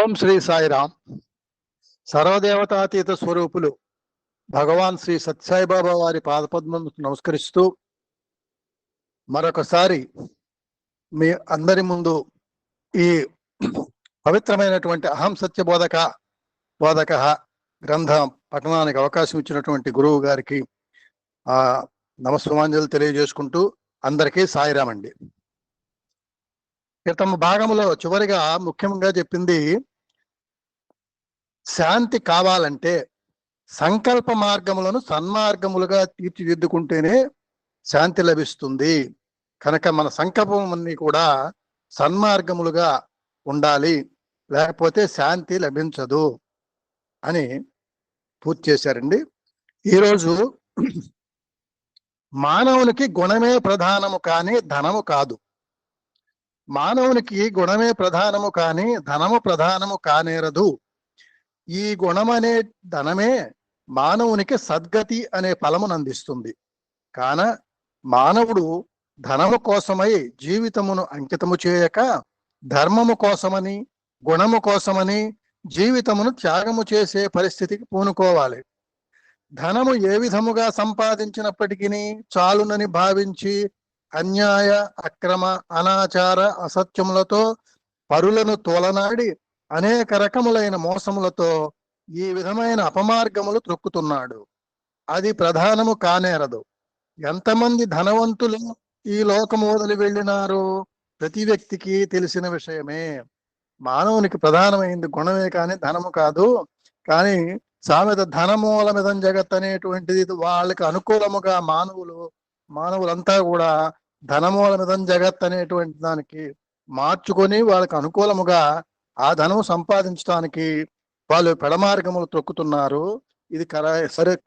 ఓం శ్రీ సాయిరామ్. సర్వదేవతాతీత స్వరూపులు భగవాన్ శ్రీ సత్యసాయిబాబా వారి పాదపద్మకు నమస్కరిస్తూ మరొకసారి మీ అందరి ముందు ఈ పవిత్రమైనటువంటి అహం సత్య బోధక గ్రంథం పఠనానికి అవకాశం ఇచ్చినటువంటి గురువు గారికి నమస్సుమాంజలు తెలియజేసుకుంటూ అందరికీ సాయిరామ్ అండి. క్రితం భాగంలో చివరిగా ముఖ్యంగా చెప్పింది, శాంతి కావాలంటే సంకల్ప మార్గములను సన్మార్గములుగా తీర్చిదిద్దుకుంటేనే శాంతి లభిస్తుంది. కనుక మన సంకల్పం అన్ని కూడా సన్మార్గములుగా ఉండాలి, లేకపోతే శాంతి లభించదు అని పూర్తి చేశారండి. ఈరోజు మానవునికి గుణమే ప్రధానము కానీ ధనము కాదు. మానవునికి గుణమే ప్రధానము కానీ ధనము ప్రధానము కానేరదు. ఈ గుణమనే ధనమే మానవునికి సద్గతి అనే ఫలమును అందిస్తుంది. కాన మానవుడు ధనము కోసమై జీవితమును అంకితము చేయక ధర్మము కోసమని గుణము కోసమని జీవితమును త్యాగము చేసే పరిస్థితికి పూనుకోవాలి. ధనము ఏ విధముగా సంపాదించినప్పటికీ చాలునని భావించి అన్యాయ అక్రమ అనాచార అసత్యములతో పరులను తోలనాడి అనేక రకములైన మోసములతో ఈ విధమైన అపమార్గములు త్రొక్కుతున్నాడు. అది ప్రధానము కానేరదు. ఎంతమంది ధనవంతులు ఈ లోకము వదిలి వెళ్ళినారో ప్రతి వ్యక్తికి తెలిసిన విషయమే. మానవునికి ప్రధానమైంది గుణమే కానీ ధనము కాదు. కానీ సామెత ధనమూలమిదం జగత్ అనేటువంటిది వాళ్ళకి అనుకూలముగా మానవులంతా కూడా ధనమూలమిదం జగత్ అనేటువంటి దానికి మార్చుకొని వాళ్ళకి అనుకూలముగా ఆ ధనము సంపాదించడానికి వాళ్ళు పెడమార్గములు త్రొక్కుతున్నారు. ఇది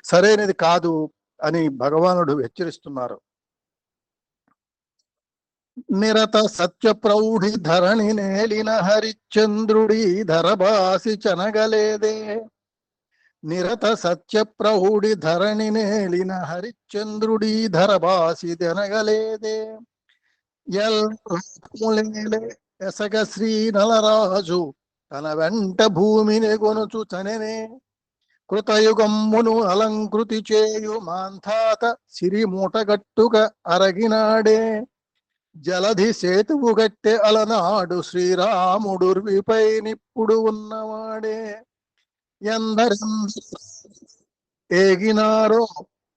సరైనది కాదు అని భగవానుడు హెచ్చరిస్తున్నారు. నిరత సత్య ప్రౌఢి ధరణి నేలిన హరిశ్చంద్రుడి ధరబాసి చనగలేదే. నిరత సత్య ప్రౌఢి ధరణి నేలిన హరిశ్చంద్రుడి ధరబాసి తెనగలేదే. ఎసగ శ్రీ నలరాజు తన వెంట భూమిని గొనుచు చనెనే. కృతయుగమ్మును అలంకృతి చేయు మాంధాత సిరి మూటగట్టుగా అరగినాడే. జలధి సేతువు గట్టె అలనాడు శ్రీరాముడుర్విపై నిప్పుడు ఉన్నవాడే. ఎందరెందరు ఏగినారో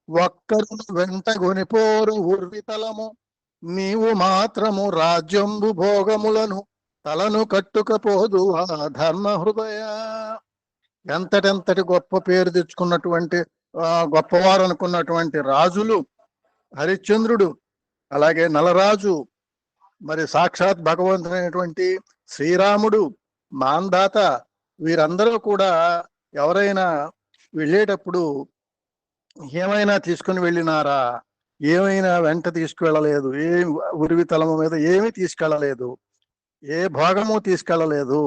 ఒక్కరు వెంట గొనిపోరు ఉర్వితలము. నీవు మాత్రము రాజ్యంబు భోగములను తలను కట్టుకపోదు ఆ ధర్మ హృదయ. ఎంతటెంతటి గొప్ప పేరు తెచ్చుకున్నటువంటి గొప్పవారు అనుకున్నటువంటి రాజులు హరిశ్చంద్రుడు, అలాగే నలరాజు, మరి సాక్షాత్ భగవంతుడైనటువంటి శ్రీరాముడు, మాంధాత, వీరందరూ కూడా ఎవరైనా వెళ్ళేటప్పుడు ఏమైనా తీసుకుని వెళ్ళినారా? ఏమైనా వెంట తీసుకువెళ్ళలేదు. ఏ ఉరివి తలము మీద ఏమీ తీసుకెళ్ళలేదు, ఏ భోగము తీసుకెళ్ళలేదు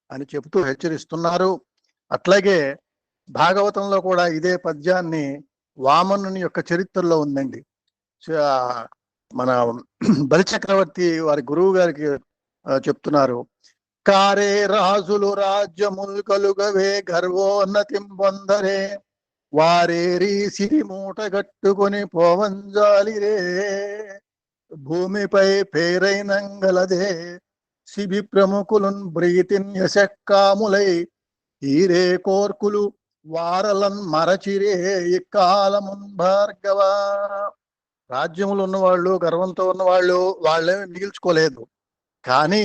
అని చెబుతూ హెచ్చరిస్తున్నారు. అట్లాగే భాగవతంలో కూడా ఇదే పద్యాన్ని వామనుని యొక్క చరిత్రలో ఉందండి. మన బలిచక్రవర్తి వారి గురువు గారికి చెప్తున్నారు. కారే రాజులు రాజ్యములు కలుగవే గర్వోన్నతిం పొందరే. వారేరి సిరి మూట గట్టుకొని పోవంజాలిరే. భూమిపై పేరైనంగలదే శిబి ప్రముఖులున్ బ్రీతిన్ యశక్కాములై. ఈరే కోర్కులు వారలన్ మరచిరే ఇక్కాలమున్ భార్గవ. రాజ్యములు ఉన్నవాళ్ళు, గర్వంతో ఉన్నవాళ్ళు వాళ్ళే మిగిల్చుకోలేదు. కానీ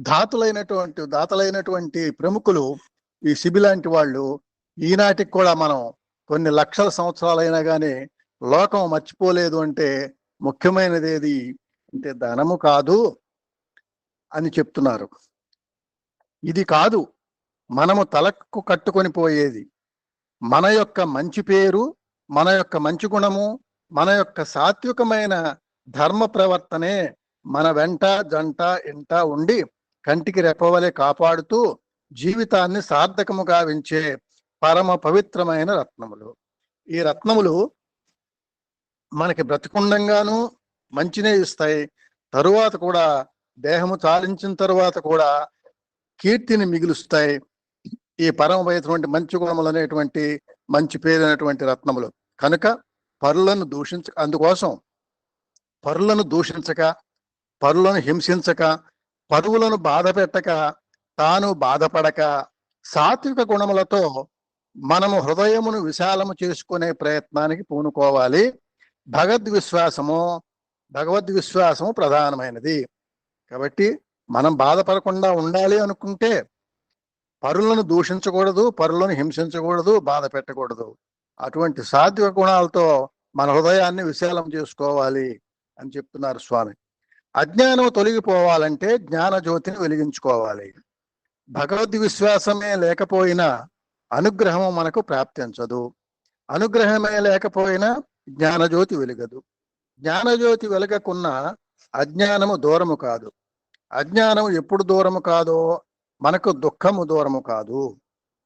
దాతలైనటువంటి ప్రముఖులు, ఈ శిబి లాంటి వాళ్ళు ఈనాటికి కూడా మనం కొన్ని లక్షల సంవత్సరాలైనా కానీ లోకం మర్చిపోలేదు. అంటే ముఖ్యమైనది ఏది అంటే ధనము కాదు అని చెప్తున్నారు. ఇది కాదు మనము తలకు కట్టుకొని పోయేది. మన యొక్క మంచి పేరు, మన యొక్క మంచి గుణము, మన యొక్క సాత్వికమైన ధర్మ ప్రవర్తనే మన వెంట జంట ఇంట ఉండి కంటికి రెప్పవలే కాపాడుతూ జీవితాన్ని సార్థకము గావించే పరమ పవిత్రమైన రత్నములు. ఈ రత్నములు మనకి బ్రతికుండంగాను మంచినే ఇస్తాయి, తరువాత కూడా దేహము చాలించిన తర్వాత కూడా కీర్తిని మిగులుస్తాయి ఈ పరమమైనటువంటి మంచి గుణములు అనేటువంటి మంచి పేరైనటువంటి రత్నములు. కనుక పరులను అందుకోసం పరులను దూషించక, పరులను హింసించక, పరువులను బాధ పెట్టక, తాను బాధపడక, సాత్విక గుణములతో మనము హృదయమును విశాలము చేసుకునే ప్రయత్నానికి పూనుకోవాలి. భగవద్విశ్వాసము ప్రధానమైనది. కాబట్టి మనం బాధపడకుండా ఉండాలి అనుకుంటే పరులను దూషించకూడదు, పరులను హింసించకూడదు, బాధ పెట్టకూడదు. అటువంటి సాత్విక గుణాలతో మన హృదయాన్ని విశాలం చేసుకోవాలి అని చెప్తున్నారు స్వామి. అజ్ఞానం తొలగిపోవాలంటే జ్ఞానజ్యోతిని వెలిగించుకోవాలి. భగవద్విశ్వాసమే లేకపోయినా అనుగ్రహము మనకు ప్రాప్తించదు. అనుగ్రహమే లేకపోయినా జ్ఞానజ్యోతి వెలగదు. జ్ఞానజ్యోతి వెలగకున్నా అజ్ఞానము దూరము కాదు. అజ్ఞానము ఎప్పుడు దూరము కాదో మనకు దుఃఖము దూరము కాదు.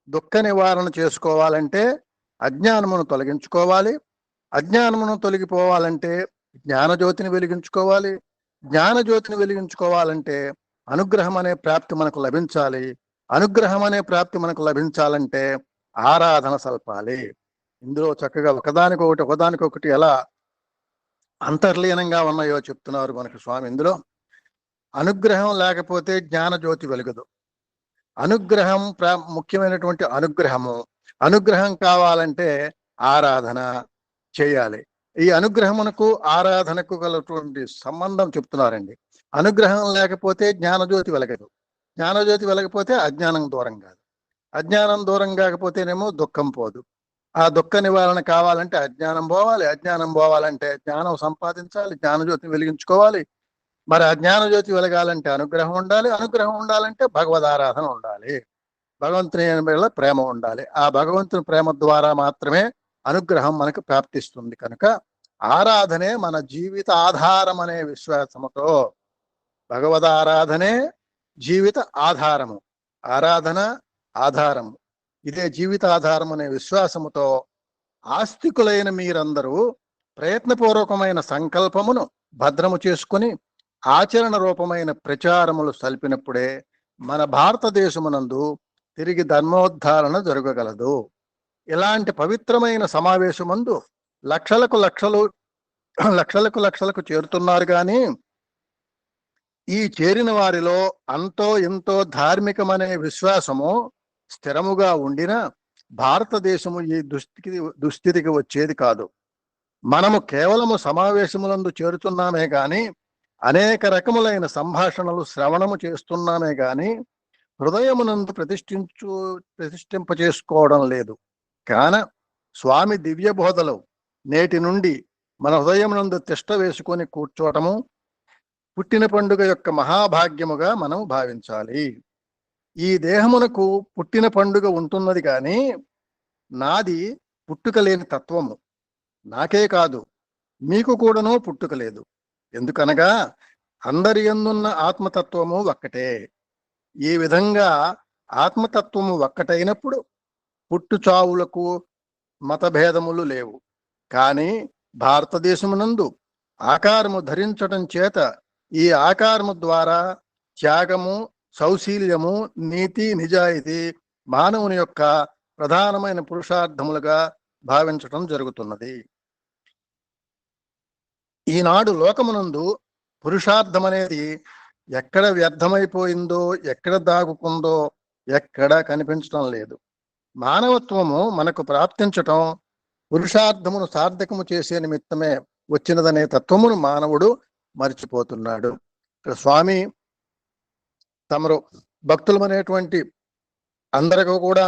దుఃఖ నివారణ చేసుకోవాలంటే అజ్ఞానమును తొలగించుకోవాలి. అజ్ఞానమును తొలగిపోవాలంటే జ్ఞానజ్యోతిని వెలిగించుకోవాలి. జ్ఞానజ్యోతిని వెలిగించుకోవాలంటే అనుగ్రహం అనే ప్రాప్తి మనకు లభించాలి. అనుగ్రహం అనే ప్రాప్తి మనకు లభించాలంటే ఆరాధన సల్పాలి. ఇందులో చక్కగా ఒకదానికొకటి ఎలా అంతర్లీనంగా ఉన్నాయో చెప్తున్నారు మనకు స్వామి. ఇందులో అనుగ్రహం లేకపోతే జ్ఞానజ్యోతి వెలుగదు. అనుగ్రహం ముఖ్యమైనటువంటి అనుగ్రహం కావాలంటే ఆరాధన చేయాలి. ఈ అనుగ్రహమునకు ఆరాధనకు గలటువంటి సంబంధం చెప్తున్నారండి. అనుగ్రహం లేకపోతే జ్ఞానజ్యోతి వెలగదు. జ్ఞానజ్యోతి వెలగపోతే అజ్ఞానం దూరం కాదు. అజ్ఞానం దూరం కాకపోతేనేమో దుఃఖం పోదు. ఆ దుఃఖ నివారణ కావాలంటే అజ్ఞానం పోవాలి. అజ్ఞానం పోవాలంటే జ్ఞానం సంపాదించాలి. జ్ఞానజ్యోతిని వెలిగించుకోవాలి. మరి అజ్ఞానజ్యోతి వెలగాలంటే అనుగ్రహం ఉండాలి. అనుగ్రహం ఉండాలంటే భగవదారాధన ఉండాలి. భగవంతుని ప్రేమ ఉండాలి. ఆ భగవంతుని ప్రేమ ద్వారా మాత్రమే అనుగ్రహం మనకు ప్రాప్తిస్తుంది. కనుక ఆరాధనే మన జీవిత ఆధారం అనే విశ్వాసముతో, భగవదారాధనే జీవిత ఆధారము, ఆరాధన ఆధారము, ఇదే జీవిత ఆధారం అనే విశ్వాసముతో ఆస్తికులైన మీరందరూ ప్రయత్నపూర్వకమైన సంకల్పమును భద్రము చేసుకుని ఆచరణ రూపమైన ప్రచారములు సల్పినప్పుడే మన భారతదేశమునందు తిరిగి ధర్మోద్ధారణ జరగగలదు. ఇలాంటి పవిత్రమైన సమావేశమందు లక్షలకు చేరుతున్నారు. కానీ ఈ చేరిన వారిలో అంతో ఎంతో ధార్మికమనే విశ్వాసము స్థిరముగా ఉండిన భారతదేశము ఈ దుస్థితికి వచ్చేది కాదు. మనము కేవలము సమావేశములందు చేరుతున్నామే గాని, అనేక రకములైన సంభాషణలు శ్రవణము చేస్తున్నామే గాని హృదయమునందు ప్రతిష్ఠింప చేసుకోవడం లేదు. కాన స్వామి దివ్య బోధలు నేటి నుండి మన హృదయమునందు తిష్ట వేసుకొని కూర్చోవటము పుట్టిన పండుగ యొక్క మహాభాగ్యముగా మనం భావించాలి. ఈ దేహమునకు పుట్టిన పండుగ ఉంటున్నది కానీ నాది పుట్టుక లేని తత్వము. నాకే కాదు, మీకు కూడాను పుట్టుక లేదు. ఎందుకనగా అందరి యందున్న ఆత్మతత్వము ఒక్కటే. ఈ విధంగా ఆత్మతత్వము ఒక్కటైనప్పుడు పుట్టుచావులకు మతభేదములు లేవు. కానీ భారతదేశమునందు ఆకారము ధరించటం చేత ఈ ఆకారము ద్వారా త్యాగము, సౌశీల్యము, నీతి, నిజాయితీ మానవుని యొక్క ప్రధానమైన పురుషార్థములుగా భావించటం జరుగుతున్నది. ఈనాడు లోకమునందు పురుషార్థం అనేది ఎక్కడ వ్యర్థమైపోయిందో, ఎక్కడ దాగుకుందో ఎక్కడ కనిపించటం లేదు. మానవత్వము మనకు ప్రాప్తించటం పురుషార్థమును సార్థకము చేసే నిమిత్తమే వచ్చినదనే తత్వమును మానవుడు మర్చిపోతున్నాడు. స్వామి తమరు భక్తులమనేటువంటి అందరికీ కూడా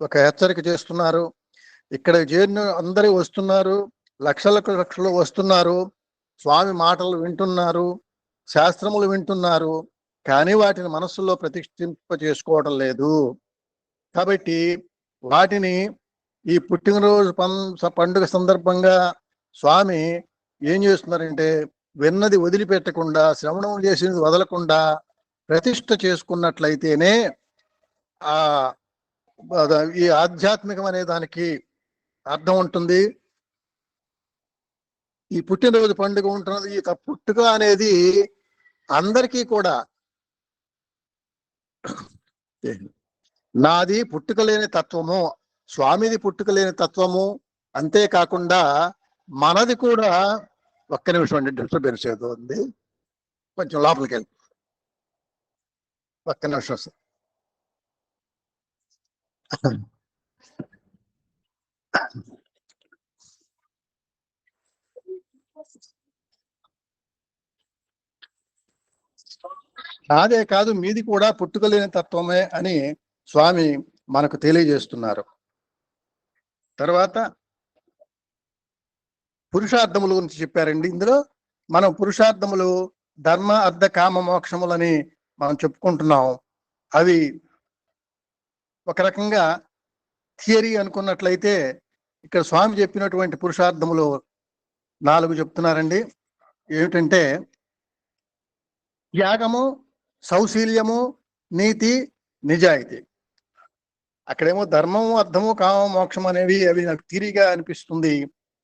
ఒక హెచ్చరిక చేస్తున్నారు. ఇక్కడ చేరిన అందరూ వస్తున్నారు, లక్షలు వస్తున్నారు, స్వామి మాటలు వింటున్నారు, శాస్త్రములు వింటున్నారు, కానీ వాటిని మనస్సులో ప్రతిష్ఠింప చేసుకోవడం లేదు. కాబట్టి వాటిని ఈ పుట్టినరోజు పండుగ సందర్భంగా స్వామి ఏం చేస్తున్నారంటే విన్నది వదిలిపెట్టకుండా, శ్రవణం చేసినది వదలకుండా ప్రతిష్ఠ చేసుకున్నట్లయితేనే ఈ ఆధ్యాత్మికం అనే దానికి అర్థం ఉంటుంది. ఈ పుట్టినరోజు పండుగ ఉంటున్నది, ఈ పుట్టుక అనేది అందరికీ కూడా నాది పుట్టుకలేని తత్వము, స్వామిది పుట్టుకలేని తత్వము, అంతేకాకుండా మనది కూడా. ఒక్క నిమిషం అండి, డిస్టర్బెన్స్ ఏదో ఉంది, కొంచెం లోపలికి వెళ్ళి ఒక్క నిమిషం సార్. నాదే కాదు, మీది కూడా పుట్టుకలేని తత్వమే అని స్వామి మనకు తెలియజేస్తున్నారు. తర్వాత పురుషార్థముల గురించి చెప్పారండి. ఇందులో మనం పురుషార్థములు ధర్మ అర్థ కామ మోక్షములని మనం చెప్పుకుంటున్నాం. అవి ఒక రకంగా థియరీ అనుకున్నట్లయితే ఇక్కడ స్వామి చెప్పినటువంటి పురుషార్థములు 4 చెప్తున్నారండి. ఏమిటంటే త్యాగము, సౌశీల్యము, నీతి, నిజాయితీ. అక్కడేమో ధర్మము, అర్థము, కామము, మోక్షం అనేవి అవి నాకు థియరీగా అనిపిస్తుంది.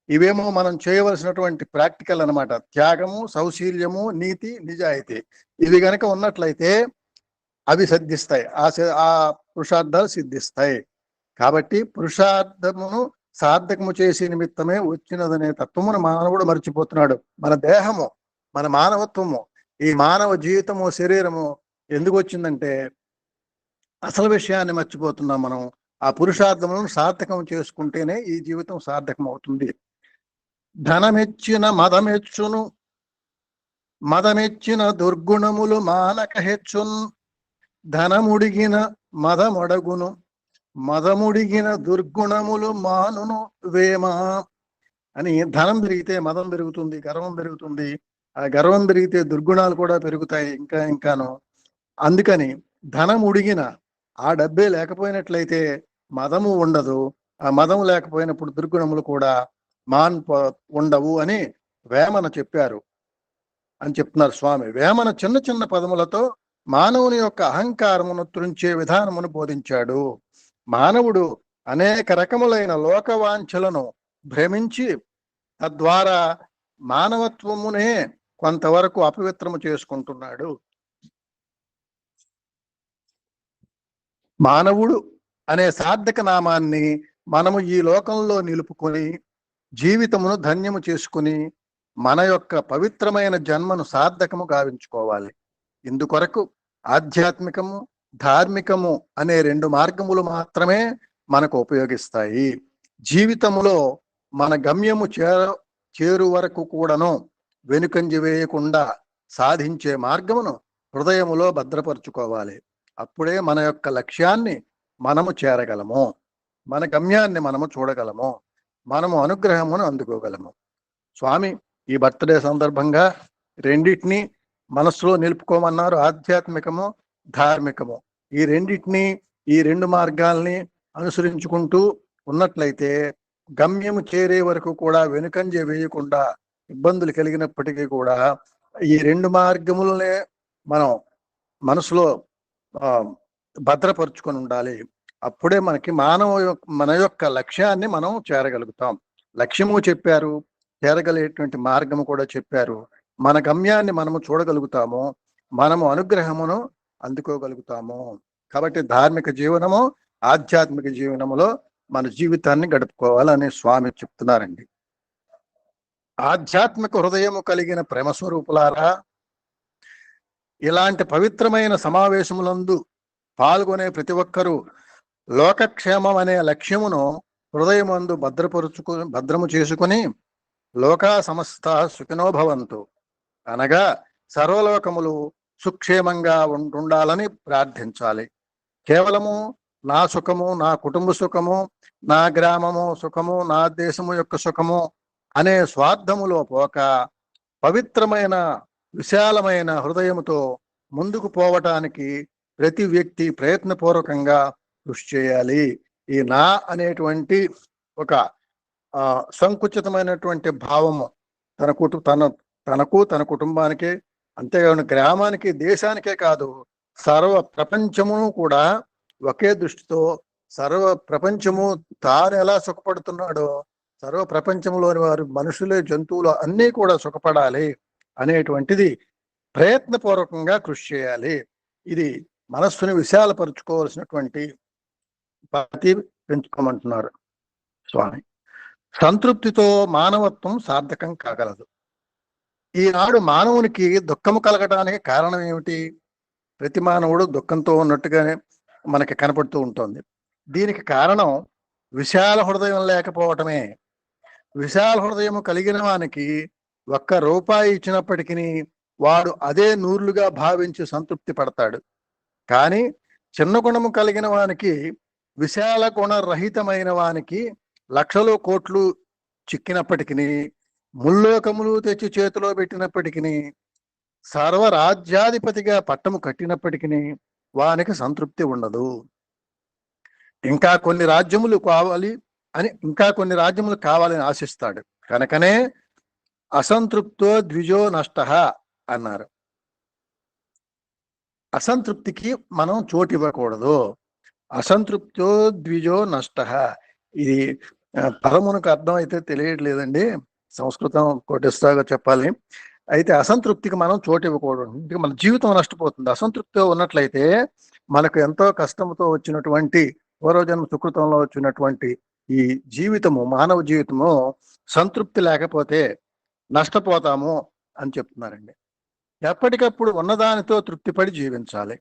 ఇవేమో మనం చేయవలసినటువంటి ప్రాక్టికల్ అన్నమాట. త్యాగము, సౌశీల్యము, నీతి, నిజాయితీ ఇవి గనక ఉన్నట్లయితే అవి సిద్ధిస్తాయి, ఆ పురుషార్థాలు సిద్ధిస్తాయి. కాబట్టి పురుషార్థమును సార్థకము చేసే నిమిత్తమే వచ్చినదనే తత్వమును మానవుడు మర్చిపోతున్నాడు. మన దేహము, మన మానవత్వము, ఈ మానవ జీవితము, శరీరము ఎందుకు వచ్చిందంటే అసలు విషయాన్ని మర్చిపోతున్నాం మనం. ఆ పురుషార్థములను సార్థకం చేసుకుంటేనే ఈ జీవితం సార్థకం అవుతుంది. ధనమెచ్చిన మదమెచ్చును, మదమెచ్చిన దుర్గుణములు మానక హెచ్చున్. ధనముడిగిన మదమొడగును, మదముడిగిన దుర్గుణములు మానును వేమా అని. ధనం పెరిగితే మదం పెరుగుతుంది, గర్వం పెరుగుతుంది. ఆ గర్వం పెరిగితే దుర్గుణాలు కూడా పెరుగుతాయి, ఇంకాను. అందుకని ధనం ఉడిగిన, ఆ డబ్బే లేకపోయినట్లయితే మదము ఉండదు. ఆ మదము లేకపోయినప్పుడు దుర్గుణములు కూడా ఉండవు అని వేమన చెప్పారు అని చెప్తున్నారు స్వామి. వేమన చిన్న చిన్న పదములతో మానవుని యొక్క అహంకారమును త్రుంచే విధానమును బోధించాడు. మానవుడు అనేక రకములైన లోకవాంఛలను భ్రమించి తద్వారా మానవత్వమునే కొంతవరకు అపవిత్రము చేసుకుంటున్నాడు. మానవుడు అనే సార్థక నామాన్ని మనము ఈ లోకంలో నిలుపుకొని జీవితమును ధన్యము చేసుకుని మన యొక్క పవిత్రమైన జన్మను సార్థకము గావించుకోవాలి. ఇందుకొరకు ఆధ్యాత్మికము, ధార్మికము అనే 2 మార్గములు మాత్రమే మనకు ఉపయోగిస్తాయి. జీవితములో మన గమ్యము చేరు వరకు కూడాను వెనుకంజ వేయకుండా సాధించే మార్గమును హృదయములో భద్రపరుచుకోవాలి. అప్పుడే మన యొక్క లక్ష్యాన్ని మనము చేరగలము, మన గమ్యాన్ని మనము చూడగలము, మనము అనుగ్రహమును అందుకోగలము. స్వామి ఈ బర్త్డే సందర్భంగా రెండింటినీ మనసులో నిలుపుకోమన్నారు. ఆధ్యాత్మికము, ధార్మికము, ఈ రెండింటినీ, ఈ 2 మార్గాల్ని అనుసరించుకుంటూ ఉన్నట్లయితే గమ్యము చేరే వరకు కూడా వెనుకంజ వేయకుండా, ఇబ్బందులు కలిగినప్పటికీ కూడా ఈ 2 మార్గములనే మనం మనసులో భద్రపరుచుకొని ఉండాలి. అప్పుడే మనకి మన యొక్క లక్ష్యాన్ని మనం చేరగలుగుతాం. లక్ష్యము చెప్పారు, చేరగలిగేటువంటి మార్గము కూడా చెప్పారు. మన గమ్యాన్ని మనము చూడగలుగుతాము, మనము అనుగ్రహమును అందుకోగలుగుతాము. కాబట్టి ధార్మిక జీవనము, ఆధ్యాత్మిక జీవనములో మన జీవితాన్ని గడుపుకోవాలని స్వామి చెప్తున్నారండి. ఆధ్యాత్మిక హృదయము కలిగిన ప్రేమ స్వరూపులారా, ఇలాంటి పవిత్రమైన సమావేశములందు పాల్గొనే ప్రతి ఒక్కరూ లోకక్షేమం అనే లక్ష్యమును హృదయమందు భద్రము చేసుకుని లోకా సమస్త సుఖినో భవంతు అనగా సర్వలోకములు సుక్షేమంగా ఉండాలని ప్రార్థించాలి. కేవలము నా సుఖము, నా కుటుంబ సుఖము, నా గ్రామము సుఖము, నా దేశము యొక్క సుఖము అనే స్వార్థములో పోక పవిత్రమైన విశాలమైన హృదయముతో ముందుకు పోవటానికి ప్రతి వ్యక్తి ప్రయత్నపూర్వకంగా కృషి చేయాలి. ఈ నా అనేటువంటి ఒక సంకుచితమైనటువంటి భావము తనకు తన కుటుంబానికి, అంతేకాకుండా గ్రామానికి, దేశానికే కాదు, సర్వ ప్రపంచమును కూడా ఒకే దృష్టితో, సర్వ ప్రపంచము తాను ఎలా సుఖపడుతున్నాడో సర్వ ప్రపంచంలోని వారు, మనుషులే, జంతువులు అన్నీ కూడా సుఖపడాలి అనేటువంటిది ప్రయత్నపూర్వకంగా కృషి చేయాలి. ఇది మనస్సును విశాలపరుచుకోవాల్సినటువంటి పద్ధతి పెంచుకోమంటున్నారు స్వామి. సంతృప్తితో మానవత్వం సార్థకం కాగలదు. ఈనాడు మానవునికి దుఃఖము కలగడానికి కారణం ఏమిటి? ప్రతి మానవుడు దుఃఖంతో ఉన్నట్టుగానే మనకి కనపడుతూ ఉంటుంది. దీనికి కారణం విశాల హృదయం లేకపోవటమే. విశాల హృదయం కలిగిన వానికి ₹1 ఇచ్చినప్పటికీ వాడు అదే నూర్లుగా భావించి సంతృప్తి పడతాడు. కానీ చిన్న గుణము కలిగిన వానికి, విశాల గుణరహితమైన వానికి లక్షలు కోట్లు చిక్కినప్పటికీ, ముల్లోకములు తెచ్చి చేతిలో పెట్టినప్పటికీ, సర్వరాజ్యాధిపతిగా పట్టము కట్టినప్పటికీ వానికి సంతృప్తి ఉండదు. ఇంకా కొన్ని రాజ్యములు కావాలని ఆశిస్తాడు. కనుకనే అసంతృప్తో ద్విజో నష్ట అన్నారు. అసంతృప్తికి మనం చోటు ఇవ్వకూడదు. అసంతృప్తో ద్విజో నష్ట. ఇది పదమునకు అర్థం అయితే తెలియట్లేదండి, సంస్కృతం కోటేస్తాగా చెప్పాలి. అయితే అసంతృప్తికి మనం చోటు ఇవ్వకూడదు. మన జీవితం నష్టపోతుంది. అసంతృప్తితో ఉన్నట్లయితే మనకు ఎంతో కష్టంతో వచ్చినటువంటి పూర్వజన్మ సుకృతంలో వచ్చినటువంటి ఈ జీవితము, మానవ జీవితము సంతృప్తి లేకపోతే నష్టపోతాము అని చెప్తున్నారండి. ఎప్పటికప్పుడు ఉన్నదానితో తృప్తిపడి జీవించాలి.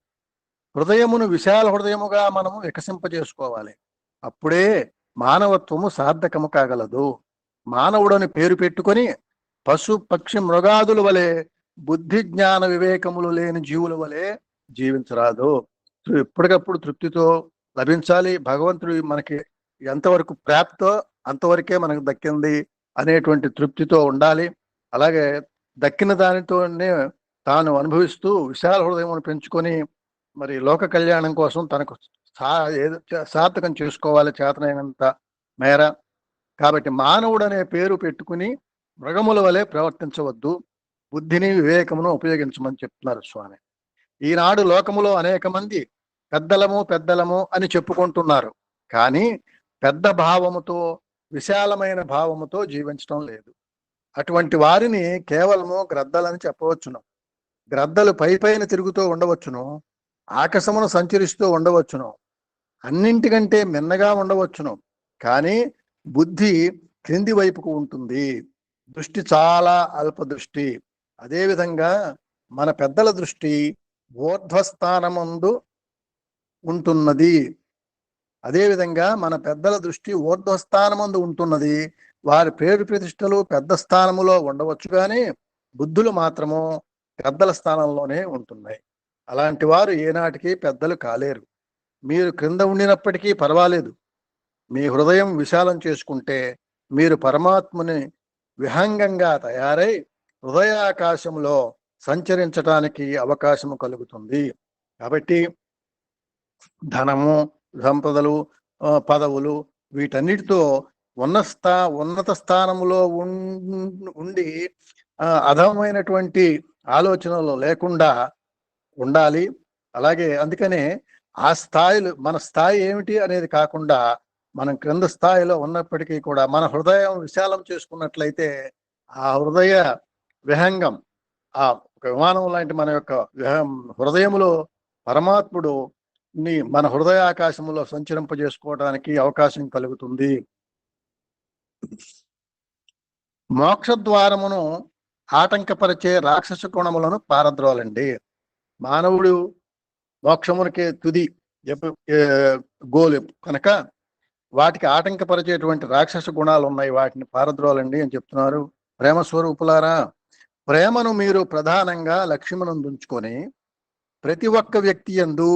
హృదయమును విశాల హృదయముగా మనము వికసింపజేసుకోవాలి. అప్పుడే మానవత్వము సార్థకము కాగలదు. మానవుడని పేరు పెట్టుకొని పశు పక్షి మృగాదుల వలె, బుద్ధి జ్ఞాన వివేకములు లేని జీవుల వలె జీవించరాదు. ఎప్పటికప్పుడు తృప్తితో లభించాలి. భగవంతుడు మనకి ఎంతవరకు ప్రాప్తో అంతవరకే మనకు దక్కింది అనేటువంటి తృప్తితో ఉండాలి. అలాగే దక్కిన దానితోనే తాను అనుభవిస్తూ విశాల హృదయం పెంచుకొని మరి లోక కళ్యాణం కోసం తనకు సార్థకం చేసుకోవాలి చేతనైనంత మేర. కాబట్టి మానవుడు అనే పేరు పెట్టుకుని మృగముల వలె ప్రవర్తించవద్దు. బుద్ధిని వివేకమును ఉపయోగించమని చెప్తున్నారు స్వామి. ఈనాడు లోకములో అనేక మంది పెద్దలము అని చెప్పుకుంటున్నారు. కానీ పెద్ద భావముతో, విశాలమైన భావముతో జీవించడం లేదు. అటువంటి వారిని కేవలము గ్రద్దలని చెప్పవచ్చును. గ్రద్దలు పైన తిరుగుతూ ఉండవచ్చును, ఆకాశమును సంచరిస్తూ ఉండవచ్చును, అన్నింటికంటే మిన్నగా ఉండవచ్చును. కానీ బుద్ధి క్రింది వైపుకు ఉంటుంది. దృష్టి చాలా అల్ప దృష్టి. అదేవిధంగా మన పెద్దల దృష్టి ఊర్ధ్వస్థానమందు ఉంటున్నది. వారి పేరు ప్రతిష్టలు పెద్ద స్థానములో ఉండవచ్చు, కానీ బుద్ధులు మాత్రము పెద్దల స్థానంలోనే ఉంటున్నాయి. అలాంటి వారు ఏనాటికి పెద్దలు కాలేరు. మీరు క్రింద ఉండినప్పటికీ పర్వాలేదు. మీ హృదయం విశాలం చేసుకుంటే మీరు పరమాత్మని విహంగంగా తయారై హృదయాకాశంలో సంచరించడానికి అవకాశం కలుగుతుంది. కాబట్టి ధనము, సంపదలు, పదవులు వీటన్నిటితో ఉన్నత స్థానములో ఉండి అధమైనటువంటి ఆలోచనలు లేకుండా ఉండాలి. అలాగే అందుకనే ఆ స్థాయిలు, మన స్థాయి ఏమిటి అనేది కాకుండా మనం క్రింద స్థాయిలో ఉన్నప్పటికీ కూడా మన హృదయం విశాలం చేసుకున్నట్లయితే ఆ హృదయ విహంగం, ఆ ఒక విమానం లాంటి మన యొక్క హృదయములో పరమాత్ముడు మన హృదయాకాశంలో సంచరింపజేసుకోవడానికి అవకాశం కలుగుతుంది. మోక్ష ద్వారమును ఆటంకపరిచే రాక్షస గుణములను పారద్రోలండి. మానవుడు మోక్షమునికే తుది గోలు కనుక వాటికి ఆటంకపరిచేటువంటి రాక్షస గుణాలు ఉన్నాయి, వాటిని పారద్రోలండి అని చెప్తున్నారు. ప్రేమ స్వరూపులారా, ప్రేమను మీరు ప్రధానంగా లక్ష్యమునందుంచుకొని ప్రతి ఒక్క వ్యక్తి యందు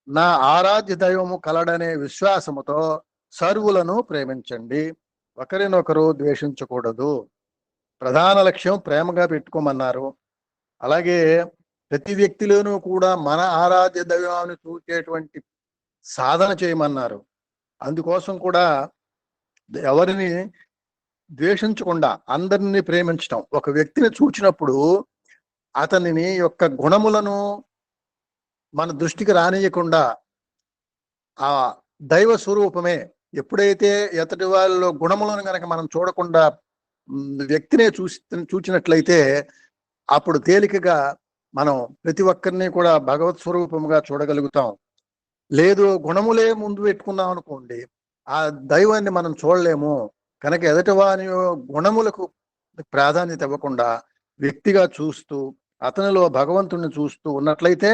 నా ఆరాధ్య దైవము కలడనే విశ్వాసముతో సర్వులను ప్రేమించండి. ఒకరినొకరు ద్వేషించకూడదు. ప్రధాన లక్ష్యం ప్రేమగా పెట్టుకోమన్నారు. అలాగే ప్రతి వ్యక్తిలోనూ కూడా మన ఆరాధ్య దైవాన్ని చూచేటువంటి సాధన చేయమన్నారు. అందుకోసం కూడా ఎవరిని ద్వేషించకుండా అందరినీ ప్రేమించటం. ఒక వ్యక్తిని చూచినప్పుడు అతనిని యొక్క గుణములను మన దృష్టికి రానియకుండా ఆ దైవ స్వరూపమే, ఎప్పుడైతే ఎతటి వాళ్ళలో గుణములను కనుక మనం చూడకుండా వ్యక్తినే చూచినట్లయితే అప్పుడు తేలికగా మనం ప్రతి ఒక్కరిని కూడా భగవత్ స్వరూపముగా చూడగలుగుతాం. లేదు గుణములే ముందు పెట్టుకున్నాం అనుకోండి, ఆ దైవాన్ని మనం చూడలేము. కనుక ఎదుటి వారి గుణములకు ప్రాధాన్యత ఇవ్వకుండా వ్యక్తిగా చూస్తూ అతనిలో భగవంతుణ్ణి చూస్తూ ఉన్నట్లయితే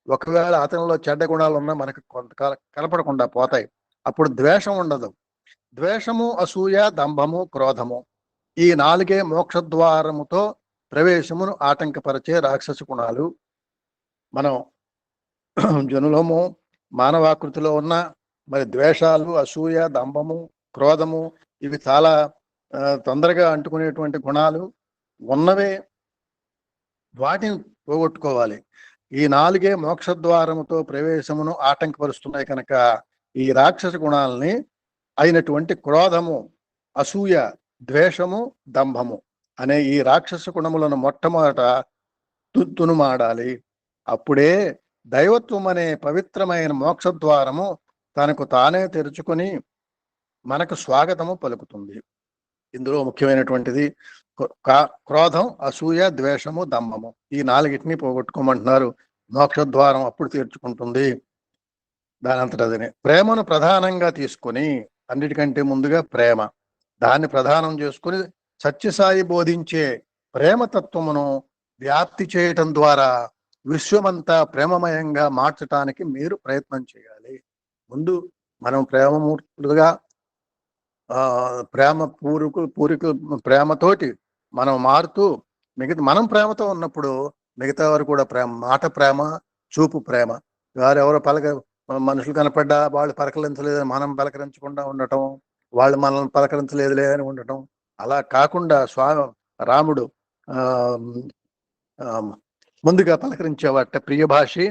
ఒకవేళ అతనిలో చెడ్డ గుణాలు ఉన్నా మనకు కొంతకాలం కనపడకుండా పోతాయి. అప్పుడు ద్వేషం ఉండదు. ద్వేషము, అసూయ, దంభము, క్రోధము ఈ నాలుగే మోక్షద్వారముతో ప్రవేశమును ఆటంకపరిచే రాక్షస గుణాలు. మనం జనులము మానవాకృతిలో ఉన్న మరి ద్వేషాలు, అసూయ, దంభము, క్రోధము ఇవి చాలా తొందరగా అంటుకునేటువంటి గుణాలు ఉన్నవే. వాటిని పోగొట్టుకోవాలి. ఈ నాలుగే మోక్షద్వారముతో ప్రవేశమును ఆటంకపరుస్తున్నాయి కనుక ఈ రాక్షస గుణాలని అయినటువంటి క్రోధము, అసూయ, ద్వేషము, దంభము అనే ఈ రాక్షస గుణములను మొట్టమొదట తునుమాడాలి. అప్పుడే దైవత్వం అనే పవిత్రమైన మోక్షద్వారము తనకు తానే తెరుచుకొని మనకు స్వాగతము పలుకుతుంది. ఇందులో ముఖ్యమైనటువంటిది క్రోధం, అసూయ, ద్వేషము, దంభము ఈ నాలుగిటిని పోగొట్టుకోమంటున్నారు. మోక్షద్వారం అప్పుడు తీర్చుకుంటుంది దానంతటదినే. ప్రేమను ప్రధానంగా తీసుకొని, అన్నిటికంటే ముందుగా ప్రేమ, దాన్ని ప్రధానం చేసుకుని సత్యసాయి బోధించే ప్రేమతత్వమును వ్యాప్తి చేయటం ద్వారా విశ్వమంతా ప్రేమమయంగా మార్చటానికి మీరు ప్రయత్నం చేయాలి. ముందు మనం ప్రేమమూర్తులుగా ప్రేమ ప్రేమతోటి మనం మారుతూ మనం ప్రేమతో ఉన్నప్పుడు మిగతా వారు కూడా ప్రేమ, మాట ప్రేమ, చూపు ప్రేమ. వారెవరో మనుషులు కనపడ్డా వాళ్ళు పలకరించలేదని మనం పలకరించకుండా ఉండటం, వాళ్ళు మనల్ని పలకరించలేదులే అని ఉండటం, అలా కాకుండా రాముడు ముందుగా పలకరించేవాట ప్రియభాషి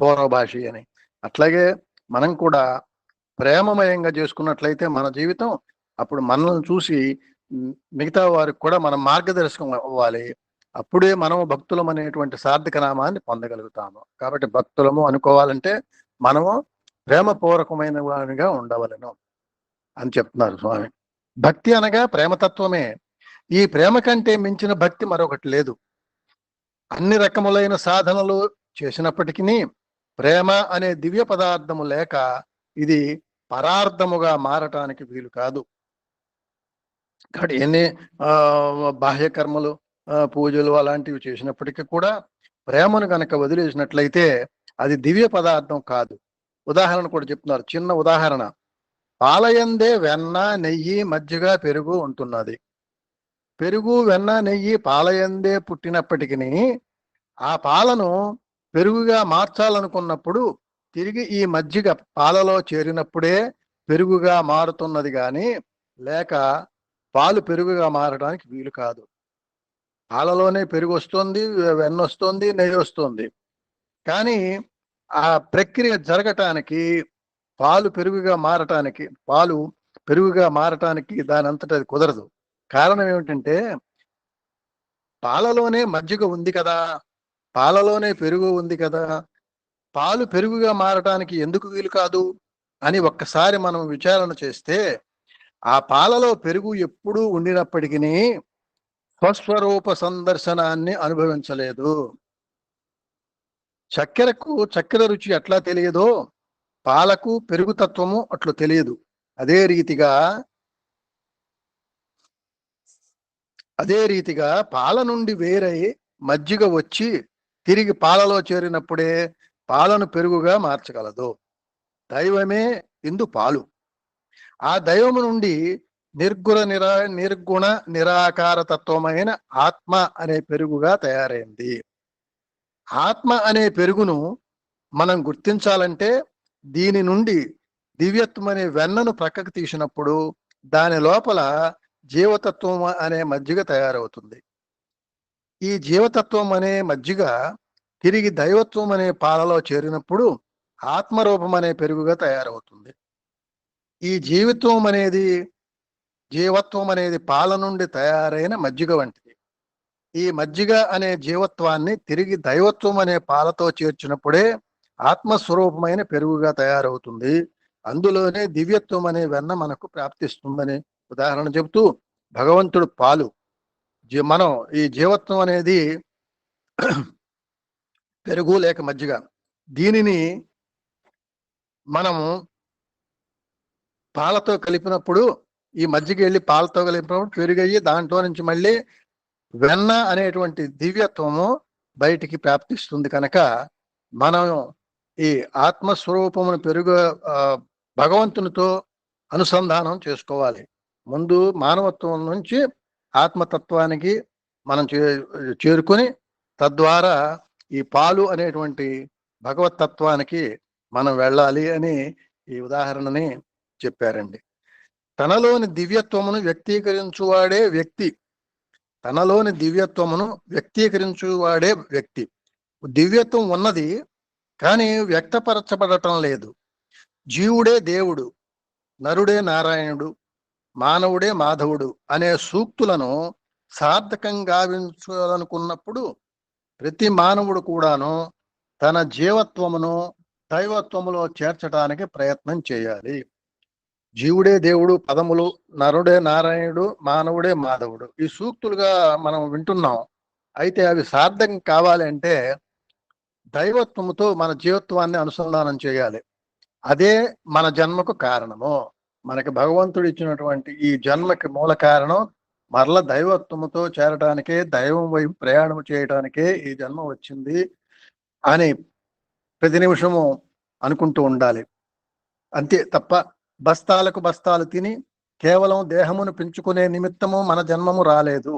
పూర్వభాషి అని. అట్లాగే మనం కూడా ప్రేమమయంగా చేసుకున్నట్లయితే మన జీవితం అప్పుడు మనల్ని చూసి మిగతా వారికి కూడా మనం మార్గదర్శకం అవ్వాలి. అప్పుడే మనం భక్తులం అనేటువంటి సార్థక నామాన్ని పొందగలుగుతాము. కాబట్టి భక్తులము అనుకోవాలంటే మనము ప్రేమపూర్వకమైన వారిగా ఉండవలను అని చెప్తున్నారు స్వామి. భక్తి అనగా ప్రేమతత్వమే. ఈ ప్రేమ కంటే మించిన భక్తి మరొకటి లేదు. అన్ని రకములైన సాధనలు చేసినప్పటికీ ప్రేమ అనే దివ్య పదార్థము లేక ఇది పరార్థముగా మారటానికి వీలు కాదు. కాబట్టి ఎన్ని బాహ్య కర్మలు, పూజలు అలాంటివి చేసినప్పటికీ కూడా ప్రేమను కనుక వదిలేసినట్లయితే అది దివ్య పదార్థం కాదు. ఉదాహరణ కూడా చెప్తున్నారు, చిన్న ఉదాహరణ. పాలయందే వెన్న, నెయ్యి, మజ్జిగ, పెరుగు ఉంటున్నది. పెరుగు, వెన్న, నెయ్యి పాలయందే పుట్టినప్పటికీ ఆ పాలను పెరుగుగా మార్చాలనుకున్నప్పుడు తిరిగి ఈ మజ్జిగ పాలలో చేరినప్పుడే పెరుగుగా మారుతున్నది కానీ లేక పాలు పెరుగుగా మారడానికి వీలు కాదు. పాలలోనే పెరుగు వస్తుంది, వెన్న వస్తుంది, నెయ్యి వస్తుంది. కానీ ఆ ప్రక్రియ జరగటానికి పాలు పెరుగుగా మారటానికి దాని అంతటా అది కుదరదు. కారణం ఏమిటంటే పాలలోనే మజ్జిగ ఉంది కదా, పాలలోనే పెరుగు ఉంది కదా, పాలు పెరుగుగా మారటానికి ఎందుకు వీలు కాదు అని ఒక్కసారి మనం విచారణ చేస్తే ఆ పాలలో పెరుగు ఎప్పుడూ ఉండినప్పటికీ స్వస్వరూప సందర్శనాన్ని అనుభవించలేదు. చక్కెరకు చక్కెర రుచి ఎట్లా తెలియదో పాలకు పెరుగు తత్వము అట్లు తెలియదు. అదే రీతిగా పాల నుండి వేరై మజ్జిగ వచ్చి తిరిగి పాలలో చేరినప్పుడే పాలను పెరుగుగా మార్చగలదు. దైవమే ఇందు పాలు. ఆ దైవము నుండి నిర్గుణ నిరాకార తత్వమైన ఆత్మ అనే పెరుగుగా తయారైంది. ఆత్మ అనే పెరుగును మనం గుర్తించాలంటే దీని నుండి దివ్యత్వం అనే వెన్నను ప్రక్కకు తీసినప్పుడు దాని లోపల జీవతత్వం అనే మజ్జిగ తయారవుతుంది. ఈ జీవతత్వం అనే మజ్జిగ తిరిగి దైవత్వం అనే పాలలో చేరినప్పుడు ఆత్మరూపం అనే పెరుగుగా తయారవుతుంది. ఈ జీవత్వం అనేది పాల నుండి తయారైన మజ్జిగ వంటిది. ఈ మజ్జిగ అనే జీవత్వాన్ని తిరిగి దైవత్వం అనే పాలతో చేర్చినప్పుడే ఆత్మస్వరూపమైన పెరుగుగా తయారవుతుంది. అందులోనే దివ్యత్వం అనే వెన్న మనకు ప్రాప్తిస్తుందని ఉదాహరణ చెబుతూ భగవంతుడు పాలు, మనం ఈ జీవత్వం అనేది పెరుగు లేక మజ్జిగ. దీనిని మనము పాలతో కలిపినప్పుడు, ఈ మజ్జిగ వెళ్ళి పాలతో కలిపినప్పుడు పెరుగయ్యి దాంట్లో నుంచి మళ్ళీ వెన్న అనేటువంటి దివ్యత్వము బయటికి ప్రాప్తిస్తుంది. కనుక మనం ఈ ఆత్మస్వరూపమును భగవంతునితో అనుసంధానం చేసుకోవాలి. ముందు మానవత్వం నుంచి ఆత్మతత్వానికి మనం చేరుకొని తద్వారా ఈ పాలు అనేటువంటి భగవతత్వానికి మనం వెళ్ళాలి అని ఈ ఉదాహరణని చెప్పారండి. తనలోని దివ్యత్వమును వ్యక్తీకరించువాడే వ్యక్తి. తనలోని దివ్యత్వమును వ్యక్తీకరించువాడే వ్యక్తి. దివ్యత్వం ఉన్నది కానీ వ్యక్తపరచబడటం లేదు. జీవుడే దేవుడు, నరుడే నారాయణుడు, మానవుడే మాధవుడు అనే సూక్తులను సార్థకంగా గావించాలనుకున్నప్పుడు ప్రతి మానవుడు కూడాను తన జీవత్వమును దైవత్వములో చేర్చడానికి ప్రయత్నం చేయాలి. జీవుడే దేవుడు పదములు, నరుడే నారాయణుడు, మానవుడే మాధవుడు, ఈ సూక్తులుగా మనం వింటున్నాం. అయితే అవి సార్థకం కావాలి అంటే దైవత్వముతో మన జీవత్వాన్ని అనుసంధానం చేయాలి. అదే మన జన్మకు కారణము. మనకి భగవంతుడు ఇచ్చినటువంటి ఈ జన్మకి మూల కారణం మరల దైవత్వముతో చేరడానికే, దైవం వైపు ప్రయాణం చేయడానికే ఈ జన్మ వచ్చింది అని ప్రతి నిమిషము అనుకుంటూ ఉండాలి. అంతే తప్ప బస్తాలకు బస్తాలు తిని కేవలం దేహమును పెంచుకునే నిమిత్తము మన జన్మము రాలేదు.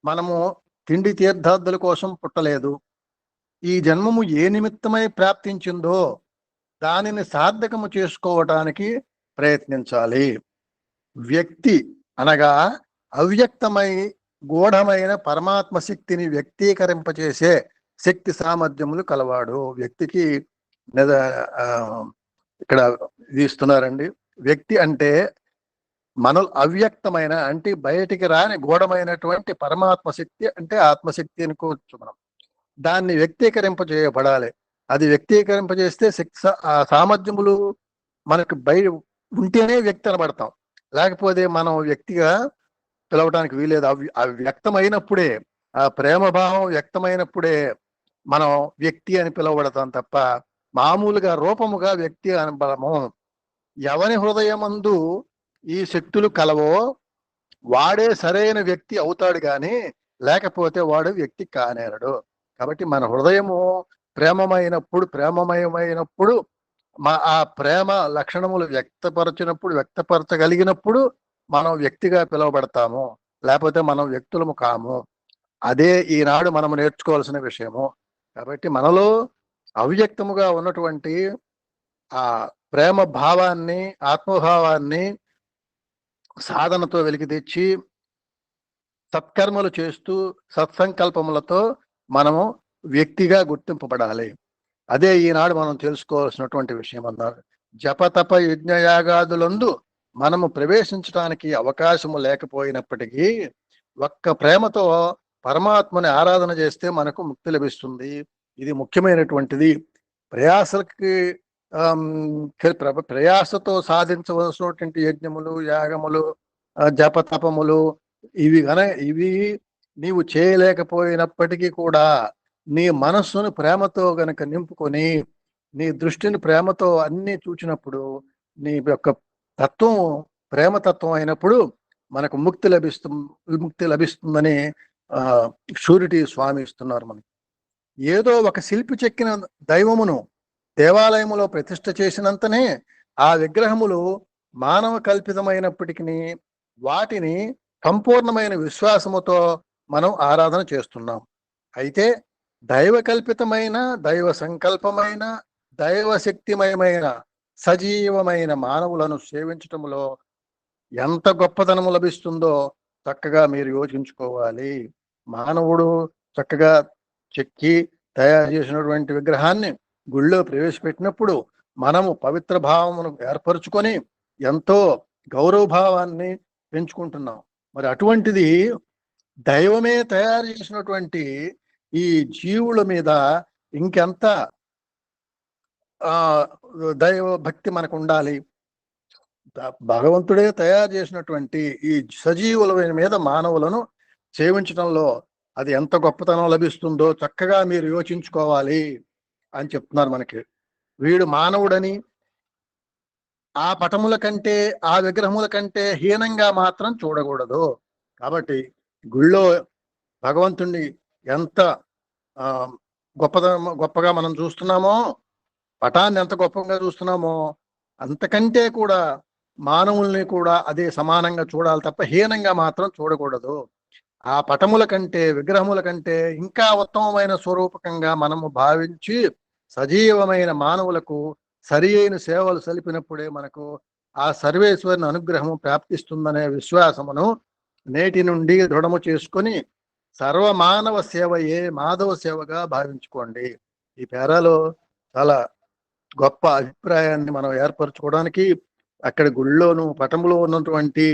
మనము తిండి తీర్థార్థుల కోసం పుట్టలేదు. ఈ జన్మము ఏ నిమిత్తమై ప్రాప్తించిందో దానిని సార్థకము చేసుకోవటానికి ప్రయత్నించాలి. వ్యక్తి అనగా అవ్యక్తమై గూఢమైన పరమాత్మ శక్తిని వ్యక్తీకరింపచేసే శక్తి సామర్థ్యములు కలవాడు. వ్యక్తికి ఇక్కడ ఇది ఇస్తున్నారండి. వ్యక్తి అంటే మనలో అవ్యక్తమైన అంటే బయటికి రాని గూఢమైనటువంటి పరమాత్మ శక్తి అంటే ఆత్మశక్తి అనుకోవచ్చు. మనం దాన్ని వ్యక్తీకరింపజేయబడాలి. అది వ్యక్తీకరింపజేస్తే శక్తి సామర్థ్యములు మనకు బయట ఉంటేనే వ్యక్తి అనబడతాం. లేకపోతే మనం వ్యక్తిగా పిలవటానికి వీలేదు. అవి వ్యక్తమైనప్పుడే, ఆ ప్రేమ భావం వ్యక్తమైనప్పుడే మనం వ్యక్తి అని పిలువబడతాం తప్ప మామూలుగా రూపముగా వ్యక్తి అనబడము. ఎవని హృదయమందు ఈ శక్తులు కలవో వాడే సరైన వ్యక్తి అవుతాడు గాని లేకపోతే వాడు వ్యక్తి కానేరడు. కాబట్టి మన హృదయము ప్రేమమయమైనప్పుడు ఆ ప్రేమ లక్షణములు వ్యక్తపరచగలిగినప్పుడు మనం వ్యక్తిగా పిలువబడతాము. లేకపోతే మనం వ్యక్తులము కాము. అదే ఈనాడు మనము నేర్చుకోవాల్సిన విషయము. కాబట్టి మనలో అవ్యక్తముగా ఉన్నటువంటి ఆ ప్రేమ భావాన్ని, ఆత్మభావాన్ని సాధనతో వెలికి తెచ్చి సత్కర్మలు చేస్తూ సత్సంకల్పములతో మనము వ్యక్తిగా గుర్తింపబడాలి. అదే ఈనాడు మనం తెలుసుకోవాల్సినటువంటి విషయం అన్నారు. జపతప యజ్ఞయాగాదులందు మనము ప్రవేశించడానికి అవకాశము లేకపోయినప్పటికీ ఒక్క ప్రేమతో పరమాత్మని ఆరాధన చేస్తే మనకు ముక్తి లభిస్తుంది. ఇది ముఖ్యమైనటువంటిది. ప్రయాసతో సాధించవలసినటువంటి యజ్ఞములు, యాగములు, జపతపములు ఇవి నీవు చేయలేకపోయినప్పటికీ కూడా నీ మనస్సును ప్రేమతో గనక నింపుకొని నీ దృష్టిని ప్రేమతో అన్ని చూచినప్పుడు నీ యొక్క తత్వం ప్రేమతత్వం అయినప్పుడు మనకు ముక్తి లభిస్తుందని షూరిటీ స్వామి ఇస్తున్నారు మనకి. ఏదో ఒక శిల్పి చెక్కిన దైవమును దేవాలయములో ప్రతిష్ఠ చేసినంతనే ఆ విగ్రహములు మానవ కల్పితమైనప్పటికీ వాటిని సంపూర్ణమైన విశ్వాసముతో మనం ఆరాధన చేస్తున్నాం. అయితే దైవ కల్పితమైన, దైవ సంకల్పమైన, దైవ శక్తిమయమైన సజీవమైన మానవులను సేవించటంలో ఎంత గొప్పతనము లభిస్తుందో చక్కగా మీరు యోచించుకోవాలి. మానవుడు చక్కగా చెక్కి తయారు చేసినటువంటి విగ్రహాన్ని గుళ్ళో ప్రవేశపెట్టినప్పుడు మనము పవిత్ర భావమును ఏర్పరచుకొని ఎంతో గౌరవ భావాన్ని పెంచుకుంటున్నాం. మరి అటువంటిది దైవమే తయారు చేసినటువంటి ఈ జీవుల మీద ఇంకెంత దైవ భక్తి మనకు ఉండాలి. భగవంతుడే తయారు చేసినటువంటి ఈ సజీవుల మీద మానవులను సేవించడంలో అది ఎంత గొప్పతనం లభిస్తుందో చక్కగా మీరు యోచించుకోవాలి అని చెప్తున్నారు మనకి. వీడు మానవుడని ఆ పటముల కంటే ఆ విగ్రహముల కంటే హీనంగా మాత్రం చూడకూడదు. కాబట్టి గుళ్ళో భగవంతుణ్ణి ఎంత ఆ గొప్పగా మనం చూస్తున్నామో, పటాన్ని ఎంత గొప్పగా చూస్తున్నామో అంతకంటే కూడా మానవుల్ని కూడా అదే సమానంగా చూడాలి తప్ప హీనంగా మాత్రం చూడకూడదు. ఆ పటముల కంటే విగ్రహముల కంటే ఇంకా ఉత్తమమైన స్వరూపకంగా మనము భావించి సజీవమైన మానవులకు సరి అయిన సేవలు సలిపినప్పుడే మనకు ఆ సర్వేశ్వరుని అనుగ్రహము ప్రాప్తిస్తుందనే విశ్వాసమును నేటి నుండి దృఢము చేసుకొని సర్వమానవ సేవయే మాధవ సేవగా భావించుకోండి. ఈ పేరాలో చాలా గొప్ప అభిప్రాయాన్ని మనం ఏర్పరచుకోవడానికి అక్కడ గుళ్ళోను పటంలో ఉన్నటువంటి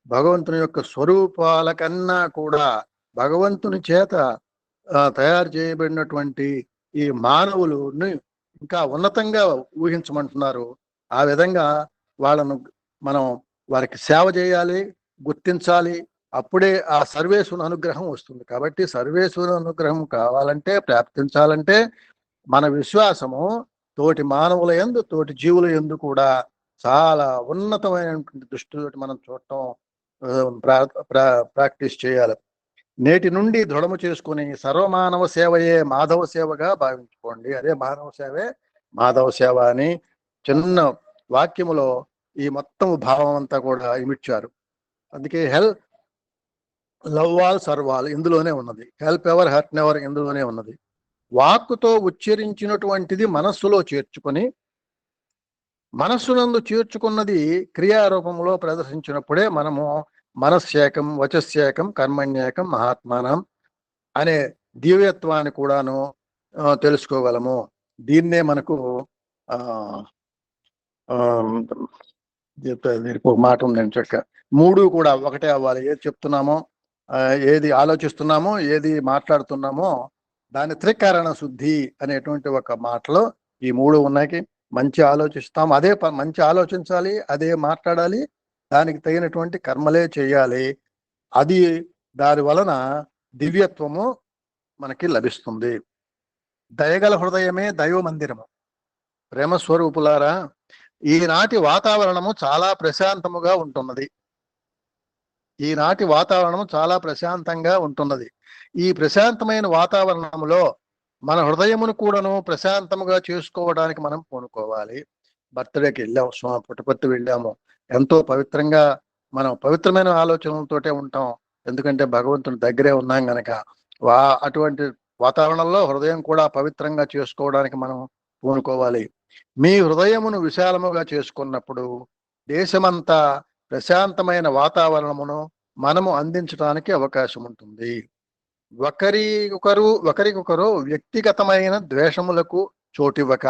భగవంతుని యొక్క స్వరూపాల కన్నా కూడా భగవంతుని చేత తయారు చేయబడినటువంటి ఈ మానవులని ఇంకా ఉన్నతంగా ఊహించమంటున్నారు. ఆ విధంగా వాళ్ళను మనం వారికి సేవ చేయాలి, గుర్తించాలి. అప్పుడే ఆ సర్వేశ్వరుని అనుగ్రహం వస్తుంది. కాబట్టి సర్వేశ్వరుని అనుగ్రహం కావాలంటే, ప్రాప్తించాలంటే మన విశ్వాసము తోటి మానవుల యందు తోటి జీవుల యందు కూడా చాలా ఉన్నతమైనటువంటి దృష్టితోటి మనం చూడటం ప్రాక్టీస్ చేయాలి. నేటి నుండి దృఢము చేసుకుని సర్వమానవ సేవయే మాధవ సేవగా భావించుకోండి. అదే మానవ సేవే మాధవ సేవ అని చిన్న వాక్యములో ఈ మొత్తం భావం అంతా కూడా ఇమిడ్చారు. అందుకే లవ్ ఆల్ సర్వ్ ఆల్ ఇందులోనే ఉన్నది. హెల్ప్ ఎవర్ హర్ట్ నెవర్ ఇందులోనే ఉన్నది. వాక్కుతో ఉచ్చరించినటువంటిది మనస్సులో చేర్చుకొని మనస్సునందు చేర్చుకున్నది క్రియారూపంలో ప్రదర్శించినప్పుడే మనము మనశ్శేకం వచశ్శేకం కర్మణ్యేకం మహాత్మానం అనే దివ్యత్వాన్ని కూడాను తెలుసుకోగలము. దీన్నే మనకు ఒక మాట ఉందండి చక్క, మూడు కూడా ఒకటే అవ్వాలి. ఏది చెప్తున్నామో, ఏది ఆలోచిస్తున్నామో, ఏది మాట్లాడుతున్నామో దాని త్రికారణ శుద్ధి అనేటువంటి ఒక మాటలో ఈ మూడు ఉన్నాయి. మంచి ఆలోచిస్తాం, అదే మంచి ఆలోచించాలి, అదే మాట్లాడాలి, దానికి తగినటువంటి కర్మలే చేయాలి. అది దాని వలన దివ్యత్వము మనకి లభిస్తుంది. దయగల హృదయమే దైవ మందిరము. ప్రేమ స్వరూపులారా, ఈనాటి వాతావరణము చాలా ప్రశాంతముగా ఉంటున్నది. ఈనాటి వాతావరణము చాలా ప్రశాంతంగా ఉంటున్నది. ఈ ప్రశాంతమైన వాతావరణంలో మన హృదయమును కూడాను ప్రశాంతముగా చేసుకోవడానికి మనం పూనుకోవాలి. బర్త్డేకి వెళ్ళాము, పుట్టపర్తి వెళ్ళాము, ఎంతో పవిత్రంగా మనం పవిత్రమైన ఆలోచనలతోటే ఉంటాం. ఎందుకంటే భగవంతుని దగ్గరే ఉన్నాం గనక. అటువంటి వాతావరణంలో హృదయం కూడా పవిత్రంగా చేసుకోవడానికి మనం పూనుకోవాలి. మీ హృదయమును విశాలముగా చేసుకున్నప్పుడు దేశమంతా ప్రశాంతమైన వాతావరణమును మనము అందించడానికి అవకాశం ఉంటుంది. ఒకరికొకరు వ్యక్తిగతమైన ద్వేషములకు చోటివ్వక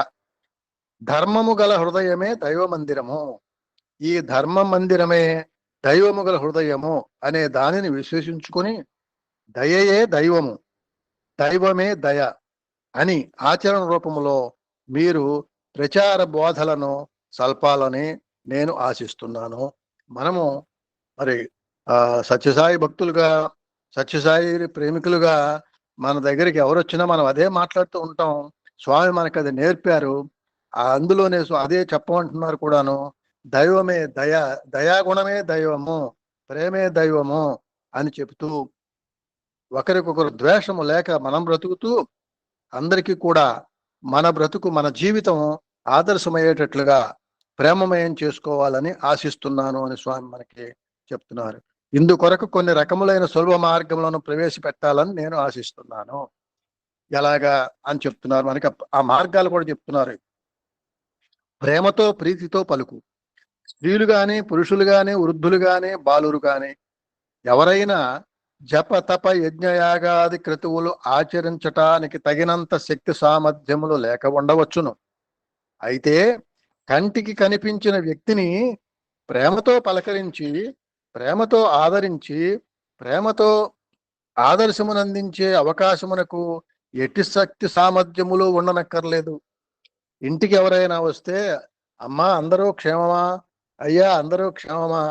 ధర్మము గల హృదయమే దైవ మందిరము. ఈ ధర్మ మందిరమే దైవము గల హృదయము అనే దానిని విశ్లేషించుకొని దయయే దైవము, దైవమే దయ అని ఆచరణ రూపంలో మీరు ప్రచార బోధలను సల్పాలని నేను ఆశిస్తున్నాను. మనము మరి సత్యసాయి భక్తులుగా, సత్యసాయి ప్రేమికులుగా మన దగ్గరికి ఎవరు వచ్చినా మనం అదే మాట్లాడుతూ ఉంటాం. స్వామి మనకు అది నేర్పారు. అందులోనే అదే చెప్పమంటున్నారు కూడాను. దైవమే దయాగుణమే దైవము, ప్రేమే దైవము అని చెబుతూ ఒకరికొకరు ద్వేషము లేక మనం బ్రతుకుతూ అందరికీ కూడా మన బ్రతుకు, మన జీవితం ఆదర్శమయ్యేటట్లుగా ప్రేమమయం చేసుకోవాలని ఆశిస్తున్నాను అని స్వామి మనకి చెప్తున్నారు. ఇందుకొరకు కొన్ని రకములైన సులభ మార్గములను ప్రవేశపెట్టాలని నేను ఆశిస్తున్నాను. ఎలాగా అని చెప్తున్నారు మనకి. ఆ మార్గాలు కూడా చెప్తున్నారు. ప్రేమతో ప్రీతితో పలుకు. స్త్రీలు గాని, పురుషులు గాని, వృద్ధులు గాని, బాలురు గాని ఎవరైనా జప తప యజ్ఞయాగాది క్రతువులు ఆచరించటానికి తగినంత శక్తి సామర్థ్యములు లేక ఉండవచ్చును. అయితే కంటికి కనిపించిన వ్యక్తిని ప్రేమతో పలకరించి, ప్రేమతో ఆదరించి, ప్రేమతో ఆదర్శమునందించే అవకాశమునకు ఎట్టి శక్తి సామర్థ్యములు ఉండనక్కర్లేదు. ఇంటికి ఎవరైనా వస్తే, అమ్మా అందరూ క్షేమమా, అయ్యా అందరూ క్షేమమా,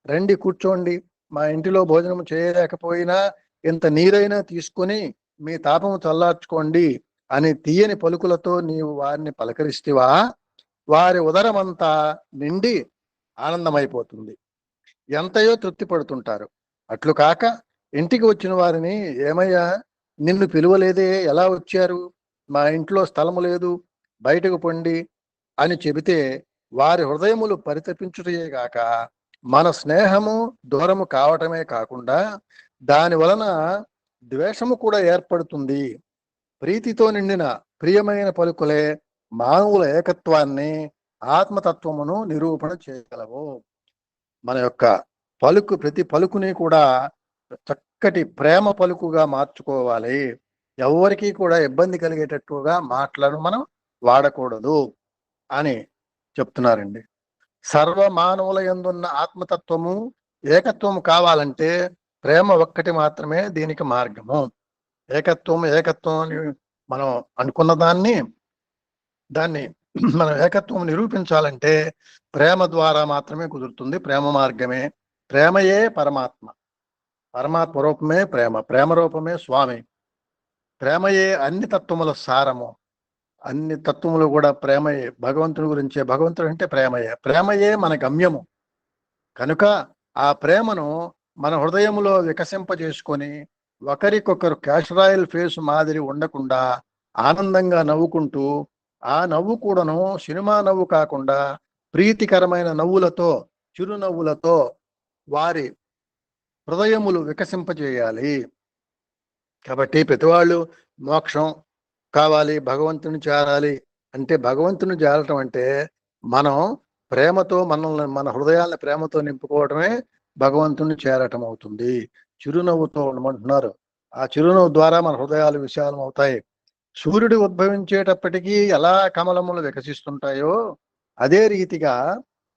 రండి కూర్చోండి, మా ఇంటిలో భోజనం చేయలేకపోయినా ఇంత నీరైనా తీసుకొని మీ తాపము చల్లార్చుకోండి అని తీయని పలుకులతో నీవు వారిని పలకరిస్తేవా, వారి ఉదరమంతా నిండి ఆనందమైపోతుంది, ఎంతయో తృప్తి పడుతుంటారు. అట్లు కాక ఇంటికి వచ్చిన వారిని, ఏమయ్యా నిన్ను పిలువలేదే, ఎలా వచ్చారు, మా ఇంట్లో స్థలము లేదు, బయటకు పొండి అని చెబితే వారి హృదయములు పరితపించుటయే గాక మన స్నేహము దూరము కావటమే కాకుండా దాని వలన ద్వేషము కూడా ఏర్పడుతుంది. ప్రీతితో నిండిన ప్రియమైన పలుకులే మానవుల ఏకత్వాన్ని, ఆత్మతత్వమును నిరూపణ చేయగలవు. మన యొక్క పలుకు, ప్రతి పలుకుని కూడా చక్కటి ప్రేమ పలుకుగా మార్చుకోవాలి. ఎవరికి కూడా ఇబ్బంది కలిగేటట్టుగా మాటలను మనం వాడకూడదు అని చెప్తున్నారండి. సర్వ మానవుల యందున్న ఆత్మతత్వము, ఏకత్వము కావాలంటే ప్రేమ ఒక్కటి మాత్రమే దీనికి మార్గము. ఏకత్వం అని మనం అనుకున్న దాన్ని మనం ఏకత్వం నిరూపించాలంటే ప్రేమ ద్వారా మాత్రమే కుదురుతుంది. ప్రేమ మార్గమే, ప్రేమయే పరమాత్మ, పరమాత్మ రూపమే ప్రేమ, ప్రేమ రూపమే స్వామి, ప్రేమయే అన్ని తత్వముల సారము, అన్ని తత్వములు కూడా ప్రేమయే. భగవంతుని గురించే, భగవంతుడు అంటే ప్రేమయే, ప్రేమయే మన గమ్యము. కనుక ఆ ప్రేమను మన హృదయములో వికసింపజేసుకొని ఒకరికొకరు క్యాషరాయల్ ఫేస్ మాదిరి ఉండకుండా ఆనందంగా నవ్వుకుంటూ, ఆ నవ్వు కూడాను సినిమా నవ్వు కాకుండా ప్రీతికరమైన నవ్వులతో, చిరునవ్వులతో వారి హృదయములు వికసింపజేయాలి. కాబట్టి ప్రతివాళ్ళు మోక్షం కావాలి, భగవంతుని చేరాలి అంటే, భగవంతుని చేరటం అంటే మనం ప్రేమతో మనల్ని, మన హృదయాలను ప్రేమతో నింపుకోవటమే భగవంతుని చేరటం అవుతుంది. చిరునవ్వుతో ఉండమంటున్నారు. ఆ చిరునవ్వు ద్వారా మన హృదయాలు విశాలం అవుతాయి. సూర్యుడు ఉద్భవించేటప్పటికీ ఎలా కమలములు వికసిస్తుంటాయో అదే రీతిగా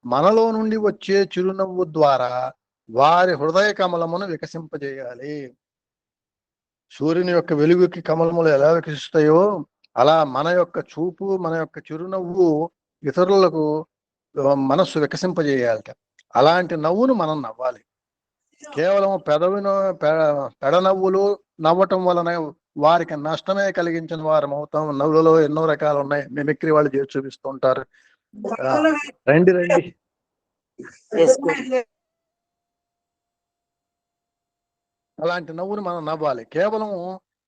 మనలో నుండి వచ్చే చిరునవ్వు ద్వారా వారి హృదయ కమలమును వికసింపజేయాలి. సూర్యుని యొక్క వెలుగుకి కమలములు ఎలా వికసిస్తాయో అలా మన యొక్క చూపు, మన యొక్క చిరునవ్వు ఇతరులకు మనస్సు వికసింపజేయాలట. అలాంటి నవ్వును మనం నవ్వాలి. కేవలం పెడనవ్వులు నవ్వటం వలన వారికి నష్టమే కలిగించిన వారం అవుతాం. నవ్వులలో ఎన్నో రకాలు ఉన్నాయి, మిమిక్రీ వాళ్ళు చేసి చూపిస్తూ ఉంటారు. రండి రండి, అలాంటి నవ్వును మనం నవ్వాలి. కేవలం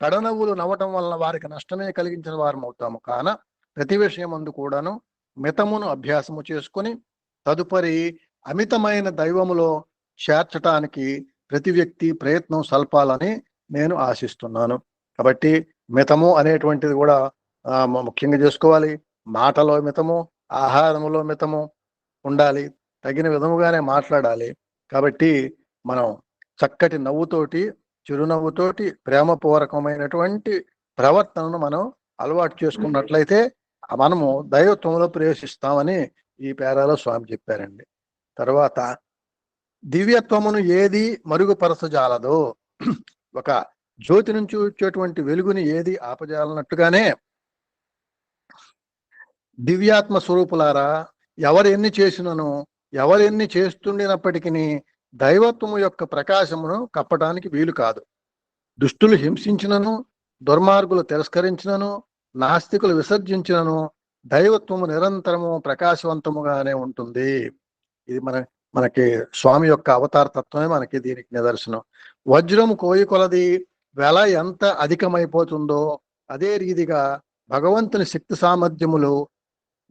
పెడనవ్వులు నవ్వటం వలన వారికి నష్టమే కలిగించిన వారం అవుతాము. కాన ప్రతి విషయం అందు కూడాను మితమును అభ్యాసము చేసుకుని తదుపరి అమితమైన దైవములో చేర్చటానికి ప్రతి వ్యక్తి ప్రయత్నం సల్పాలని నేను ఆశిస్తున్నాను. కాబట్టి మితము అనేటువంటిది కూడా ముఖ్యంగా చేసుకోవాలి. మాటలో మితము, ఆహారములో మితము ఉండాలి, తగిన విధముగానే మాట్లాడాలి. కాబట్టి మనం చక్కటి నవ్వుతోటి, చిరునవ్వుతోటి ప్రేమపూర్వకమైనటువంటి ప్రవర్తనను మనం అలవాటు చేసుకున్నట్లయితే మనము దైవత్వంలో ప్రవేశిస్తామని ఈ పేరాలో స్వామి చెప్పారండి. తర్వాత దివ్యత్వమును ఏది మరుగుపరచజాలదో, ఒక జ్యోతి నుంచి వచ్చేటువంటి వెలుగుని ఏది ఆపజాలన్నట్టుగానే దివ్యాత్మ స్వరూపులారా, ఎవరెన్ని చేసినను, ఎవరెన్ని చేస్తుండినప్పటికీ దైవత్వము యొక్క ప్రకాశమును కప్పటానికి వీలు కాదు. దుష్టులు హింసించినను, దుర్మార్గులు తిరస్కరించినను, నాస్తికులు విసర్జించినను దైవత్వము నిరంతరము ప్రకాశవంతముగానే ఉంటుంది. ఇది మనకి స్వామి యొక్క అవతార తత్వమే మనకి దీనికి నిదర్శనం. వజ్రము కోయి కొలది వెల ఎంత అధికమైపోతుందో అదే రీతిగా భగవంతుని శక్తి సామర్థ్యములు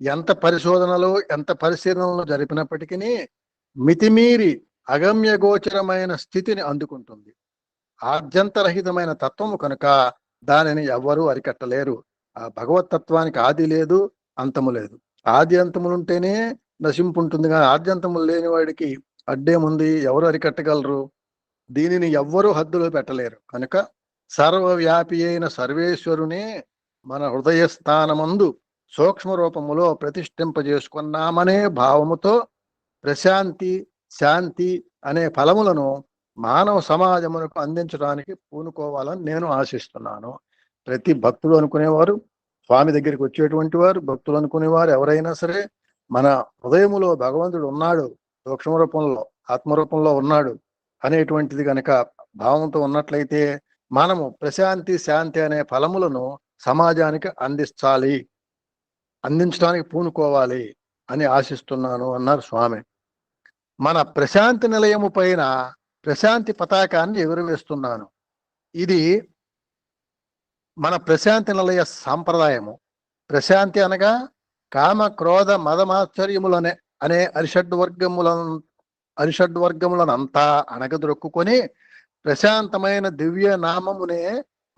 ఎంత పరిశోధనలు, ఎంత పరిశీలనలు జరిపినప్పటికీ మితిమీరి అగమ్య గోచరమైన స్థితిని అందుకుంటుంది. ఆద్యంతరహితమైన తత్వము కనుక దానిని ఎవ్వరూ అరికట్టలేరు. ఆ భగవతత్వానికి ఆది లేదు, అంతము లేదు. ఆది అంతములుంటేనే నశింపు ఉంటుంది, కానీ ఆద్యంతములు లేని వాడికి అడ్డేముంది, ఎవరు అరికట్టగలరు? దీనిని ఎవ్వరూ హద్దులో పెట్టలేరు. కనుక సర్వవ్యాపి అయిన సర్వేశ్వరునే మన హృదయ స్థానమందు సూక్ష్మ రూపములో ప్రతిష్ఠింపజేసుకున్నామనే భావముతో ప్రశాంతి, శాంతి అనే ఫలములను మానవ సమాజమునకు అందించడానికి పూనుకోవాలని నేను ఆశిస్తున్నాను. ప్రతి భక్తులు అనుకునేవారు, స్వామి దగ్గరికి వచ్చేటువంటి వారు, భక్తులు అనుకునేవారు ఎవరైనా సరే మన హృదయములో భగవంతుడు ఉన్నాడు, సూక్ష్మ రూపంలో, ఆత్మరూపంలో ఉన్నాడు అనేటువంటిది కనుక భావంతో ఉన్నట్లయితే మనము ప్రశాంతి శాంతి అనే ఫలములను సమాజానికి అందించడానికి పూనుకోవాలి అని ఆశిస్తున్నాను అన్నారు స్వామి. మన ప్రశాంతి నిలయము పైన ప్రశాంతి పతాకాన్ని ఎగురవేస్తున్నాను. ఇది మన ప్రశాంతి నిలయ సాంప్రదాయము. ప్రశాంతి అనగా కామ క్రోధ మదమాశ్చర్యములనే అనే అరిషడ్వర్గములనంతా అణగదొరుక్కుని ప్రశాంతమైన దివ్య నామమునే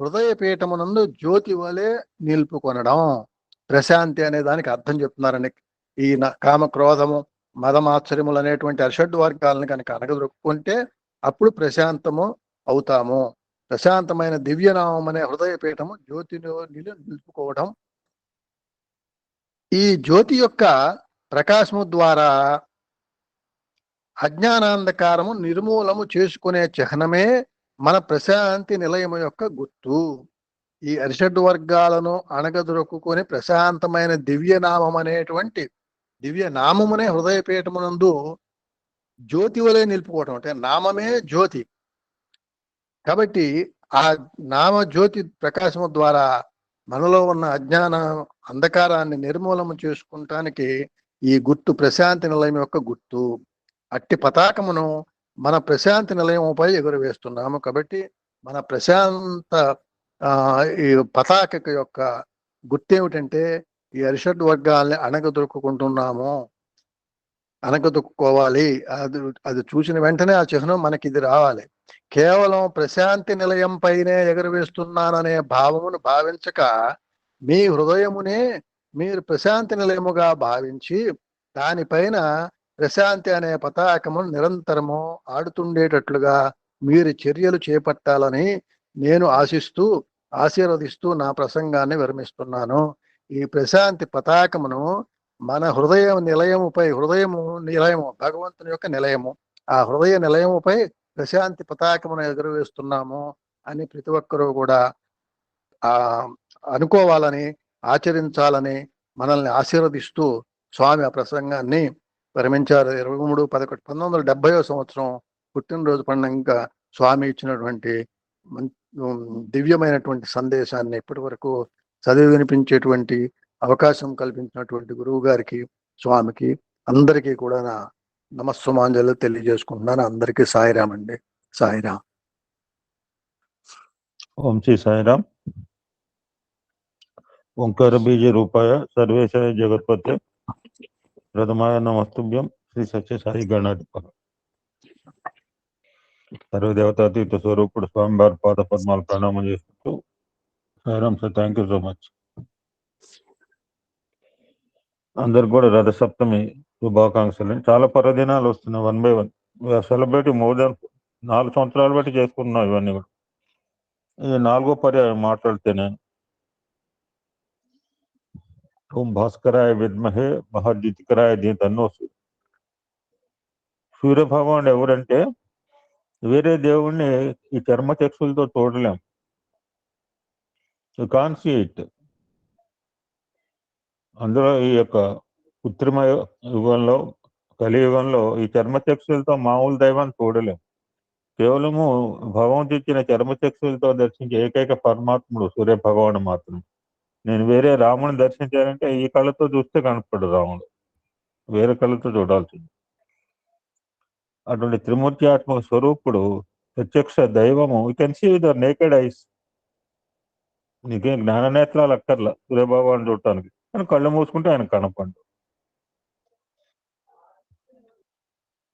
హృదయపీఠమునందు జ్యోతి వలె నిలుపుకొనడం. ప్రశాంతి అనే దానికి అర్థం చెప్తున్నారని. ఈ కామ క్రోధము మదమాశ్చర్యములు అనేటువంటి అరిషడ్వర్గాలను కనుక అణగదొరుక్కుంటే అప్పుడు ప్రశాంతము అవుతాము. ప్రశాంతమైన దివ్యనామం అనే హృదయపీఠము జ్యోతిలో నిలుపుకోవడం. ఈ జ్యోతి యొక్క ప్రకాశము ద్వారా అజ్ఞానాంధకారము నిర్మూలము చేసుకునే చిహ్నమే మన ప్రశాంతి నిలయము యొక్క గుర్తు. ఈ అరిషడ్ వర్గాలను అణగదొరుక్కుని ప్రశాంతమైన దివ్యనామం అనేటువంటి దివ్యనామమునే హృదయపీఠమునందు జ్యోతి వలె నిలుపుకోవటం. అంటే నామమే జ్యోతి కాబట్టి ఆ నామ జ్యోతి ప్రకాశము ద్వారా మనలో ఉన్న అజ్ఞాన అంధకారాన్ని నిర్మూలన చేసుకుంటానికి ఈ గుర్తు ప్రశాంతి నిలయం యొక్క గుర్తు. అట్టి పతాకమును మన ప్రశాంతి నిలయముపై ఎగురవేస్తున్నాము. కాబట్టి మన ప్రశాంత ఈ పతాక యొక్క గుర్తు ఏమిటంటే ఈ అరిషడ్ వర్గాల్ని అణగదొక్కుకోవాలి. అది చూసిన వెంటనే ఆ చిహ్నం మనకి ఇది రావాలి. కేవలం ప్రశాంతి నిలయం పైనే ఎగురవేస్తున్నాననే భావమును భావించక మీ హృదయమునే మీరు ప్రశాంతి నిలయముగా భావించి దానిపైన ప్రశాంతి అనే పతాకమును నిరంతరము ఆడుతుండేటట్లుగా మీరు చర్యలు చేపట్టాలని నేను ఆశీర్వదిస్తూ నా ప్రసంగాన్ని విరమిస్తున్నాను. ఈ ప్రశాంతి పతాకమును మన నిలయము భగవంతుని యొక్క నిలయము. ఆ హృదయ నిలయముపై ప్రశాంతి పతాకమును ఎగురవేస్తున్నాము అని ప్రతి ఒక్కరూ కూడా అనుకోవాలని, ఆచరించాలని మనల్ని ఆశీర్వదిస్తూ స్వామి ఆ ప్రసంగాన్ని విరమించారు. 1970వ సంవత్సరం పుట్టినరోజు పండుగ స్వామి ఇచ్చినటువంటి దివ్యమైనటువంటి సందేశాన్ని ఇప్పటి వరకు చదివి వినిపించేటువంటి అవకాశం కల్పించినటువంటి గురువు గారికి, స్వామికి, అందరికీ కూడా నా నమస్సుమాంజలు తెలియజేసుకుంటున్నాను. అందరికీ సాయిరామ్ అండి. సాయిరామ్. ఓం శ్రీ సాయిరామ్. ఓంకార బీజ రూపాయ సర్వేశాయ జగత్పతే ప్రథమాయ నమస్తుభ్యం శ్రీ సత్య సాయి గణాధిప సర్వదేవతాతీత స్వరూపుడు స్వామివారి పాద పద్మాలు ప్రణామం చేసుకుంటూ Sairam sir. Thank you so much. అందరికి కూడా రథసప్తమి శుభాకాంక్షలు. చాలా పర్వదినాలు వస్తున్నాయి. 1 by 1 సెలబ్రేట్ మోర్ దాన్ 4 సంవత్సరాలు బట్టి చేసుకుంటున్నాం. ఇవన్నీ కూడా ఇది 4వ పర్యాయం మాట్లాడితే నేను. ఓం భాస్కరాయ విద్మహే మహర్జితికరాయ ధీతన్నో. సూర్యభగవానుడు ఎవరంటే వేరే దేవుణ్ణి ఈ చర్మచక్షులతో చూడలేం. You can't see it. అందులో ఈ యొక్క కృత్రిమ యుగంలో, కలియుగంలో ఈ చర్మచక్షులతో మామూలు దైవాన్ని చూడలేం. కేవలము భగవంతుడు ఇచ్చిన చర్మచక్షులతో దర్శించే ఏకైక పరమాత్ముడు సూర్య భగవానుడు మాత్రం. నేను వేరే రాముని దర్శించాలంటే ఈ కళ్ళతో చూస్తే కనపడు రాముడు, వేరే కళ్ళతో చూడాల్సింది. అటువంటి త్రిమూర్త్యాత్మక స్వరూపుడు ప్రత్యక్ష దైవము. You can see with your naked eyes. నీకేం జ్ఞాన నేత్రాలు అక్కర్లా సూర్యభగవాను చూడటానికి. కానీ కళ్ళు మూసుకుంటే ఆయన కనపడు.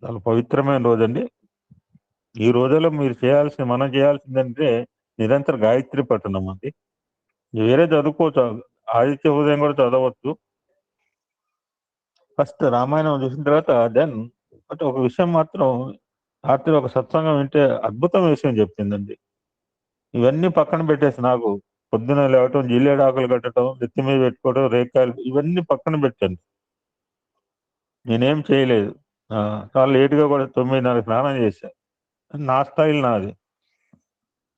చాలా పవిత్రమైన రోజండి. ఈ రోజుల్లో మనం చేయాల్సిందంటే నిరంతర గాయత్రి పఠనం అండి. వేరే చదువుకోవచ్చు, ఆదిత్య ఉదయం కూడా చదవచ్చు. ఫస్ట్ రామాయణం చూసిన తర్వాత దెన్ బట్ ఒక విషయం మాత్రం రాత్రి ఒక సత్సంగం వింటే అద్భుతం విషయం చెప్పిందండి. ఇవన్నీ పక్కన పెట్టేసి నాకు పొద్దున లేవటం, జిల్లేడు ఆకులు కట్టడం, నెత్తి మీద పెట్టుకోవడం, రేకాయలు, ఇవన్నీ పక్కన పెట్టండి. నేనేం చేయలేదు. చాలా లేటుగా కూడా 9:30 స్నానం చేశాను. నా స్టైల్ నాది.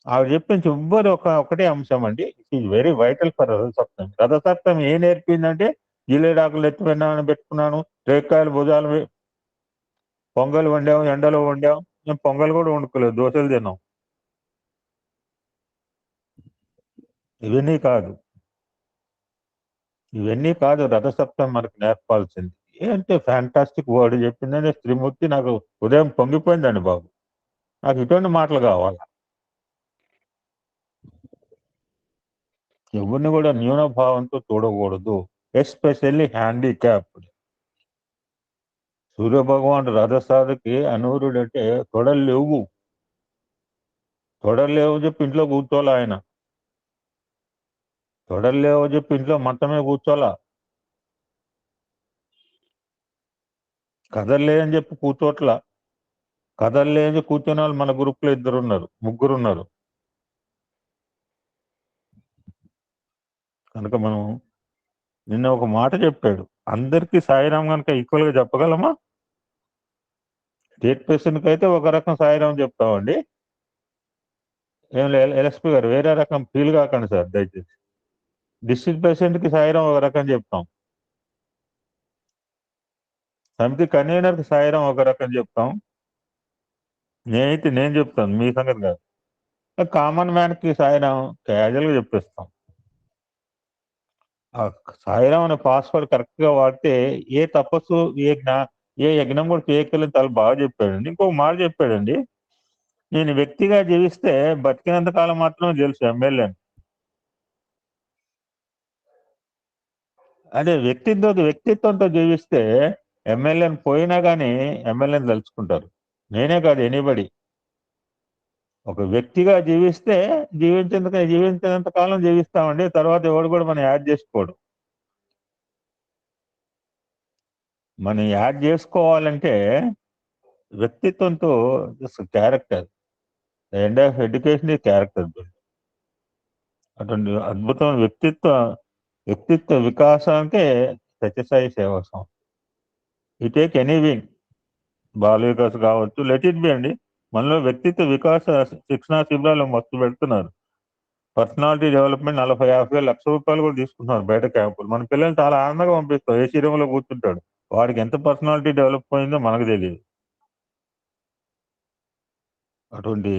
ఆవిడ చెప్పింది ఎవ్వరు ఒకటే అంశం అండి. It is very vital for Rathasaptami. Rathasaptami ఏం నేర్పిందంటే జిల్లేడాకులు ఎత్తిపోయినామని పెట్టుకున్నాను, రేకాయలు భుజాలు, పొంగల్ వండాము, ఎండలో వండాము. మేము పొంగల్ కూడా వండుకోలేదు, దోశలు తిన్నాం. ఇవన్నీ కాదు రథసప్తమి మనకు నేర్పాల్సింది. ఏంటంటే ఫ్యాంటాస్టిక్ వర్డ్ చెప్పిందని శ్రీమూర్తి నాకు ఉదయం పొంగిపోయిందండి బాబు. నాకు ఇటువంటి మాటలు కావాలి. ఎవరిని కూడా న్యూనభావంతో చూడకూడదు, ఎస్పెషల్లీ హ్యాండిక్యాప్డ్. సూర్యభగవానుడు రథసారథికి అనూరుడు అంటే తొడలేవు చెప్పి ఇంట్లో కూర్చోలే ఆయన. తొడలేవు చెప్పి ఇంట్లో మంచమే కూర్చోలా. కదలే అని చెప్పి కూర్చోట్ల. కదలే అని కూర్చొని వాళ్ళు మన గ్రూప్ లో ముగ్గురు ఉన్నారు. కనుక మనం నిన్న ఒక మాట చెప్పాడు, అందరికీ సాయిరాం కనుక ఈక్వల్ గా చెప్పగలమా? స్టేట్ ప్రెసిడెంట్కి అయితే ఒక రకం సాయిరాం చెప్తామండి. ఏం లేదు ఎల్ఎస్పీ గారు, వేరే రకం ఫీల్ కాకండి సార్ దయచేసి. డిస్ట్రిక్ట్ ప్రెసిడెంట్కి సాయిరాం ఒక రకం చెప్తాం, సమితి కన్వీనర్కి సాయిరాం ఒక రకం చెప్తాం. నేను చెప్తాను, మీ సంగతి కాదు. కామన్ మ్యాన్కి సాయిరాం క్యాజువల్గా చెప్పేస్తాం. ఆ సాయిరాం అనే పాస్వర్డ్ కరెక్ట్గా వాడితే ఏ తపస్సు ఏ యజ్ఞం కూడా చేయగలని చాలా బాగా చెప్పాడండి. ఇంకొక మాట చెప్పాడండి, నేను వ్యక్తిగా జీవిస్తే బతికినంత కాలం మాత్రమే తెలుసు ఎమ్మెల్యే. అదే వ్యక్తిత్వంతో జీవిస్తే ఎమ్మెల్యేని పోయినా కానీ ఎమ్మెల్యేని తలుచుకుంటారు. నేనే కాదు, ఎనీబడి. ఒక వ్యక్తిగా జీవిస్తే జీవించినంత కాలం జీవిస్తామండి, తర్వాత ఎవడు కూడా మనం యాడ్ చేసుకోడు. మనం యాడ్ చేసుకోవాలంటే వ్యక్తిత్వంతో క్యారెక్టర్, ఎండ్ ఆఫ్ ఎడ్యుకేషన్ ఈ క్యారెక్టర్. అటువంటి అద్భుతమైన వ్యక్తిత్వ వికాసానికే సత్యసాయి సేవా సంస్థ. ఈ టేక్ ఎనీవింగ్, బాల వికాస్ కావచ్చు, లెట్ ఇట్ బి అండి. మనలో వ్యక్తిత్వ వికాస శిక్షణా శిబిరాలు మస్తు పెడుతున్నారు. పర్సనాలిటీ డెవలప్మెంట్ 40-50 లక్ష రూపాయలు కూడా తీసుకుంటున్నారు బయట క్యాంపులు. మన పిల్లల్ని చాలా ఆనందంగా పంపిస్తాం. ఏసీ రూమ్లో కూర్చుంటాడు, వాడికి ఎంత పర్సనాలిటీ డెవలప్ అయిందో మనకు తెలియదు. అటువంటి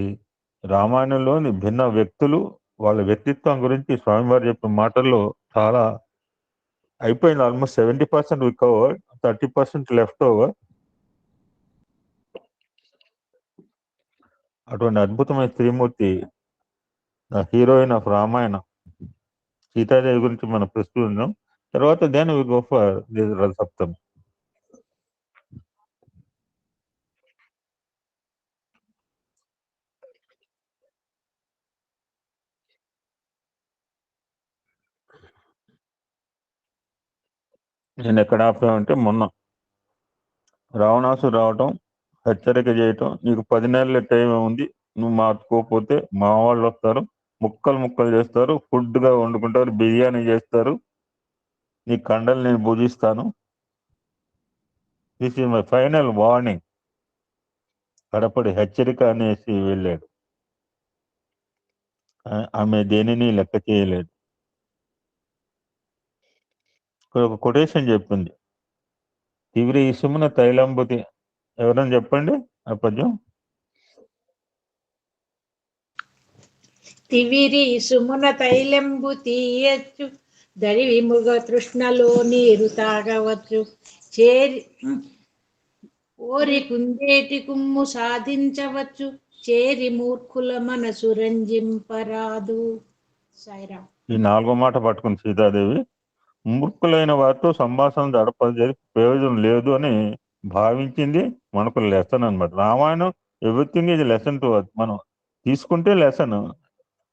రామాయణంలోని భిన్న వ్యక్తులు, వాళ్ళ వ్యక్తిత్వం గురించి స్వామివారు చెప్పిన మాటల్లో చాలా అయిపోయింది. Almost 70% recover, 30% left over. అటువంటి అద్భుతమైన శ్రీమూర్తి, హీరోయిన్ ఆఫ్ రామాయణ సీతాదేవి గురించి మనం ప్రస్తుతం. తర్వాత then we go for Rathasaptami. నేను ఎక్కడ ఆపామంటే, మొన్న రావణాసుడు రావటం, హెచ్చరిక చేయటం, నీకు 10 నెలల టైం ఉంది, నువ్వు మార్చుకోకపోతే మా వాళ్ళు వస్తారు, ముక్కలు చేస్తారు, ఫుడ్గా వండుకుంటారు, బిర్యానీ చేస్తారు, నీ కండలు నేను భుజిస్తాను, this is my final warning, కడపడి హెచ్చరిక అనేసి వెళ్ళాడు. ఆమె దేనిని లెక్క చేయలేదు. ఇక్కడ ఒక కొటేషన్ చెప్పింది, తివిరి ఇసుమున తైలంబుతి. ఎవరైనా చెప్పండి ఆ పద్యం. తివిరి సుమున తైలంబు తీయచ్చు, దరివి మృగ తృష్ణలో నీరు తాగవచ్చు, ఓరి కుందేటి కుమ్ము సాధించవచ్చు, చేరి మూర్ఖుల మనసు రంజింపరాదు. సాయిరాం. ఈ 4వ మాట పట్టుకుని సీతాదేవి, మూర్ఖులైన వారితో సంభాషణ జరపది ప్రయోజనం లేదు అని భావించింది. మనకు లెసన్ అనమాట. రామాయణం ఎవ్రీథింగ్ ఇది లెసన్ టు అస్. మనం తీసుకుంటే లెసన్,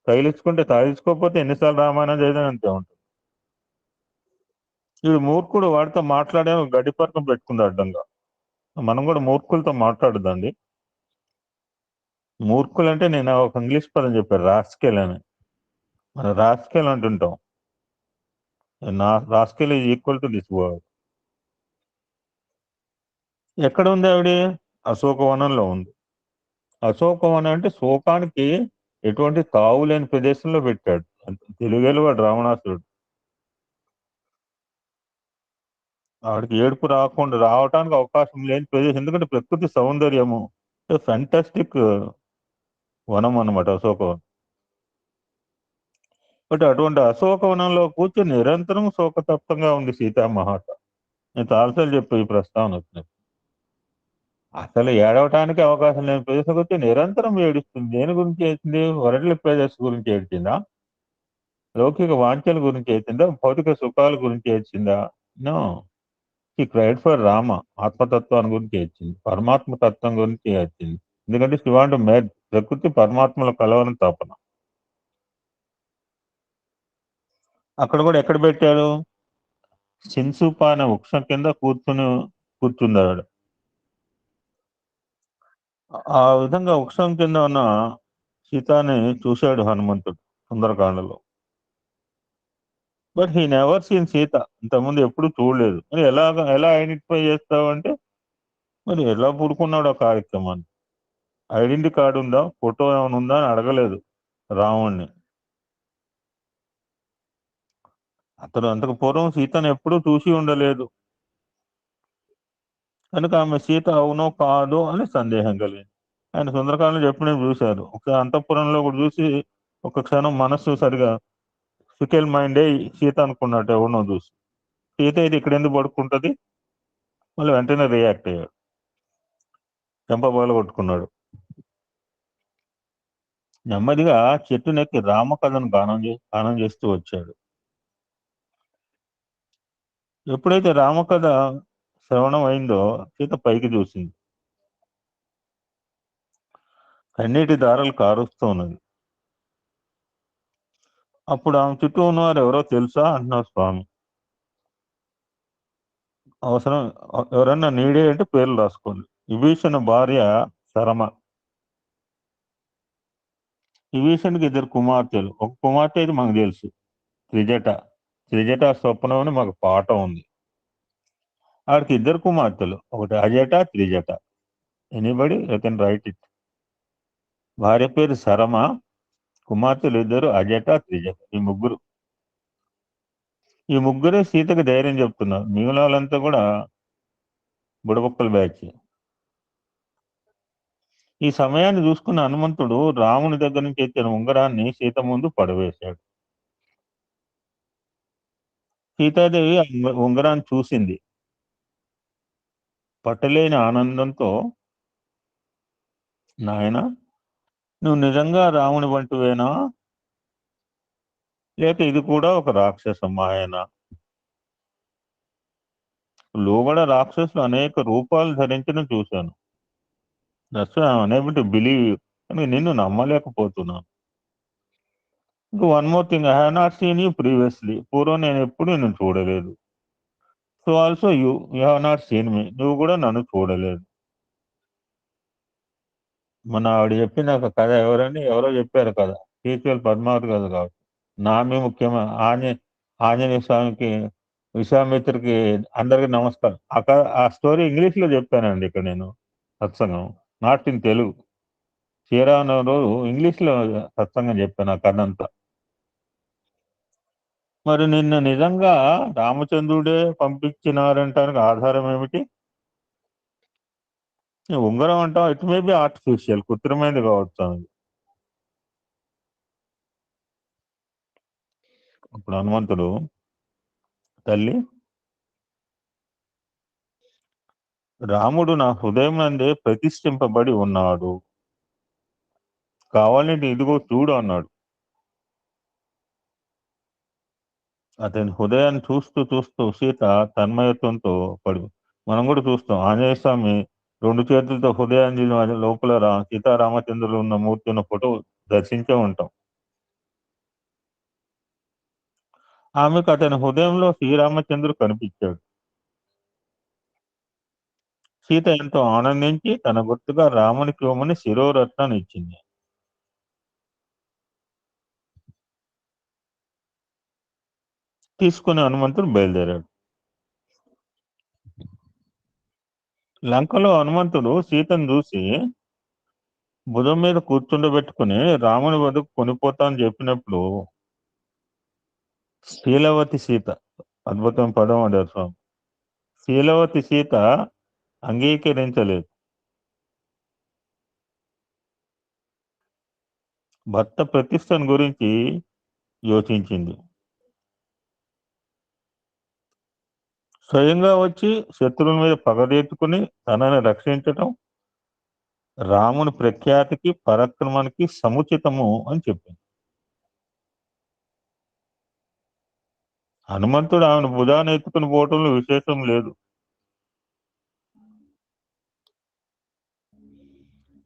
తగిలించుకోకపోతే ఎన్నిసార్లు రామాయణం చదివినా అంతే ఉంటుంది. వీడు మూర్ఖుడు, వాడితో మాట్లాడే గడిపరకం పెట్టుకుంది అడ్డంగా. మనం కూడా మూర్ఖులతో మాట్లాడదండి. మూర్ఖులు అంటే నేను ఒక ఇంగ్లీష్ పదం చెప్పాను, రాస్కెల్ అని. మనం రాస్కెల్ అంటుంటాం. Rascal is equal to this word. ఎక్కడ ఉంది ఆవిడ? అశోకవనంలో ఉంది. అశోకవనం అంటే శోకానికి ఎటువంటి తావు లేని ప్రదేశంలో పెట్టాడు. తెలుగేలు వాడు రావణాసురుడు. ఆవిడకి ఏడుపు రావటానికి అవకాశం లేని ప్రదేశం, ఎందుకంటే ప్రకృతి సౌందర్యము, ఫ్యాంటాస్టిక్ వనం అనమాట అశోకవనం. బట్ అటువంటి అశోకవనంలో కూర్చొని నిరంతరం శోకతప్తంగా ఉంది సీతామాత. నేను చాలాసార్లు చెప్పి ఈ ప్రస్తావన వచ్చినప్పుడు అసలు ఏడవటానికి అవకాశం లేని ప్రదేశం వచ్చి నిరంతరం ఏడుస్తుంది. దేని గురించి ఏడ్చింది? వరల్డ్ ప్రెజర్స్ గురించి ఏడ్చిందా? లౌకిక వాంఛల గురించి ఏడ్చిందా? భౌతిక సుఖాల గురించి ఏడ్చిందా? No. She cried for Rama. ఆత్మతత్వాన్ని గురించి ఏడ్చింది, పరమాత్మ తత్వం గురించి ఏడ్చింది. ఎందుకంటే షీ వాంట్ మేడ్ ప్రకృతి పరమాత్మల కలవని తపన. అక్కడ కూడా ఎక్కడ పెట్టాడు? శిన్సుప అనే వృక్షం కింద కూర్చున్నాడు. ఆ విధంగా వృక్షం కింద ఉన్న సీతాని చూశాడు హనుమంతుడు సుందరకాండలో. But he never seen Sita. ఇంతకుముందు ఎప్పుడు చూడలేదు. మరి ఎలా ఐడెంటిఫై చేస్తావు అంటే, మరి ఎలా పుడుకున్నాడు ఆ కార్యక్రమాన్ని? ఐడెంటిటీ కార్డు ఉందా, ఫోటో ఏమైనా ఉందా అని అడగలేదు రాముణ్ణి. అతను అంతకు పూర్వం సీతను ఎప్పుడూ చూసి ఉండలేదు కనుక ఆమె సీత అవునో కాదో అని సందేహం కలిగింది. ఆయన సుందరకాండలో చెప్పినవి చూశారు. ఒకసారి అంతఃపురంలో కూడా చూసి ఒక క్షణం మనస్సు సరిగా ఫికెల్ మైండే సీత అనుకున్నట్టు ఎవరినో చూసి. సీత ఇది ఇక్కడ ఎందుకు పడుకుంటుంది? మళ్ళీ వెంటనే రియాక్ట్ అయ్యాడు, చెంపబాలు కొట్టుకున్నాడు. నెమ్మదిగా చెట్టునెక్కి రామకథను గానం చేస్తూ వచ్చాడు. ఎప్పుడైతే రామకథ శ్రవణం అయిందో సీత పైకి చూసింది. కన్నీటి దారాలు కారుస్తూ ఉన్నది. అప్పుడు ఆమె చుట్టూ ఉన్నవారు ఎవరో తెలుసా అంటున్నారు స్వామి. అవసరం ఎవరన్నా నీడే అంటే పేర్లు రాసుకోండి. విభీషణ భార్య శరమ. విభీషణకి 2 కుమార్తెలు. ఒక కుమార్తె అయితే మనకు తెలుసు, త్రిజట స్వప్నం అని మాకు పాట ఉంది. ఆడికి 2 కుమార్తెలు, ఒకటి అజట, త్రిజట. Anybody you can write it. భార్య పేరు శరమ, కుమార్తెలు 2 అజట, త్రిజట. ఈ ముగ్గురే సీతకు ధైర్యం చెప్తున్నారు. మిగిలిన వాళ్ళంతా కూడా బుడబొక్కల బ్యాచ్. ఈ సమయాన్ని చూసుకున్న హనుమంతుడు రాముని దగ్గర నుంచి ఎత్తిన ఉంగరాన్ని సీత ముందు పడవేశాడు. సీతాదేవి ఆ ఉంగరాన్ని చూసింది. పట్టలేని ఆనందంతో, నాయన నువ్వు నిజంగా రాముని వంటివేనా, లేక ఇది కూడా ఒక రాక్షస మాయనా? లోగడ రాక్షసులు అనేక రూపాలు ధరించడం చూశాను. That's why I am unable to believe. కానీ నిన్ను నమ్మలేకపోతున్నాను. ఇంకా one more thing, I have not seen you previously. పూర్వం నేను ఎప్పుడు నిన్ను చూడలేదు. So also you have not seen me. నువ్వు కూడా నన్ను చూడలేదు. మన ఆవిడ చెప్పిన ఒక కథ ఎవరో చెప్పారు కదా, టీచర్ పద్మావతి కథ కాబట్టి. నామే ముఖ్యమా ఆంజనేయ స్వామికి, విశ్వామిత్రకి, అందరికి నమస్కారం. ఆ స్టోరీ ఇంగ్లీష్ లో చెప్పానండి ఇక్కడ నేను సత్సంగం, నాట్ ఇన్ తెలుగు. శ్రీరామనవమి రోజు ఇంగ్లీష్ లో సత్సంగం చెప్పాను ఆ కథ అంతా. మరి నిన్న నిజంగా రామచంద్రుడే పంపించినారంటానికి ఆధారం ఏమిటి? ఉంగరం అంటాం, ఇట్ మే బి ఆర్టిఫిషియల్, కృత్రిమైనది కావచ్చు అది. ఇప్పుడు హనుమంతుడు, తల్లి రాముడు నా హృదయం నందే ప్రతిష్ఠింపబడి ఉన్నాడు, కావాలంటే ఇదిగో చూడు అన్నాడు. అతని హృదయాన్ని చూస్తూ చూస్తూ సీత తన్మయత్వంతో మనం కూడా చూస్తాం, ఆంజనేయ స్వామి 2 చేతులతో హృదయాంజలి లోపల సీతారామచంద్రులు ఉన్న మూర్తి ఉన్న ఫోటో దర్శించే ఉంటాం. ఆమెకు అతని హృదయంలో శ్రీరామచంద్రుడు కనిపించాడు. సీత ఎంతో ఆనందించి తన గుర్తుగా రామునికి ఇవ్వమని శిరోరత్నాన్ని ఇచ్చింది. తీసుకుని హనుమంతుడు బయలుదేరాడు. లంకలో హనుమంతుడు సీతను చూసి భుజం మీద కూర్చుండబెట్టుకుని రాముని వద్దకు కొనిపోతానని చెప్పినప్పుడు శీలవతి సీత, అద్భుతం పదం అడారు స్వామి, శీలవతి సీత అంగీకరించలేదు. భర్త ప్రతిష్టను గురించి యోచించింది. స్వయంగా వచ్చి శత్రువుల మీద పగదెత్తుకుని తనని రక్షించటం రాముని ప్రఖ్యాతికి పరాక్రమానికి సముచితము అని చెప్పింది. హనుమంతుడు ఆమెను భుజాన్ని ఎత్తుకుని పోవటంలో విశేషం లేదు.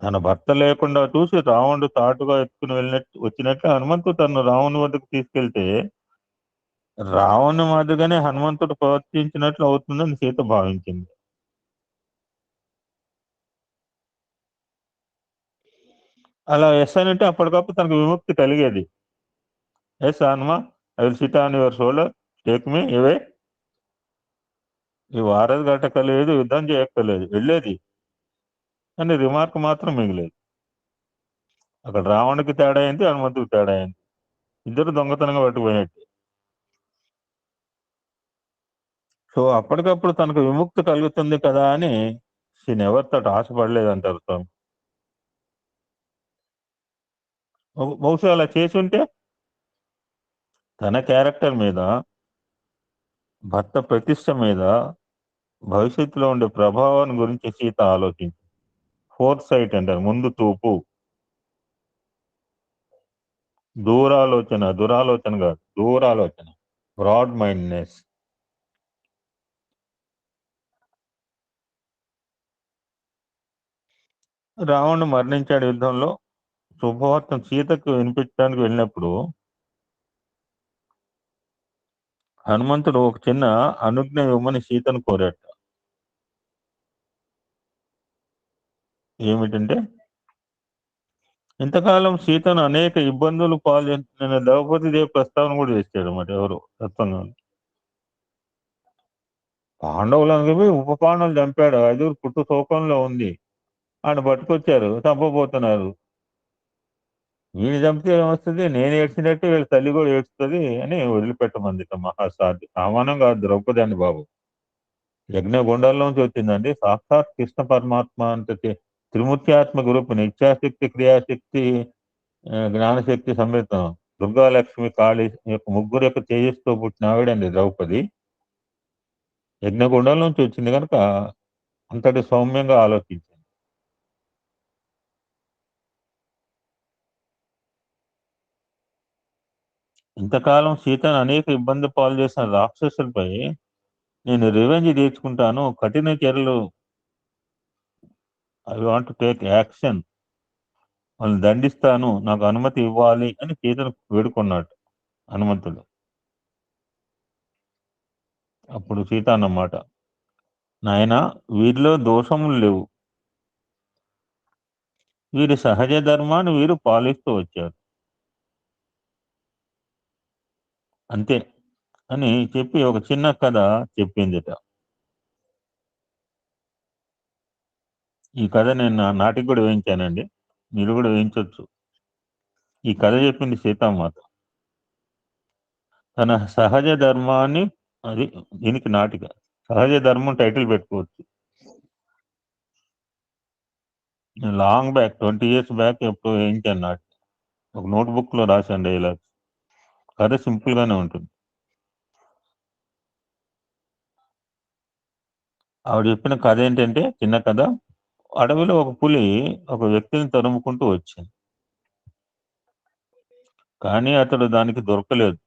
తన భర్త లేకుండా చూసి రావణుడు తాటుగా ఎత్తుకుని వచ్చినట్లు హనుమంతుడు తను రావణుని వద్దకు తీసుకెళ్తే రావణుని మాదిరిగానే హనుమంతుడు ప్రవర్తించినట్లు అవుతుందని సీత భావించింది. అలా ఎస్ అని అంటే అప్పటికప్పుడు తనకు విముక్తి కలిగేది. Yes Hanuma, I will sit on your shoulder, take me ఇవే. ఈ వారధి గట్టకలేదు, యుద్ధం చేయక్కర్లేదు, వెళ్ళేది అని రిమార్క్ మాత్రం మిగిలేదు. అక్కడ రావణుడికి తేడా అయింది, హనుమంతుడికి తేడా అయింది. ఇద్దరు దొంగతనంగా పట్టుకుపోయినట్టు. సో అప్పటికప్పుడు తనకు విముక్తి కలుగుతుంది కదా అని షీన్ ఎవర్ థాట్, ఆశపడలేదు అంటారు స్వామి. బహుశా అలా చేసి ఉంటే తన క్యారెక్టర్ మీద, భర్త ప్రతిష్ట మీద భవిష్యత్తులో ఉండే ప్రభావాన్ని గురించి సీత ఆలోచించి, ఫోర్త్ సైట్ అంటారు, ముందు చూపు, దురాలోచన కాదు, దూరాలోచన, బ్రాడ్ మైండ్నెస్. రావణుడు మరణించాడు యుద్ధంలో. శుభవార్తను సీతకు వినిపించడానికి వెళ్ళినప్పుడు హనుమంతుడు ఒక చిన్న అనుజ్ఞ ఇవ్వమని సీతను కోరాట. ఏమిటంటే, ఇంతకాలం సీతను అనేక ఇబ్బందులు పాల్చిన ద్రౌపది దేవి ప్రస్తావన కూడా చేశాడు మరి ఎవరు తత్వంగా. పాండవులందరూ ఉప పాండవులు చంపాడు, 5 పుట్టు శోకంలో ఉంది, ఆయన పట్టుకొచ్చారు, చంపబోతున్నారు. వీళ్ళు చంపితే ఏమొస్తుంది, నేను ఏడ్చినట్టు వీళ్ళ తల్లి కూడా ఏడ్చుతుంది అని వదిలిపెట్టమంది మహాసాధ్య. సామానం కాదు ద్రౌపది అని బాబు, యజ్ఞగుండాల్లోంచి వచ్చిందండి. సాక్షాత్ కృష్ణ పరమాత్మ అంటే త్రిమూర్త్యాత్మక రూపం, ఇచ్ఛాశక్తి, క్రియాశక్తి, జ్ఞానశక్తి సమేతం దుర్గాలక్ష్మి కాళీ యొక్క ముగ్గురు యొక్క తేజస్తో పుట్టిన ఆవిడండి ద్రౌపది. యజ్ఞగుండం నుంచి వచ్చింది కనుక అంతటి సౌమ్యంగా ఆలోచించింది. ఇంతకాలం సీతను అనేక ఇబ్బంది పాలు చేసిన రాక్షసులపై నేను రివెంజ్ తీర్చుకుంటాను, కఠిన చర్యలు, I want to take action, వాళ్ళని దండిస్తాను, నాకు అనుమతి ఇవ్వాలి అని సీతను వేడుకున్నాడు హనుమంతుడు. అప్పుడు సీత అన్నమాట, నాయన వీరిలో దోషములు లేవు, వీరి సహజ ధర్మాన్ని వీరు పాలిస్తూ వచ్చారు, అంతే అని చెప్పి ఒక చిన్న కథ చెప్పిందిట. ఈ కథ నేను నాటికి కూడా వేయించానండి, మీరు కూడా వేయించవచ్చు. ఈ కథ చెప్పింది సీతామాత. తన సహజ ధర్మాన్ని, అది దీనికి నాటిక, సహజ ధర్మం టైటిల్ పెట్టుకోవచ్చు. లాంగ్ బ్యాక్ 20 years బ్యాక్ ఎప్పుడు వేయించాను నాటిక, ఒక నోట్బుక్ లో రాశాను డైలాగ్స్. కథ సింపుల్ గానే ఉంటుంది. ఆవిడ చెప్పిన కథ ఏంటంటే, చిన్న కథ, అడవిలో ఒక పులి ఒక వ్యక్తిని తరుముకుంటూ వచ్చింది, కానీ అతడు దానికి దొరకలేదు.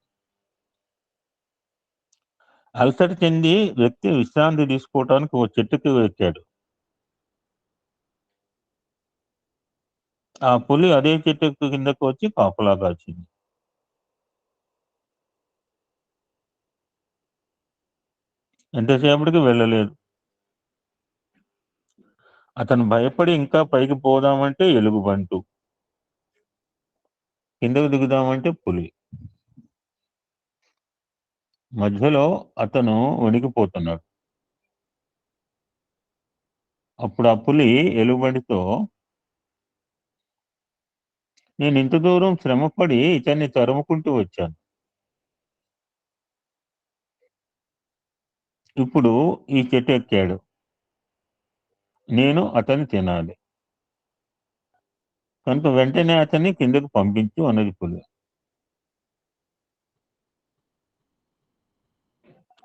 అలసట చెంది వ్యక్తి విశ్రాంతి తీసుకోవటానికి ఒక చెట్టుకి ఎక్కాడు. ఆ పులి అదే చెట్టు కిందకు వచ్చి కాపలా కాచింది. ఎంతసేపటికి వెళ్ళలేదు. అతను భయపడి ఇంకా పైకి పోదామంటే ఎలుగుబంటు, కిందకు దిగుదామంటే పులి. మధ్యలో అతను వణికిపోతున్నాడు. అప్పుడు ఆ పులి ఎలుగుబంటితో, నేను ఇంత దూరం శ్రమపడి ఇతన్ని తరుముకుంటూ వచ్చాను, ఇప్పుడు ఈ చెట్టు ఎక్కాడు, నేను అతన్ని తినాలి, కనుక వెంటనే అతన్ని కిందకు పంపించు అన్నది పులి.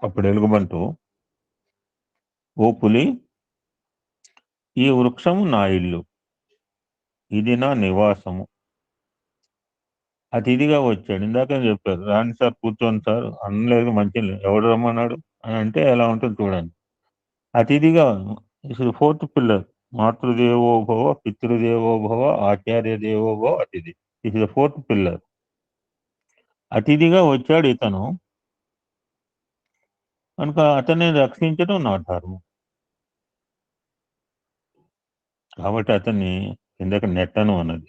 అప్పుడు ఎలుగుబంటు, ఓ పులి, ఈ వృక్షము నా ఇల్లు, ఇది నా నివాసము. అతిథిగా వచ్చాడు. ఇందాక చెప్పారు, రాండి సార్ కూర్చోండి సార్ అనలేదు, మంచి ఎవడు రమ్మన్నాడు అని అంటే ఎలా ఉంటుంది చూడండి. అతిథిగా, ఇది ఫోర్త్ పిల్లర్, మాతృదేవో భవ, పితృదేవో భవ, ఆచార్య దేవో భవ, అతిథి. ఇది ద ఫోర్త్ పిల్లర్. అతిథిగా వచ్చాడు ఇతను కనుక అతన్ని రక్షించడం నా ధర్మం. కాబట్టి అతన్ని కిందకి నెట్టను అన్నది.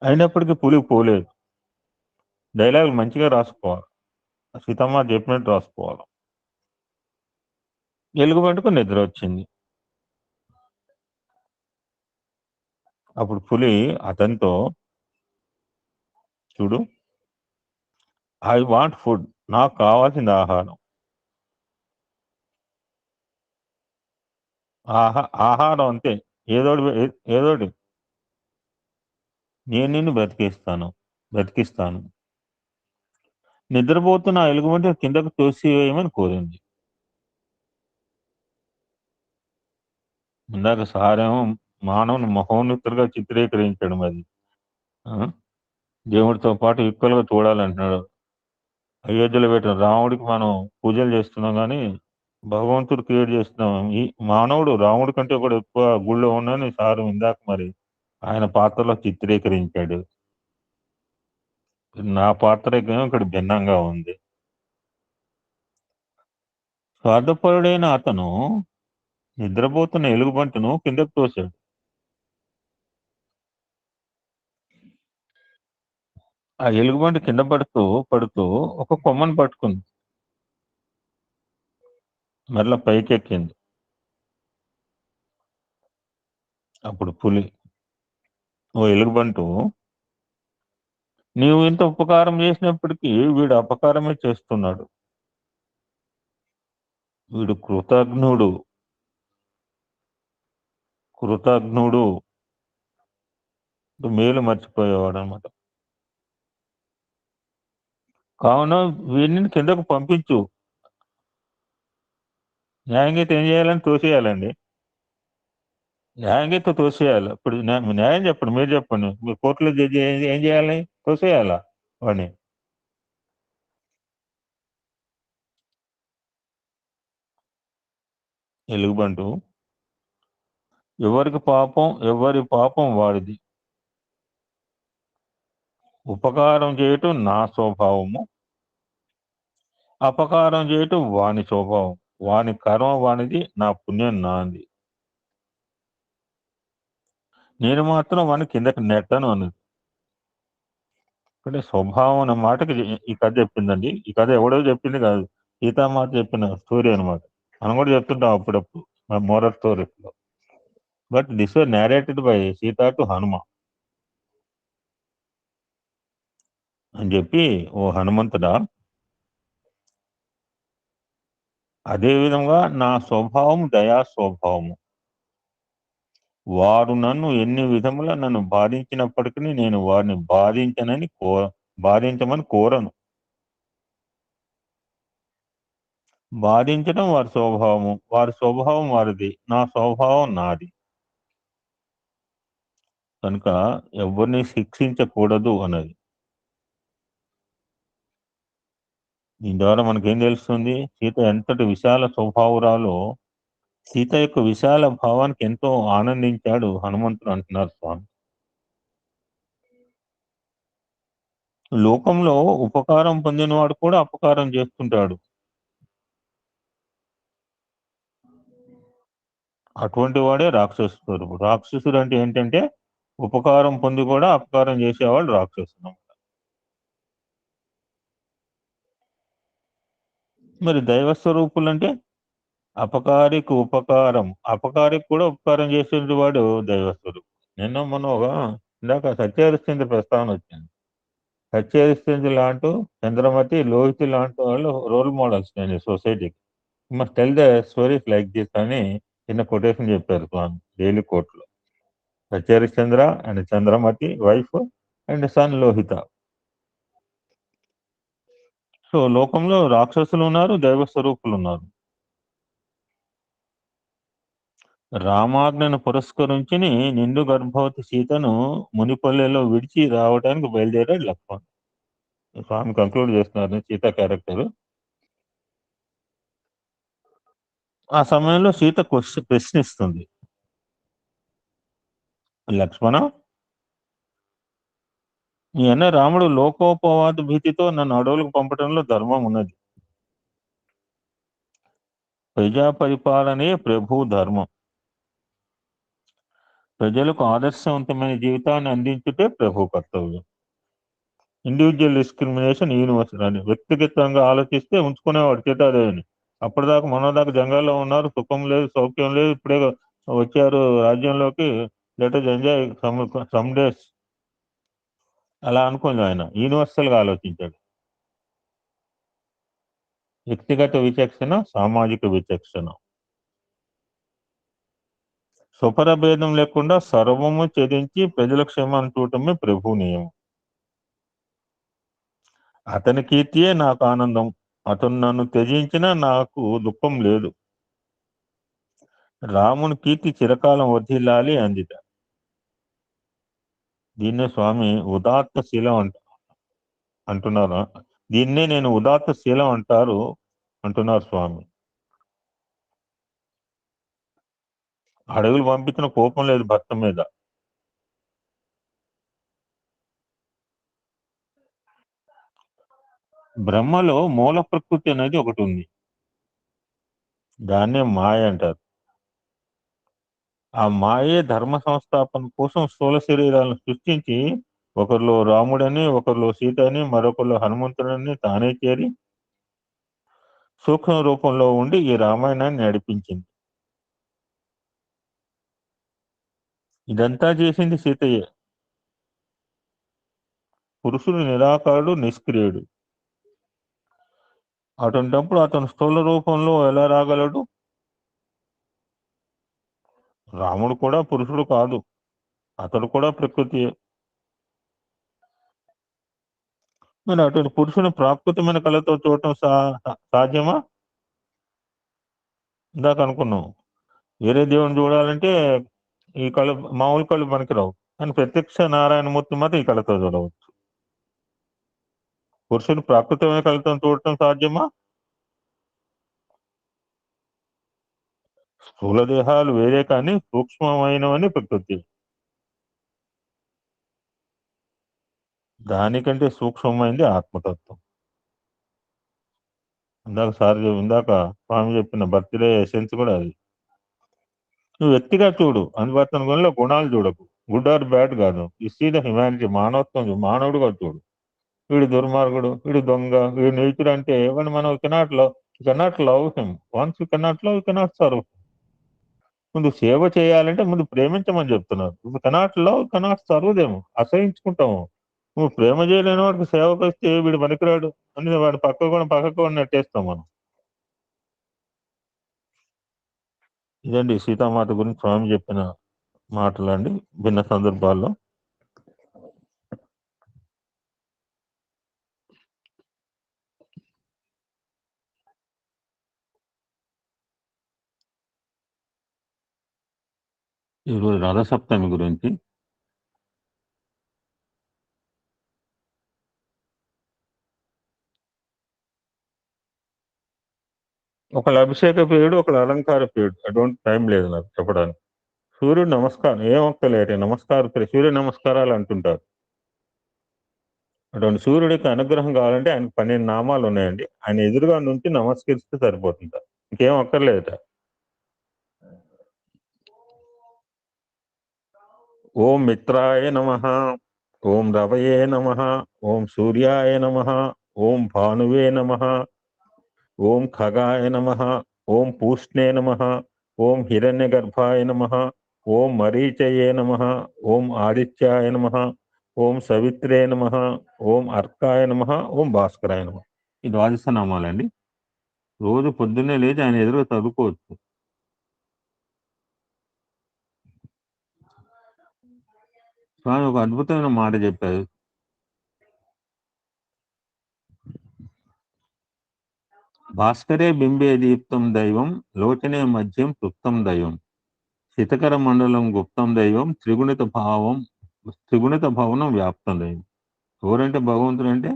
అయినప్పటికీ పులి పోలేదు. డైలాగులు మంచిగా రాసుకోవాలి, సీతమ్మ చెప్పినట్టు రాసుకోవాలి. ఎలుగుబంటుకు నిద్ర వచ్చింది. అప్పుడు పులి అతనితో, చూడు, ఐ వాంట్ ఫుడ్, నాకు కావాల్సింది ఆహారం. ఆహారం అంతే, ఏదోటి నేను నిన్ను బ్రతికిస్తాను. నిద్రపోతున్న ఆ ఎలుగుబంటి కిందకు తోసివేయమని కోరింది. ఇందాక సారేమో మానవుని మహోన్నతులుగా చిత్రీకరించడం, అది దేవుడితో పాటు ఈక్వల్ గా చూడాలంటున్నాడు. అయోధ్యలో పెట్టిన రాముడికి మనం పూజలు చేస్తున్నాం, కానీ భగవంతుడు క్రియేట్ చేస్తున్నాం. ఈ మానవుడు రాముడి కంటే కూడా ఎక్కువ గుళ్ళో ఉన్నాయని సారు ఇందాక మరి ఆయన పాత్రలో చిత్రీకరించాడు. నా పాత్ర ఇక్కడ భిన్నంగా ఉంది. స్వార్థపరుడైన అతను నిద్రపోతున్న ఎలుగుబంటును కిందకు తోశాడు. ఆ ఎలుగుబంటి కింద పడుతూ ఒక కొమ్మను పట్టుకుంది, మరలా పైకెక్కింది. అప్పుడు పులి, ఓ ఎలుగుబంటు, నీవు ఇంత ఉపకారం చేసినప్పటికీ వీడు అపకారమే చేస్తున్నాడు. వీడు కృతజ్ఞుడు మేలు మర్చిపోయేవాడు అనమాట. కావున వీడిని కిందకు పంపించు. న్యాయంగా అయితే ఏం చేయాలని తోసేయాలండి, న్యాయంగా అయితే తోసేయాలి. ఇప్పుడు న్యాయం చెప్పండి, మీరు చెప్పండి, మీ కోర్టులో జడ్జి ఏం చేయాలి? తోసేయాలా వాడిని. ఎలుగుబంటు, ఎవరి పాపం వాడిది. ఉపకారం చేయటం నా స్వభావము, అపకారం చేయటం వాని స్వభావం. వాని కర్మ వానిది, నా పుణ్యం నాది. నేను మాత్రం వాని కిందకి నెట్టను అన్నది. అంటే స్వభావం అన్న మాటకి ఈ కథ చెప్పిందండి. ఈ కథ ఎవడో చెప్పింది కాదు, సీతామాత చెప్పిన స్టోరీ అనమాట. మనం కూడా చెప్తుంటాం అప్పుడప్పుడు మోరల్ స్టోరీస్ లో. But this was narrated by Sita to Hanuma అని చెప్పి, ఓ హనుమంతుడా, అదే విధంగా నా స్వభావం దయా స్వభావము. వారు నన్ను ఎన్ని విధముల నన్ను బాధించినప్పటికీ నేను వారిని బాధించమని కోరను. బాధించడం వారి స్వభావం వారిది, నా స్వభావం నాది. కనుక ఎవరిని శిక్షించకూడదు అన్నది. దీని ద్వారా మనకేం తెలుస్తుంది? సీత ఎంతటి విశాల స్వభావురాలో, సీత యొక్క విశాల భావానికి ఎంతో ఆనందించాడు హనుమంతుడు అంటున్నారు స్వామి. లోకంలో ఉపకారం పొందినవాడు కూడా అపకారం చేస్తుంటాడు. అటువంటి వాడే రాక్షసుడు. రాక్షసుడు అంటే ఏంటంటే ఉపకారం పొంది కూడా అపకారం చేసేవాడు రాక్షసుడు. మరి దైవ స్వరూపులు అంటే అపకారికి కూడా ఉపకారం చేసేది వాడు దైవస్వరూపుడు. ఇందాక సత్యహరిశ్చంద్ర ప్రస్తావన వచ్చింది. సత్యహరిశ్చంద్ర లాంటి, చంద్రమతి, లోహితి లాంటి వాళ్ళు రోల్ మోడల్స్ నేను సొసైటీకి. Must tell the stories like this అని చిన్న కొటేషన్ చెప్పారు స్వామి డైలీ కోర్టులో. Satya Harishchandra and Chandramati wife and son Lohita. So లోకంలో రాక్షసులు ఉన్నారు, దైవ స్వరూపులు ఉన్నారు. రామాజ్ఞను పురస్కరించుని నిండు గర్భవతి సీతను మునిపల్లెలో విడిచి రావడానికి బయలుదేరాడు లక్ష్మణ్. స్వామి కంక్లూడ్ చేస్తున్నారు సీత క్యారెక్టర్. ఆ సమయంలో సీత ప్రశ్నిస్తుంది, లక్ష్మణ, నీ అన్న రాముడు లోకోపవాద భీతితో నన్ను అడవులకు పంపడంలో ధర్మం ఉన్నది. ప్రజా పరిపాలనే ప్రభు ధర్మం. ప్రజలకు ఆదర్శవంతమైన జీవితాన్ని అందించుటే ప్రభు కర్తవ్యం. ఇండివిజువల్ డిస్క్రిమినేషన్ యూనివర్సల్ అని. వ్యక్తిగతంగా ఆలోచిస్తే ఉంచుకునేవాడు సీతాదేవిని. అప్పటిదాకా మనోదాకా జంగాల్లో ఉన్నారు, సుఖం లేదు, సౌఖ్యం లేదు, ఇప్పుడే వచ్చారు రాజ్యంలోకి, లెటర్ ఎంజాయ్ సమ్ డేస్ అలా అనుకుంది. ఆయన యూనివర్సల్ గా ఆలోచించాడు. వ్యక్తిగత విచక్షణ, సామాజిక విచక్షణ. స్వపర భేదం లేకుండా సర్వము ఛేదించి ప్రజల క్షేమాన్ని చూడటమే ప్రభు నియమం. అతని కీర్తియే నాకు ఆనందం, అతను నన్ను త్యజించినా నాకు దుఃఖం లేదు. రాముని కీర్తి చిరకాలం వర్ధిల్లాలి అందిట. దీన్నే స్వామి ఉదాత్త శీలం అంటున్నారు. దీన్నే నేను ఉదాత్త శీలం అంటున్నారు స్వామి. అడవులు పంపించిన కోపం లేదు భర్త మీద. బ్రహ్మలో మూల ప్రకృతి అనేది ఒకటి ఉంది, దాన్నే మాయ అంటారు. ఆ మాయే ధర్మ సంస్థాపన కోసం స్థూల శరీరాలను సృష్టించి ఒకరిలో రాముడని, ఒకరిలో సీత అని, మరొకరిలో హనుమంతుడని తానే చేరి సూక్ష్మ రూపంలో ఉండి ఈ రామాయణాన్ని నడిపించింది. ఇదంతా చేసింది సీతయ్యే. పురుషుడు నిరాకారుడు, నిష్క్రియుడు. అటువంటిప్పుడు అతను స్థూల రూపంలో ఎలా రాగలడు? రాముడు కూడా పురుషుడు కాదు, అతడు కూడా ప్రకృతి. మరి అటువంటి పురుషుని ప్రాకృతమైన కళతో చూడటం సాధ్యమా? ఇందాక అనుకున్నాం, వేరే దేవుని చూడాలంటే ఈ కళ, మామూలు కళ్ళు పనికిరావు, కానీ ప్రత్యక్ష నారాయణమూర్తి మాత్రం ఈ కళతో చూడవచ్చు. పురుషుడు ప్రాకృతమైన కళతో చూడటం సాధ్యమా? స్థూల దేహాలు వేరే కానీ సూక్ష్మమైనవని ప్రకృతి. దానికంటే సూక్ష్మమైంది ఆత్మతత్వం. ఇందాక స్వామి చెప్పిన బర్త్డే ఎసెన్స్ కూడా అది. నువ్వు వ్యక్తిగా చూడు, అందుబాటులో గుణాలు చూడకు, గుడ్ ఆర్ బ్యాడ్ కాదు. ఈ సీ ద హ్యుమానిటీ, మానవత్వం, మానవుడుగా చూడు. వీడు దుర్మార్గుడు, వీడు దొంగ, వీడు నీచుడు అంటే వాడిని మనం cannot love him. Once you cannot love, you cannot serve. ముందు సేవ చేయాలంటే ముందు ప్రేమించమని చెప్తున్నారు. ఇప్పుడు కెనాట్ లవ్, కెనాట్ సర్వ్ దేము, అసహించుకుంటాము. నువ్వు ప్రేమ చేయలేని వాడికి సేవకు వస్తే వీడు పనికిరాడు అని వాడి పక్కకు నెట్టేస్తాం మనం. ఇదండి సీతామాత గురించి స్వామి చెప్పిన మాటలండి భిన్న సందర్భాల్లో. ఈరోజు రథసప్తమి గురించి. ఒకళ్ళ అభిషేక ప్రియుడు, ఒకళ్ళ అలంకార ప్రియుడు. అటువంటి టైం లేదు నాకు చెప్పడానికి. సూర్యుడు నమస్కారం ఏం ఒక్కలేటే సూర్య నమస్కారాలు అంటుంటారు. అటువంటి సూర్యుడికి అనుగ్రహం కావాలంటే ఆయనకు 12 నామాలు ఉన్నాయండి. ఆయన ఎదురుగా నుంచి నమస్కరిస్తే సరిపోతుంట, ఇంకేం అక్కర్లేదట. ఓం మిత్రాయ నమః, ఓం రవయే నమః, ఓం సూర్యాయ నమః, ఓం భానువే నమః, ఓం ఖగాయ నమః, ఓం పూష్ణే నమః, ఓం హిరణ్యగర్భాయ నమః, ఓం మరీచయే నమః, ఓం ఆదిత్యాయ నమః, ఓం సవిత్రే నమః, ఓం అర్కాయ నమః, ఓం భాస్కరాయ నమః. ఈ ద్వాదశ నామాలండి. రోజు పొద్దున్నే లేచి ఆయన ఎదురు చదువుకోవచ్చు. స్వామి ఒక అద్భుతమైన మాట చెప్పారు. భాస్కరే బింబే దీప్తం దైవం లోచనే మధ్యం తృప్తం దైవం శితకర మండలం గుప్తం దైవం త్రిగుణిత భవనం వ్యాప్తం దైవం. ఎవరంటే భగవంతుడు అంటే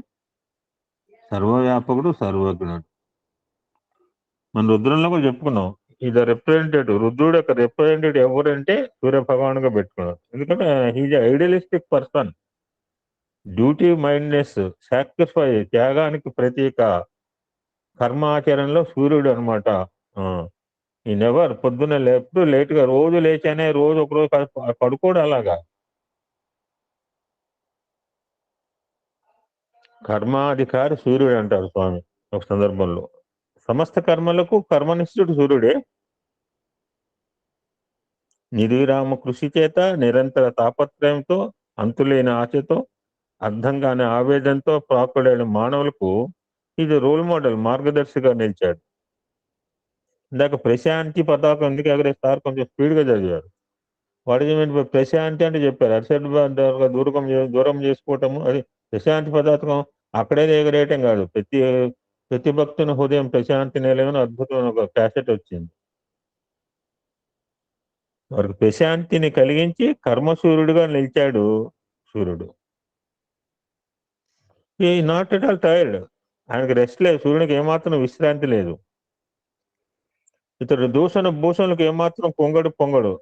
సర్వవ్యాపకుడు, సర్వజ్ఞుడు. మన రుద్రంలో కూడా చెప్పుకున్నాం, ఇది రిప్రజెంటేటివ్. రుద్రుడు యొక్క రిప్రజెంటేటివ్ ఎవరంటే సూర్య భగవానుగా పెట్టుకున్నాడు. ఎందుకంటే he's idealistic person, duty mindness, sacrifice, త్యాగానికి ప్రతీక, కర్మాచరణలో సూర్యుడు అనమాట. ఈ నెవర్ పొద్దున్న ఎప్పుడు లేట్గా, రోజు లేచానే రోజు ఒకరోజు పడుకోడు అలాగా. కర్మాధికారి సూర్యుడు అంటారు స్వామి ఒక సందర్భంలో. సమస్త కర్మలకు కర్మనిష్ఠుడు సూర్యుడే. నిర్విరామ కృషి చేత, నిరంతర తాపత్రయంతో, అంతులేని ఆశతో, అర్థం కాని ఆవేదనతో ప్రాకుడైన మానవులకు ఇది రోల్ మోడల్, మార్గదర్శిగా నిలిచాడు. ఇందాక ప్రశాంతి పతాకం ఎందుకు ఎగరేస్తారు, కొంచెం స్పీడ్గా చదివారు. వాడికి ప్రశాంతి అంటే చెప్పారు, అరిసెట్ దూరం చేసుకోవటము. అది ప్రశాంతి పతాకం అక్కడే ఎగరేయటం కాదు, ప్రతి భక్తుని హృదయం ప్రశాంతి నిలయని అద్భుతమైన ఒక క్యాసెట్ వచ్చింది. వారికి ప్రశాంతిని కలిగించి కర్మసూర్యుడిగా నిలిచాడు సూర్యుడు. ఈ నాట్ ఎట్ ఆల్ టైర్డ్, ఆయనకి రెస్ట్ లేదు, సూర్యునికి ఏమాత్రం విశ్రాంతి లేదు. ఇతడు దూషణ భూషణలకు ఏమాత్రం పొంగడు.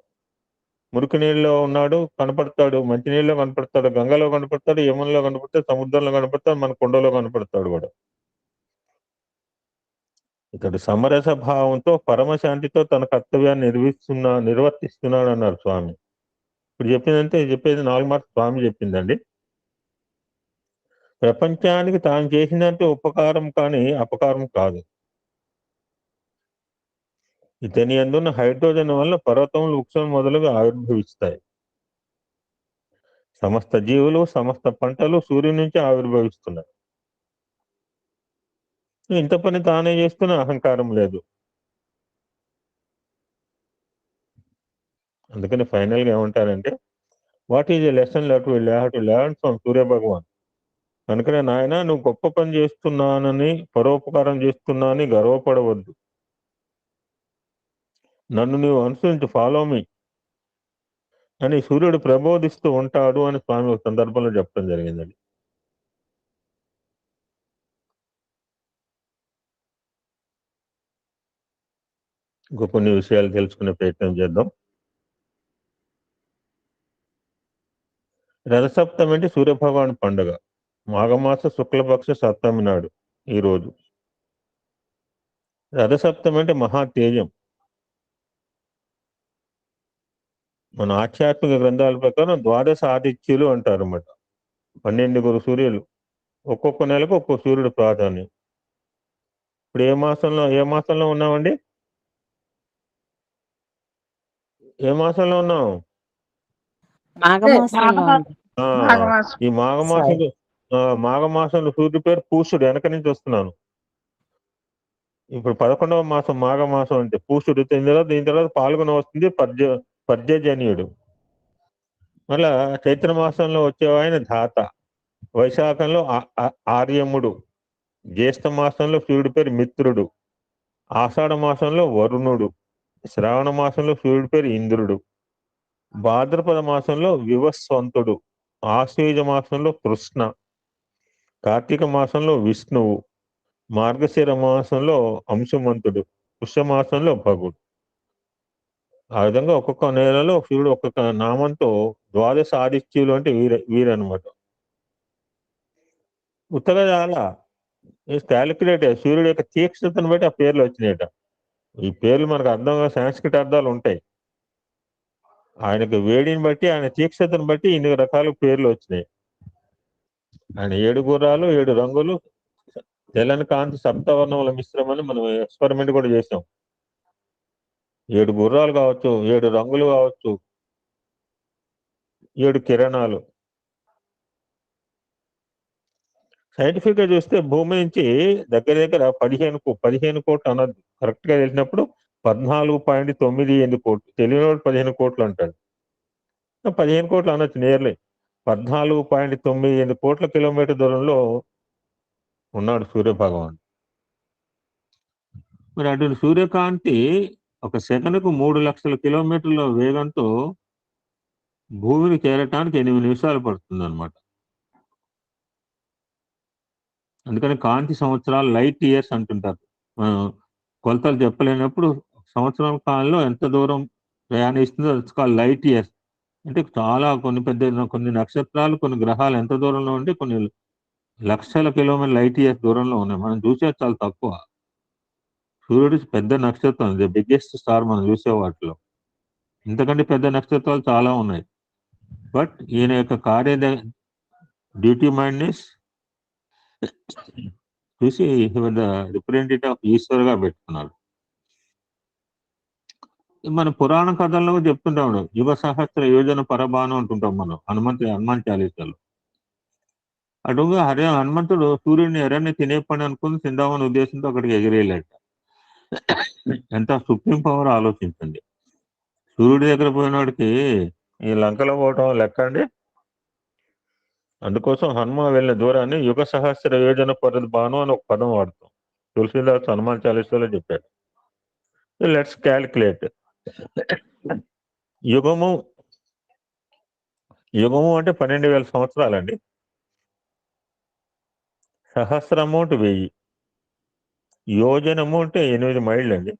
మురికి నీళ్ళలో ఉన్నాడు, కనపడతాడు, మంచినీళ్ళలో కనపడతాడు, గంగలో కనపడతాడు, యమునలో కనపడతాడు, సముద్రంలో కనపడతాడు, మన కొండలో కనపడతాడు కూడా. ఇతడు సమరస భావంతో, పరమశాంతితో తన కర్తవ్యాన్ని నిర్వర్తిస్తున్నాడు అన్నారు స్వామి. ఇప్పుడు చెప్పేది 4 మార్క్స్ స్వామి చెప్పిందండి. ప్రపంచానికి తాను చేసినంటే ఉపకారం కానీ అపకారం కాదు. ఇతని అందున్న హైడ్రోజన్ వల్ల పర్వతములు, వృక్షం మొదలుగా ఆవిర్భవిస్తాయి. సమస్త జీవులు, సమస్త పంటలు సూర్యుని నుంచి ఆవిర్భవిస్తున్నాయి. ఇంత పని తానే చేస్తున్న అహంకారం లేదు. అందుకని ఫైనల్గా ఏమంటారంటే, what is a lesson that we have to learn from Surya Bhagwan. కనుకనే నాయన, నువ్వు గొప్ప పని చేస్తున్నానని, పరోపకారం చేస్తున్నానని గర్వపడవద్దు. నన్ను నీవు అనుసరించి ఫాలో మీ అని సూర్యుడు ప్రబోధిస్తూ ఉంటాడు అని స్వామి ఒక సందర్భంలో చెప్పడం జరిగిందండి. ఇంకో కొన్ని విషయాలు తెలుసుకునే ప్రయత్నం చేద్దాం. రథసప్తమి అంటే సూర్యభగవాన్ పండుగ. మాఘమాస శుక్లపక్ష సప్తమి నాడు ఈరోజు. రథసప్తమి అంటే మహాతేజం. మన ఆధ్యాత్మిక గ్రంథాల ప్రకారం ద్వాదశ ఆదిత్యులు అంటారు అన్నమాట. 12 సూర్యులు, ఒక్కొక్క నెలకు ఒక్కొక్క సూర్యుడు ప్రాధాన్యం. ఇప్పుడు ఏ మాసంలో ఉన్నామండి? ఏ మాసంలో ఉన్నాం? ఈ మాఘమాసంలో సూర్యుడి పేరు పూషుడు. వెనక నుంచి వస్తున్నాను. ఇప్పుడు 11వ మాసం మాఘమాసం అంటే పూషుడు. దీని తర్వాత పాల్గొన వస్తుంది, పర్జన్యుడు. మళ్ళా చైత్ర మాసంలో వచ్చేవాయన ధాత. వైశాఖంలో ఆర్యముడు. జ్యేష్ఠ మాసంలో సూర్యుడి పేరు మిత్రుడు. ఆషాఢ మాసంలో వరుణుడు. శ్రావణ మాసంలో సూర్యుడి పేరు ఇంద్రుడు. భాద్రపద మాసంలో వివస్వంతుడు. ఆశ్వయుజ మాసంలో కృష్ణ. కార్తీక మాసంలో విష్ణువు. మార్గశిర మాసంలో అంశుమంతుడు. పుష్యమాసంలో భగుడు. ఆ విధంగా ఒక్కొక్క నెలలో సూర్యుడు ఒక్కొక్క నామంతో ద్వాదశ ఆదిత్యులు అంటే వీరనమాట. ఉత్తగా చాలా క్యాలిక్యులేట్ సూర్యుడు యొక్క తీక్షణతను బట్టి ఆ పేర్లు వచ్చినాయట. ఈ పేర్లు మనకు అర్థంగా సంస్కృత అర్థాలు ఉంటాయి. ఆయనకు వేడిని బట్టి, ఆయన తీక్షణతను బట్టి ఇన్ని రకాల పేర్లు వచ్చినాయి. ఆయన 7 గుర్రాలు, 7 రంగులు, తెల్లని కాంతి, సప్తవర్ణముల మిశ్రమని మనం ఎక్స్పెరిమెంట్ కూడా చేసాం. 7 గుర్రాలు కావచ్చు, 7 రంగులు కావచ్చు, 7 కిరణాలు. సైంటిఫిక్ గా చూస్తే భూమి నుంచి దగ్గర 15 కోట్లు అనద్దు. కరెక్ట్ గా తెలిసినప్పుడు 14.98 కోట్లు. తెలియని 15 కోట్లు అంటాడు. 15 కోట్లు అనొచ్చు నేర్లే. 14.98 కోట్ల కిలోమీటర్ దూరంలో ఉన్నాడు సూర్య భగవాన్. మరి అటు సూర్యకాంతి ఒక సెకనుకు 3,00,000 కిలోమీటర్ల వేగంతో భూమిని చేరటానికి 8 నిమిషాలు పడుతుంది అనమాట. అందుకని కాంతి సంవత్సరాలు లైట్ ఇయర్స్ అంటుంటారు. మనం కొలతలు చెప్పలేనప్పుడు సంవత్సరం కాలంలో ఎంత దూరం ప్రయాణిస్తుందో దట్స్ కాల్డ్ లైట్ ఇయర్స్. అంటే చాలా కొన్ని నక్షత్రాలు, కొన్ని గ్రహాలు ఎంత దూరంలో ఉంటే కొన్ని లక్షల కిలోమీటర్ లైట్ ఇయర్స్ దూరంలో ఉన్నాయి. మనం చూసేది చాలా తక్కువ. సూర్యుడు పెద్ద నక్షత్రం, ది బిగ్గెస్ట్ స్టార్ మనం చూసే వాటిలో. ఇంతకంటే పెద్ద నక్షత్రాలు చాలా ఉన్నాయి. బట్ ఈయన యొక్క డ్యూటీ మైండ్నెస్ చూసి రిప్రజెంటేటివ్ ఆఫ్ ఈశ్వర్ గా పెట్టుకున్నాడు. మన పురాణ కథల్లో చెప్తుంటాం, యుగ సహస్ర యోజన పరబాను అంటుంటాం మనం హనుమాన్ చాలీసాలో. అటుగా హనుమంతుడు సూర్యుడిని ఎర్రని తినే పని అనుకుని తిందామని ఉద్దేశంతో అక్కడికి ఎగిరేయలేట. ఎంత సుప్రీం పవర్ ఆలోచించండి. సూర్యుడి దగ్గర పోయినోడికి ఈ లంకలో పోవటం లెక్క అండి. అందుకోసం హనుమ వెళ్ళిన దూరాన్ని యుగ సహస్ర యోజన పరబాను అని ఒక పదం వాడతాం. తులసీదాస్ హనుమాన్ చాలీసాలో చెప్పాడు. Let's calculate. యుగము అంటే 12,000 సంవత్సరాలండి. సహస్రము అంటే 1000, యోజనము అంటే 8 మైళ్ళు అండి.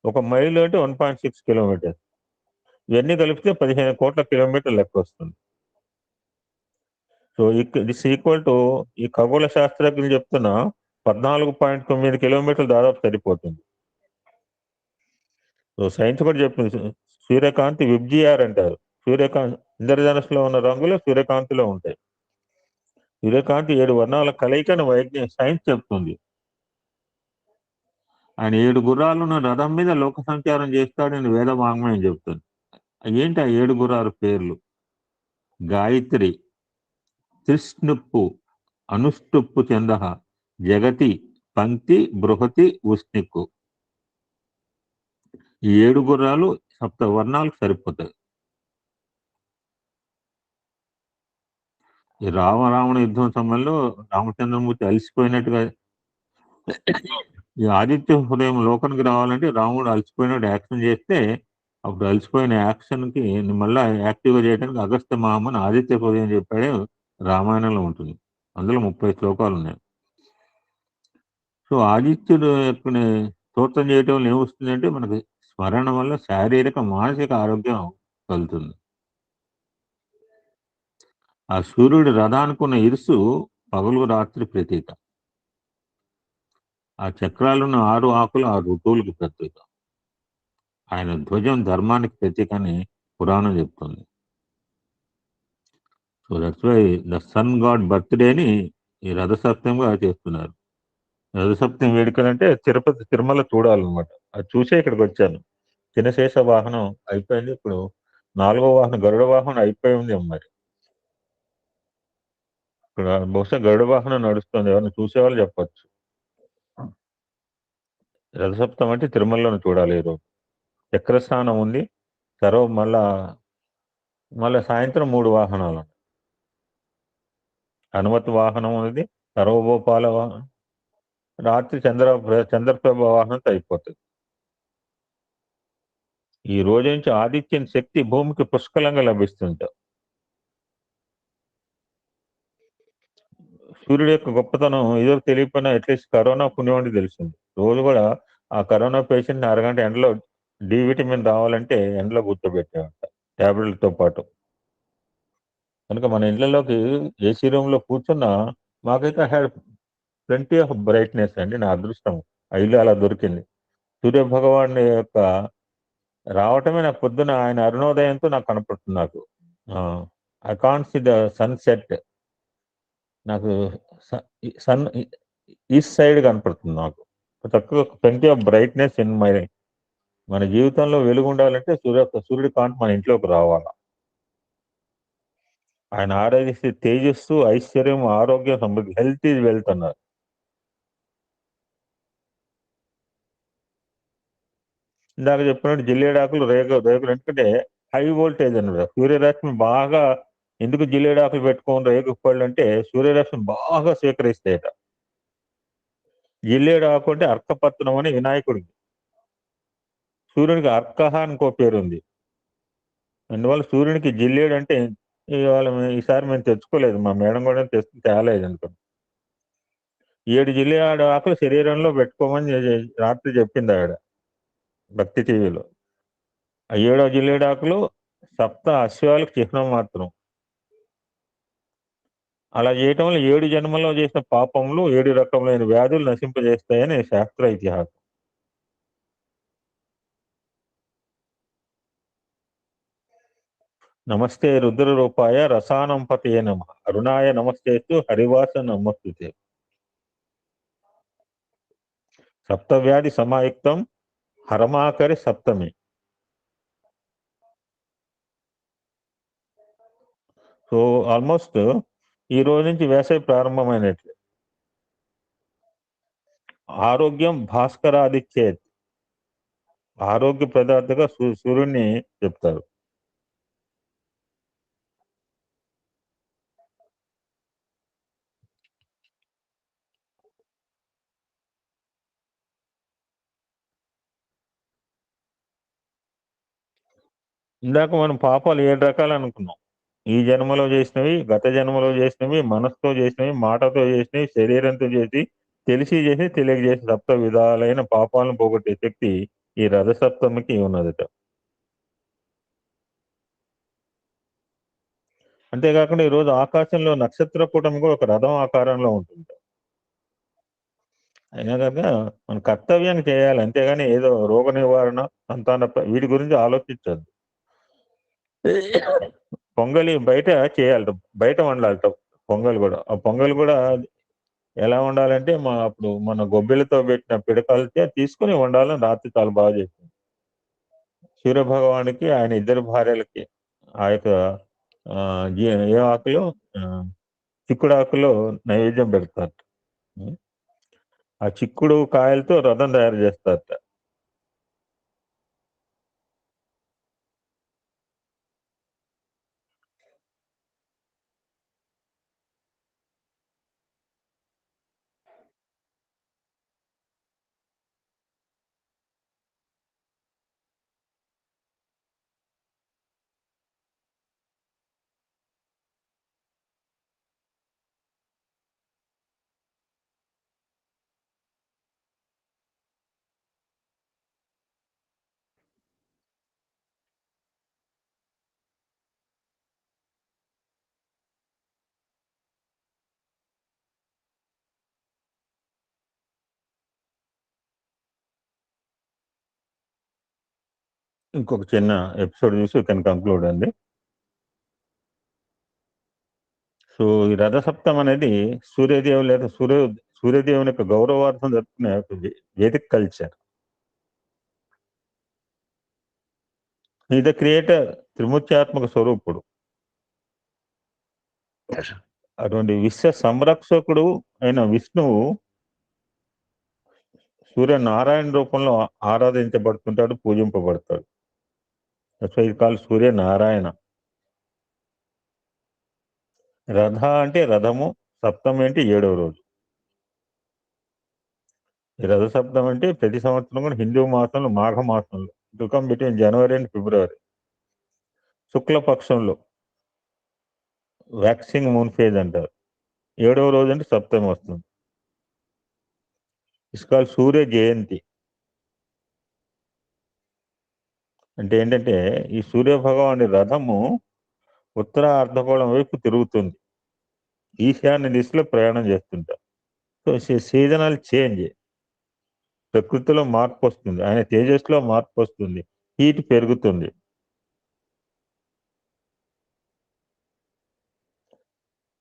ఒక మైలు అంటే 1.6 కిలోమీటర్. ఇవన్నీ కలిపితే 15 కోట్ల కిలోమీటర్ లెక్క వస్తుంది. సో దిస్ ఈక్వల్ టు ఈ ఖగోళ శాస్త్రజ్ఞులు చెప్తున్న 14.9 కిలోమీటర్లు దాదాపు సరిపోతుంది. సో సైన్స్ కూడా చెప్తుంది, సూర్యకాంతి విబ్జిఆర్ అంటారు. ఇంద్రధనుస్సులో ఉన్న రంగులు సూర్యకాంతిలో ఉంటాయి. సూర్యకాంతి 7 వర్ణాల కలయికని సైన్స్ చెప్తుంది. ఆయన 7 గుర్రాలున్న రథం మీద లోక సంచారం చేస్తాడని వేద వాంగ్మయం చెప్తుంది. ఏంటి ఆ 7 గుర్రాల పేర్లు? గాయత్రి, త్రిష్ణుప్పు, అనుష్టుప్పు చందః, జగతి, పంక్తి, బృహతి, ఉష్ణిక్కు. ఈ 7 గుర్రాలు 7 వర్ణాలకు సరిపోతాయి. ఈ రావణ యుద్ధం సమయంలో రామచంద్రమూర్తి అలసిపోయినట్టుగా, ఈ ఆదిత్య హృదయం లోకానికి రావాలంటే రాముడు అలసిపోయినట్టు యాక్షన్ చేస్తే, అప్పుడు అలసిపోయిన యాక్షన్ కి మళ్ళీ యాక్టివ్గా చేయడానికి అగస్త్య మహాముని ఆదిత్య హృదయం చెప్పాడే రామాయణంలో ఉంటుంది. అందులో 30 శ్లోకాలు ఉన్నాయి. సో ఆదిత్యుడు యొక్క స్తోత్రం చేయటం వల్ల ఏమొస్తుందంటే మనకి స్మరణ వల్ల శారీరక మానసిక ఆరోగ్యం కలుగుతుంది. ఆ సూర్యుడి రథానుకున్న ఇరుసు పగలు రాత్రి ప్రతీక. ఆ చక్రాలున్న 6 ఆకులు 6 ఋతువులకు ప్రతీక. ఆయన ధ్వజం ధర్మానికి ప్రతీక అని పురాణం చెప్తుంది. So that's why the sun god బర్త్డేని ఈ రథసప్తమిగా చేస్తున్నారు. రథసప్తమి వేడుకలంటే తిరుమల చూడాలన్నమాట. అది చూసే ఇక్కడికి వచ్చాను. చిన్నశేష వాహనం అయిపోయింది, ఇప్పుడు 4వ వాహనం గరుడ వాహనం అయిపోయి ఉంది మరి. ఇక్కడ బహుశా గరుడ వాహనం నడుస్తుంది, ఎవరిని చూసేవాళ్ళు చెప్పచ్చు. రథసప్తం అంటే తిరుమలలో చూడాలి. ఈరోజు చక్రస్థానం ఉంది. మళ్ళా సాయంత్రం 3 వాహనాలు. హనుమత్ వాహనం ఉంది, సర్వభూపాల వాహనం, రాత్రి చంద్రప్రభ వాహనంతో అయిపోతుంది. ఈ రోజు నుంచి ఆదిత్యని శక్తి భూమికి పుష్కలంగా లభిస్తుంది. సూర్యుడు యొక్క గొప్పతనం ఏదో తెలియకపోయినా అట్లీస్ట్ కరోనా పుణ్యవాడికి తెలిసింది. రోజు కూడా ఆ కరోనా పేషెంట్ని అరగంట ఎండలో డి విటమిన్ రావాలంటే ఎండలో కూర్చోబెట్టేవంట ట్యాబ్లెట్తో పాటు. కనుక మన ఇళ్లలోకి ఏసీ రూమ్ లో కూర్చున్నా మాకైతే హ్యాడ్ ప్లెంటీ ఆఫ్ బ్రైట్నెస్ అండి. నా అదృష్టం ఆ ఇల్లు అలా దొరికింది. సూర్య భగవాన్ యొక్క రావటమే నాకు పొద్దున ఆయన అరుణోదయంతో నాకు కనపడుతుంది. నాకు I can't see the sunset. నాకు సన్ ఈస్ట్ సైడ్ కనపడుతుంది. నాకు తక్కువ plenty of brightness in my. మన జీవితంలో వెలుగు ఉండాలంటే సూర్యుడి కాంతి మన ఇంట్లోకి రావాలా. ఆయన ఆరాధిస్తే తేజస్సు, ఐశ్వర్యం, ఆరోగ్యం, సమృద్ధి, హెల్త్ ఈజ్ వెల్త్ అన్నారు. ఇందాక చెప్పినట్టు జిల్లేడాకులు రేకులు ఎందుకంటే హై వోల్టేజ్ అన్నమాట. సూర్యరశ్మి బాగా ఎందుకు జిల్లేడాకులు పెట్టుకోని రేగు పళ్ళు అంటే సూర్యరశ్మి బాగా స్వీకరిస్తాయట. జిల్లేడు ఆకు అంటే అర్కపత్నం అని వినాయకుడికి. సూర్యునికి అర్కహ అని ఇంకో పేరు ఉంది. అందువల్ల సూర్యునికి జిల్లేడు అంటే ఈసారి మేము తెచ్చుకోలేదు, మా మేడం కూడా తేలేదు అనుకో. 7 జిల్లేడు ఆకులు శరీరంలో పెట్టుకోమని రాత్రి చెప్పింది ఆవిడ భక్తి టీవీలో. ఆ 7వ జిల్లేడు ఆకులు సప్త అశ్వాలకు చిహ్నం మాత్రం. అలా చేయటం వల్ల 7 జన్మల్లో చేసిన పాపములు 7 రకములైన వ్యాధులు నశింపజేస్తాయని శాస్త్ర ఇతిహాసం. నమస్తే రుద్ర రూపాయ రసానం పతయే నమ అరుణాయ నమస్తేస్తు హరివాస నమస్తుతే. సప్తవ్యాధి సమాయుక్తం హరమాకరి సప్తమి. సో ఆల్మోస్ట్ ఈ రోజు నుంచి వేసవి ప్రారంభమైనట్లే. ఆరోగ్యం భాస్కరాదిచ్చేత్, ఆరోగ్య ప్రదాతగా సూర్యుడిని చెప్తారు. ఇందాక మనం పాపాలు 7 రకాలు అనుకున్నాం. ఈ జన్మలో చేసినవి, గత జన్మలో చేసినవి, మనసుతో చేసినవి, మాటతో చేసినవి, శరీరంతో చేసి, తెలిసి చేసి, తెలియజేసి సప్త విధాలైన పాపాలను పోగొట్టే శక్తి ఈ రథసప్తమికి ఉన్నదట. అంతేకాకుండా ఈరోజు ఆకాశంలో నక్షత్ర కూటమి కూడా ఒక రథం ఆకారంలో ఉంటుంది. అయినా కనుక మన కర్తవ్యాన్ని చేయాలి, అంతేగాని ఏదో రోగ నివారణ, సంతాన వీటి గురించి ఆలోచించద్దు. పొంగలి బయట చేయాలి, బయట వండాలట పొంగల్ కూడా. ఆ పొంగల్ కూడా ఎలా వండాలంటే అప్పుడు మన గొబ్బెలతో పెట్టిన పిడకలతో తీసుకుని వండాలని రాత్రి చాలా బాగా చెప్పింది. సూర్యభగవానికి ఆయన 2 భార్యలకి ఆ యొక్క ఏ ఆకులో చిక్కుడు ఆకులో నైవేద్యం పెడతారట. ఆ చిక్కుడు కాయలతో రథం తయారు చేస్తారట. ఇంకొక చిన్న ఎపిసోడ్ చూసి యూ కెన్ కంక్లూడ్ అండి. సో ఈ రథసప్తం అనేది సూర్యదేవు లేదా సూర్యదేవుని యొక్క గౌరవార్థం జరుపుకునే వేదిక్ కల్చర్. ఈ ద క్రియేటర్, త్రిమూర్త్యాత్మక స్వరూపుడు, అటువంటి విశ్వ సంరక్షకుడు అయిన విష్ణువు సూర్యనారాయణ రూపంలో ఆరాధించబడుతుంటాడు, పూజింపబడతాడు. ఇది కాల్ సూర్యనారాయణ. రథ అంటే రథము, సప్తమి అంటే 7వ రోజు. ఈ రథ సప్తం అంటే ప్రతి సంవత్సరం కూడా హిందూ మాసంలో మాఘ మాసంలో దుఃఖం బిట్వీన్ జనవరి అండ్ ఫిబ్రవరి శుక్లపక్షంలో వ్యాక్సింగ్ మూన్ ఫేజ్ అంటారు. 7వ రోజు అంటే సప్తమి వస్తుంది. ఇస్కాల్ సూర్య జయంతి. అంటే ఏంటంటే ఈ సూర్య భగవాని రథము ఉత్తర అర్ధగోళం వైపు తిరుగుతుంది, ఈశాన్య దిశలో ప్రయాణం చేస్తుంటారు. సో సీజనల్ చేంజ్, ప్రకృతిలో మార్పు వస్తుంది, ఆయన తేజస్సులో మార్పు వస్తుంది, హీట్ పెరుగుతుంది.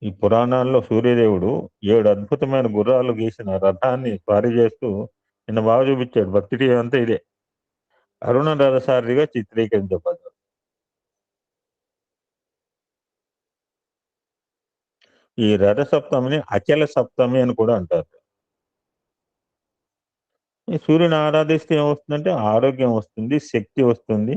ఈ పురాణాల్లో సూర్యదేవుడు 7 అద్భుతమైన గుర్రాలు గీసిన రథాన్ని స్వారీ చేస్తూ నిన్న బాగా చూపించాడు. భక్తి టీవీ అంతా ఇదే అరుణ రథసారిగా చిత్రీకరించబడ్డాడు. ఈ రథ సప్తమిని అచల సప్తమి అని కూడా అంటారు. ఈ సూర్యుని ఆరాధిస్తే ఏమొస్తుందంటే ఆరోగ్యం వస్తుంది, శక్తి వస్తుంది,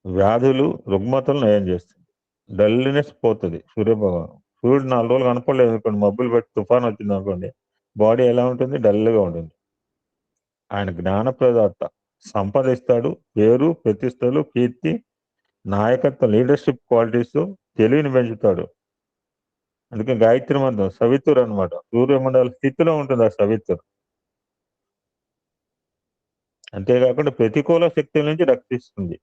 వ్యాధులు రుగ్మతలు నయం చేస్తుంది, డల్నెస్ పోతుంది. సూర్యభగవాన్ సూర్యుడు 4 రోజులు కనపడలేదు అనుకోండి, మబ్బులు పెట్టి తుఫాన్ వచ్చింది అనుకోండి, బాడీ ఎలా ఉంటుంది? డల్గా ఉంటుంది. ఆయన జ్ఞానప్రదాత, సంపద ఇస్తాడు, పేరు, ప్రతిష్టలు, కీర్తి, నాయకత్వం, లీడర్షిప్ క్వాలిటీస్, తెలివిని పెంచుతాడు. అందుకే గాయత్రి మంత్రం సవితురు అనమాట. సూర్యమండల స్థితిలో ఉంటుంది ఆ సవితురు. అంతేకాకుండా ప్రతికూల శక్తుల నుంచి రక్షిస్తుంది.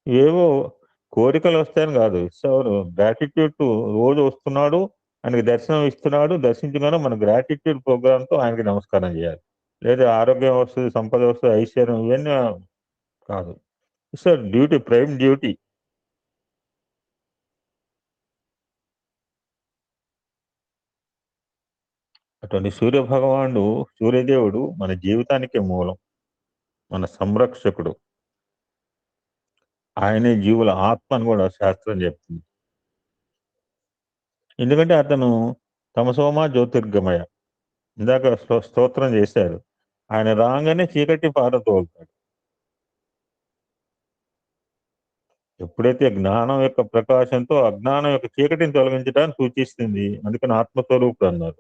ఏవో కోరికలు వస్తాయని కాదు, ఇస్తారు. గ్రాటిట్యూడ్ రోజు వస్తున్నాడు, ఆయనకి దర్శనం ఇస్తున్నాడు, దర్శించగానే మన గ్రాటిట్యూడ్ ప్రోగ్రామ్తో ఆయనకి నమస్కారం చేయాలి. లేదా ఆరోగ్యం వస్తుంది, సంపద వస్తుంది, ఐశ్వర్యం, ఇవన్నీ కాదు. Sir duty, prime duty. అటువంటి సూర్యభగవానుడు, సూర్యదేవుడు మన జీవితానికి మూలం, మన సంరక్షకుడు. ఆయనే జీవుల ఆత్మ అని కూడా శాస్త్రం చెప్తుంది. ఎందుకంటే అతను తమసోమ జ్యోతిర్గమయ, ఇందాక స్తోత్రం చేశారు. ఆయన రాగానే చీకటి పారదోలుతాడు. ఎప్పుడైతే జ్ఞానం యొక్క ప్రకాశంతో అజ్ఞానం యొక్క చీకటిని తొలగించడానికి సూచిస్తుంది. అందుకని ఆత్మస్వరూపుడు అన్నారు.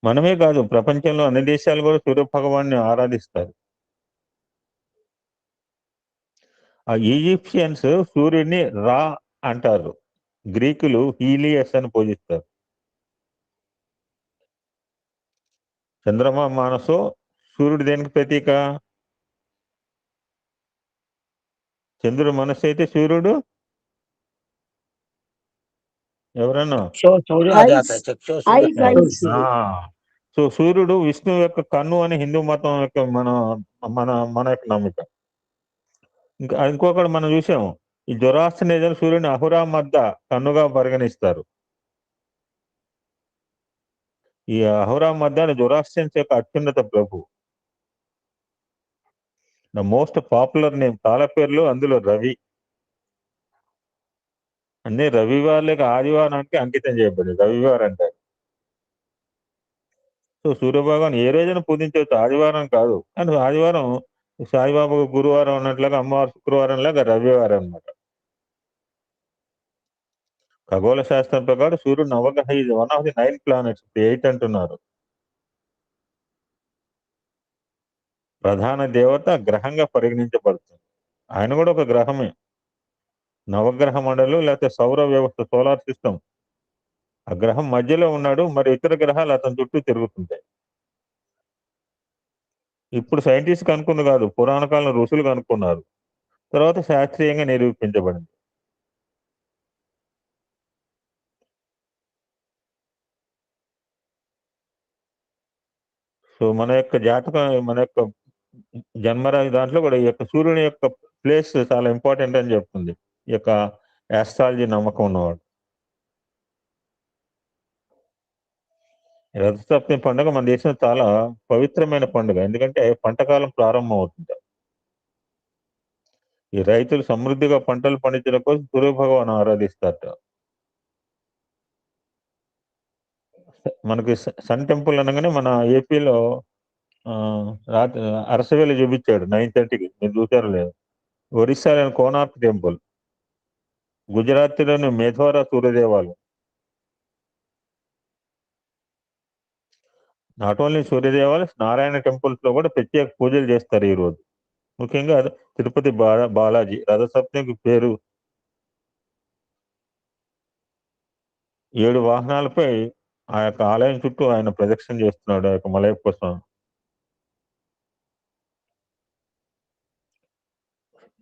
మనమే కాదు, ప్రపంచంలో అన్ని దేశాలు కూడా సూర్య భగవాన్ని ఆరాధిస్తారు. ఆ ఈజిప్షియన్స్ సూర్యుడిని రా అంటారు, గ్రీకులు హీలియస్ అని పూజిస్తారు. చంద్రమా మానసో, సూర్యుడు దేనికి ప్రతీక? చంద్రుడు మనస్సు అయితే సూర్యుడు ఎవరన్నా? సో సూర్యుడు విష్ణువు యొక్క కన్ను అని హిందూ మతం యొక్క మన మన మన యొక్క నమ్మిక. ఇంకొకటి మనం చూసాము, ఈ జొరాస్ట్రియన్ సూర్యుని అహురా మద్ద కన్నుగా పరిగణిస్తారు. ఈ అహురా మద్ద జొరాస్ట్రియన్స్ యొక్క అత్యున్నత ప్రభు. ద మోస్ట్ పాపులర్ నేమ్, చాలా పేర్లు, అందులో రవి. అన్ని రవివారాలకి ఆదివారానికి అంకితం చేయబడింది, రవివారం అంటారు. సో సూర్యభగవాన్ ఏ రోజున పూజించవచ్చు, ఆదివారం కాదు. కానీ ఆదివారం సాయిబాబా గురువారం అన్నట్లుగా, అమ్మవారు శుక్రవారం లాగా రవివారం అన్నమాట. ఖగోళ శాస్త్రం ప్రకారం సూర్యుడు నవగ్రహ is one of the 9 planets, 8 అంటున్నారు. ప్రధాన దేవత గ్రహంగా పరిగణించబడుతుంది. ఆయన కూడా ఒక గ్రహమే. నవగ్రహ మండలం లేకపోతే సౌర వ్యవస్థ, సోలార్ సిస్టమ్, ఆ గ్రహం మధ్యలో ఉన్నాడు. మరి ఇతర గ్రహాలు అతని చుట్టూ తిరుగుతుంటాయి. ఇప్పుడు సైంటిస్ట్ కనుక్కుంది కాదు, పురాణ కాలంలో ఋషులు కనుక్కున్నారు, తర్వాత శాస్త్రీయంగా నిరూపించబడింది. సో మన యొక్క జాతకం, మన యొక్క జన్మరాశి దాంట్లో కూడా ఈ యొక్క సూర్యుని యొక్క ప్లేస్ చాలా ఇంపార్టెంట్ అని చెప్తుంది ఈ యొక్క ఆస్ట్రాలజీ నమ్మకం ఉన్నవాడు. రథసప్తమి పండుగ మన దేశంలో చాలా పవిత్రమైన పండుగ. ఎందుకంటే పంటకాలం ప్రారంభం అవుతుంది. ఈ రైతులు సమృద్ధిగా పంటలు పండించడం కోసం సూర్యభగవాన్ ఆరాధిస్తారట. మనకి సన్ టెంపుల్ అనగానే మన ఏపీలో రాత్రి అరసవేలు చూపించాడు 9:30కి, మీరు చూసారో లేదు. ఒరిస్సాలోని కోనార్క్ టెంపుల్, గుజరాత్లోని మేధ్వారా సూర్యదేవాలయం. నాట్ ఓన్లీ సూర్యదేవాలయం, నారాయణ టెంపుల్స్ లో కూడా ప్రత్యేక పూజలు చేస్తారు ఈ రోజు. ముఖ్యంగా తిరుపతి బాలాజీ రథసప్తమికి పేరు. 7 వాహనాలపై ఆ యొక్క ఆలయం చుట్టూ ఆయన ప్రదక్షిణ చేస్తున్నాడు, ఆ యొక్క మలయప్ప స్వామి.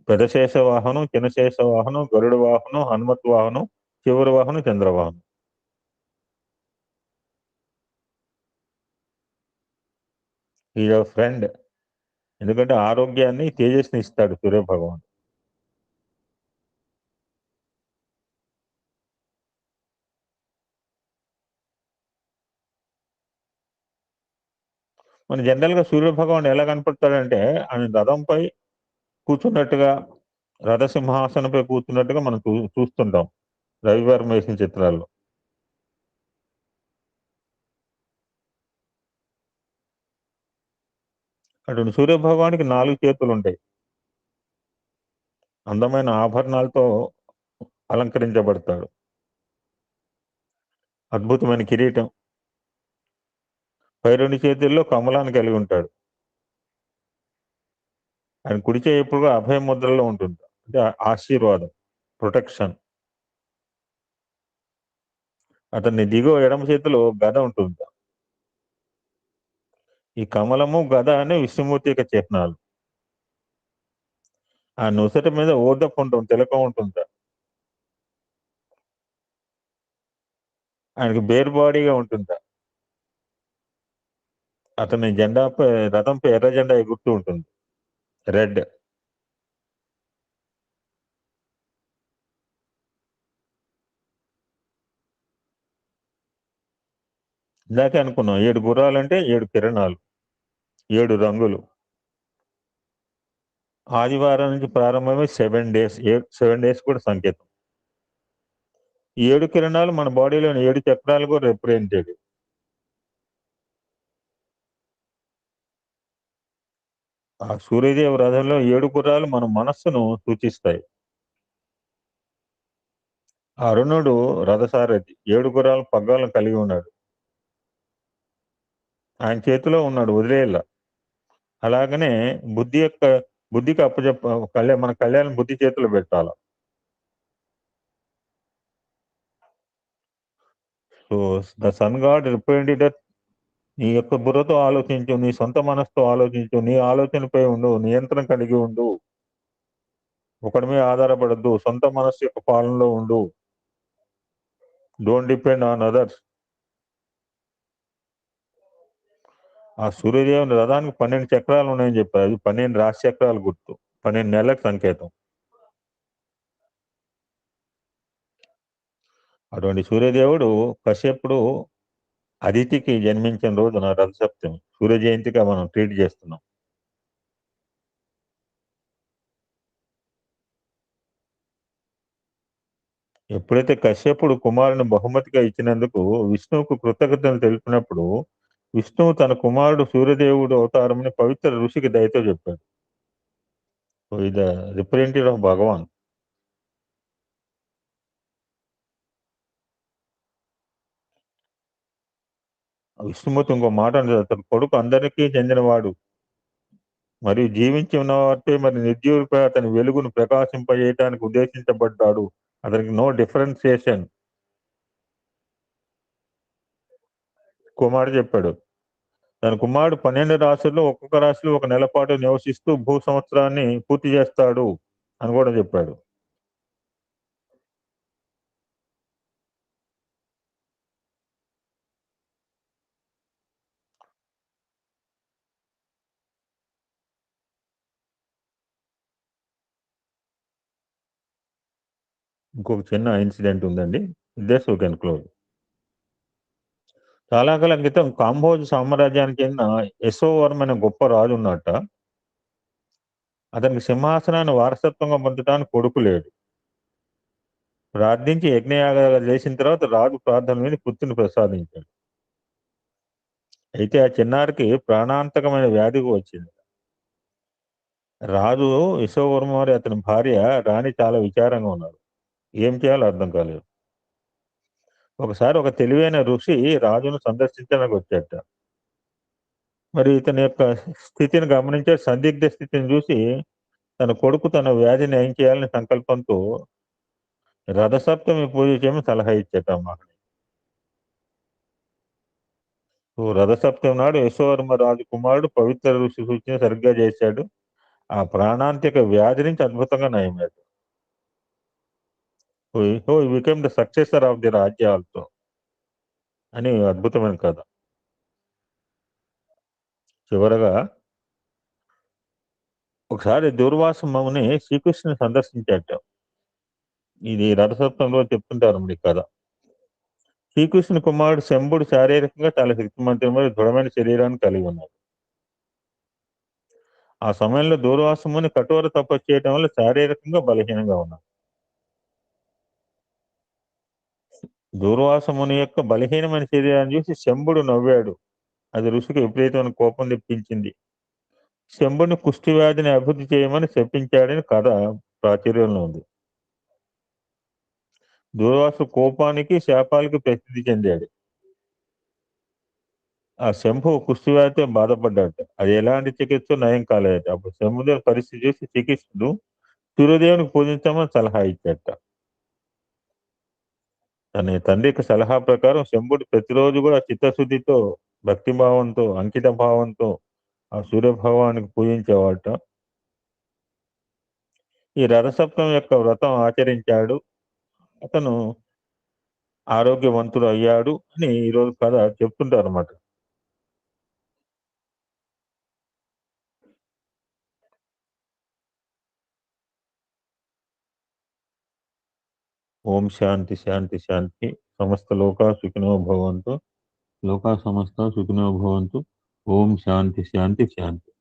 పెదశేష వాహనం, చిన్నశేష వాహనం, గరుడ వాహనం, హనుమత్ వాహనం, చివరి వాహనం చంద్రవాహనం. Is our friend. ఎందుకంటే ఆరోగ్యాన్ని, తేజస్ని ఇస్తాడు సూర్యభగవాన్. మన జనరల్ గా సూర్యభగవాన్ ఎలా కనపడతాడంటే, ఆయన రథంపై కూర్చున్నట్టుగా, రథసింహాసనంపై కూర్చున్నట్టుగా మనం చూస్తుంటాం రవివర్మ వేసిన చిత్రాల్లో. అటువంటి సూర్యభగవానికి 4 చేతులు ఉంటాయి. అందమైన ఆభరణాలతో అలంకరించబడతాడు. అద్భుతమైన కిరీటం, పై 2 చేతుల్లో కమలాన్ని కలిగి ఉంటాడు. ఆయన కుడి చేయి ఎప్పుడు అభయ ముద్రలో ఉంటుంది, అంటే ఆశీర్వాదం, ప్రొటెక్షన్. అతన్ని దిగువ ఎడమ చేతిలో గద ఉంటుంది. ఈ కమలము గద అనే విష్ణుమూర్తి యొక్క చిహ్నాలు. ఆ నొసటి మీద ఓదపు ఉంటుంది, తిలకం ఉంటుంది. ఆయనకి బేర్ బాడీగా ఉంటుంది. అతని జెండాపై, రథంపై ఎర్ర జెండా ఎగురుతూ ఉంటుంది, రెడ్. ఇందాకే అనుకున్నాం 7 గుర్రాలంటే 7 కిరణాలు, 7 రంగులు. ఆదివారం నుంచి ప్రారంభమై 7 డేస్, 7 డేస్ కూడా సంకేతం. ఈ 7 కిరణాలు మన బాడీలోని 7 చక్రాలు కూడా రిప్రజెంటేటివ్. ఆ సూర్యదేవ రథంలో 7 గుర్రాలు మన మనస్సును సూచిస్తాయి. ఆ అరుణుడు రథసారథి, 7 గుర్రాల పగ్గాలను కలిగి ఉన్నాడు. ఆయన చేతిలో ఉన్నాడు, వదిలేయాల. అలాగనే బుద్ధికి మన కళ్యాణం బుద్ధి చేతిలో పెట్టాలి. So the sun god representative, నీ యొక్క బుర్రతో ఆలోచించు, నీ సొంత మనసుతో ఆలోచించు, నీ ఆలోచనపై ఉండు, నియంత్రణ కలిగి ఉండు, ఒకడి మీద ఆధారపడద్దు, సొంత మనస్సు యొక్క పాలనలో ఉండు, డోంట్ డిపెండ్ ఆన్ అదర్స్. ఆ సూర్యదేవుని రథానికి 12 చక్రాలు ఉన్నాయని చెప్పారు. అది 12 రాశి చక్రాలు గుర్తు, 12 నెలలకు సంకేతం. అటువంటి సూర్యదేవుడు కశ్యపుడు అదితికి జన్మించిన రోజున రథసప్తమి, సూర్య జయంతిగా మనం ట్రీట్ చేస్తున్నాం. ఎప్పుడైతే కశ్యపుడు కుమారుని బహుమతిగా ఇచ్చినందుకు విష్ణువుకు కృతజ్ఞతలు తెలిపినప్పుడు, విష్ణువు తన కుమారుడు సూర్యదేవుడు అవతారమని పవిత్ర ఋషికి దయతో చెప్పాడు. ఇది రిప్రజెంటేటివ్ ఆఫ్ భగవాన్. విష్ణుమూర్తి ఇంకో మాట అంటారు, అతని కొడుకు అందరికీ చెందినవాడు మరియు జీవించి ఉన్నవారిపై మరి నిర్జీవులపై అతని వెలుగును ప్రకాశింపజేయడానికి ఉద్దేశించబడ్డాడు. అతనికి నో డిఫరెన్సియేషన్. కుమారుడు చెప్పాడు, తన కుమారుడు 12 రాశుల్లో ఒక్కొక్క రాశిలో ఒక నెల పాటు నివసిస్తూ భూ సంవత్సరాన్ని పూర్తి చేస్తాడు అని కూడా చెప్పాడు. ఇంకొక చిన్న ఇన్సిడెంట్ ఉందండి, దిస్ వీ కెన్ క్లోజ్. చాలా కాలం క్రితం కాంబోజ్ సామ్రాజ్యానికి చెందిన యశోవర్మ అనే గొప్ప రాజు ఉన్నట్ట. అతనికి సింహాసనాన్ని వారసత్వంగా పొందడానికి కొడుకు లేడు. ప్రార్థించి యజ్ఞయాగాలు చేసిన తర్వాత రాజు ప్రార్థన విని పుత్రుని ప్రసాదించాడు. అయితే ఆ చిన్నారికి ప్రాణాంతకమైన వ్యాధి వచ్చింది. రాజు యశోవర్మ మరి అతని భార్య రాణి చాలా విచారంగా ఉన్నారు. ఏం చేయాలో అర్థం కాలేదు. ఒకసారి ఒక తెలివైన ఋషి రాజును సందర్శించడానికి వచ్చాట. మరి ఇతని యొక్క స్థితిని గమనించే, సందిగ్ధ స్థితిని చూసి తన కొడుకు తన వ్యాధి నయం చేయాలని సంకల్పంతో రథసప్తమి పూజ చేయమని సలహా ఇచ్చాట అన్నమాట. సో రథసప్తమి నాడు యశోవర్మ రాజు కుమారుడు పవిత్ర ఋషి సూచన సరిగ్గా చేశాడు. ఆ ప్రాణాంతిక వ్యాధి నుంచి అద్భుతంగా నయమయ్యాడు. So he became the successor of the రాజ్య ఆల్సో అని అద్భుతమైన కథ. చివరగా ఒకసారి దుర్వాస ముని శ్రీకృష్ణుని సందర్శించాట. ఇది రథసప్తంలో చెప్తుంటారు మీ కథ. శ్రీకృష్ణుని కుమారుడు శంభుడు శారీరకంగా చాలా శక్తిమంతుడు మరియు దృఢమైన శరీరాన్ని కలిగి ఉన్నాడు. ఆ సమయంలో దూర్వాస ముని కఠోర తపస్సు చేయడం వల్ల శారీరకంగా బలహీనంగా ఉన్నాడు. దూర్వాస ముని యొక్క బలహీనమైన శరీరాన్ని చూసి శంభుడు నవ్వాడు. అది ఋషికి విపరీతమైన కోపం తెప్పించింది. శంభుని కుష్టి వ్యాధిని అభివృద్ధి చేయమని చెప్పించాడని కథ ప్రాచుర్యంలో ఉంది. దూర్వాసు కోపానికి శాపాలకి ప్రసిద్ధి చెందాడు. ఆ శంభు కుష్టి వ్యాధితో బాధపడ్డాడు. అది ఎలాంటి చికిత్స నయం కాలేదట. అప్పుడు శంభుదేవుని పరిస్థితి చూసి చికిత్సుడు సూర్యదేవునికి పూజించమని సలహా ఇచ్చాట. తన తండ్రికి సలహా ప్రకారం శంభుడు ప్రతిరోజు కూడా చిత్తశుద్ధితో, భక్తిభావంతో, అంకిత భావంతో ఆ సూర్యభగవానికి పూజించేవాట. ఈ రథసప్తమి యొక్క వ్రతం ఆచరించాడు. అతను ఆరోగ్యవంతుడు అయ్యాడు అని ఈరోజు కథ చెప్తుంటారు అన్నమాట. ఓం శాంతి శాంతి శాంతి. సమస్త లోకా సుఖినో భవంతు. లోకా సమస్త సుఖినో భవంతు. ఓం శాంతి శాంతి శాంతి.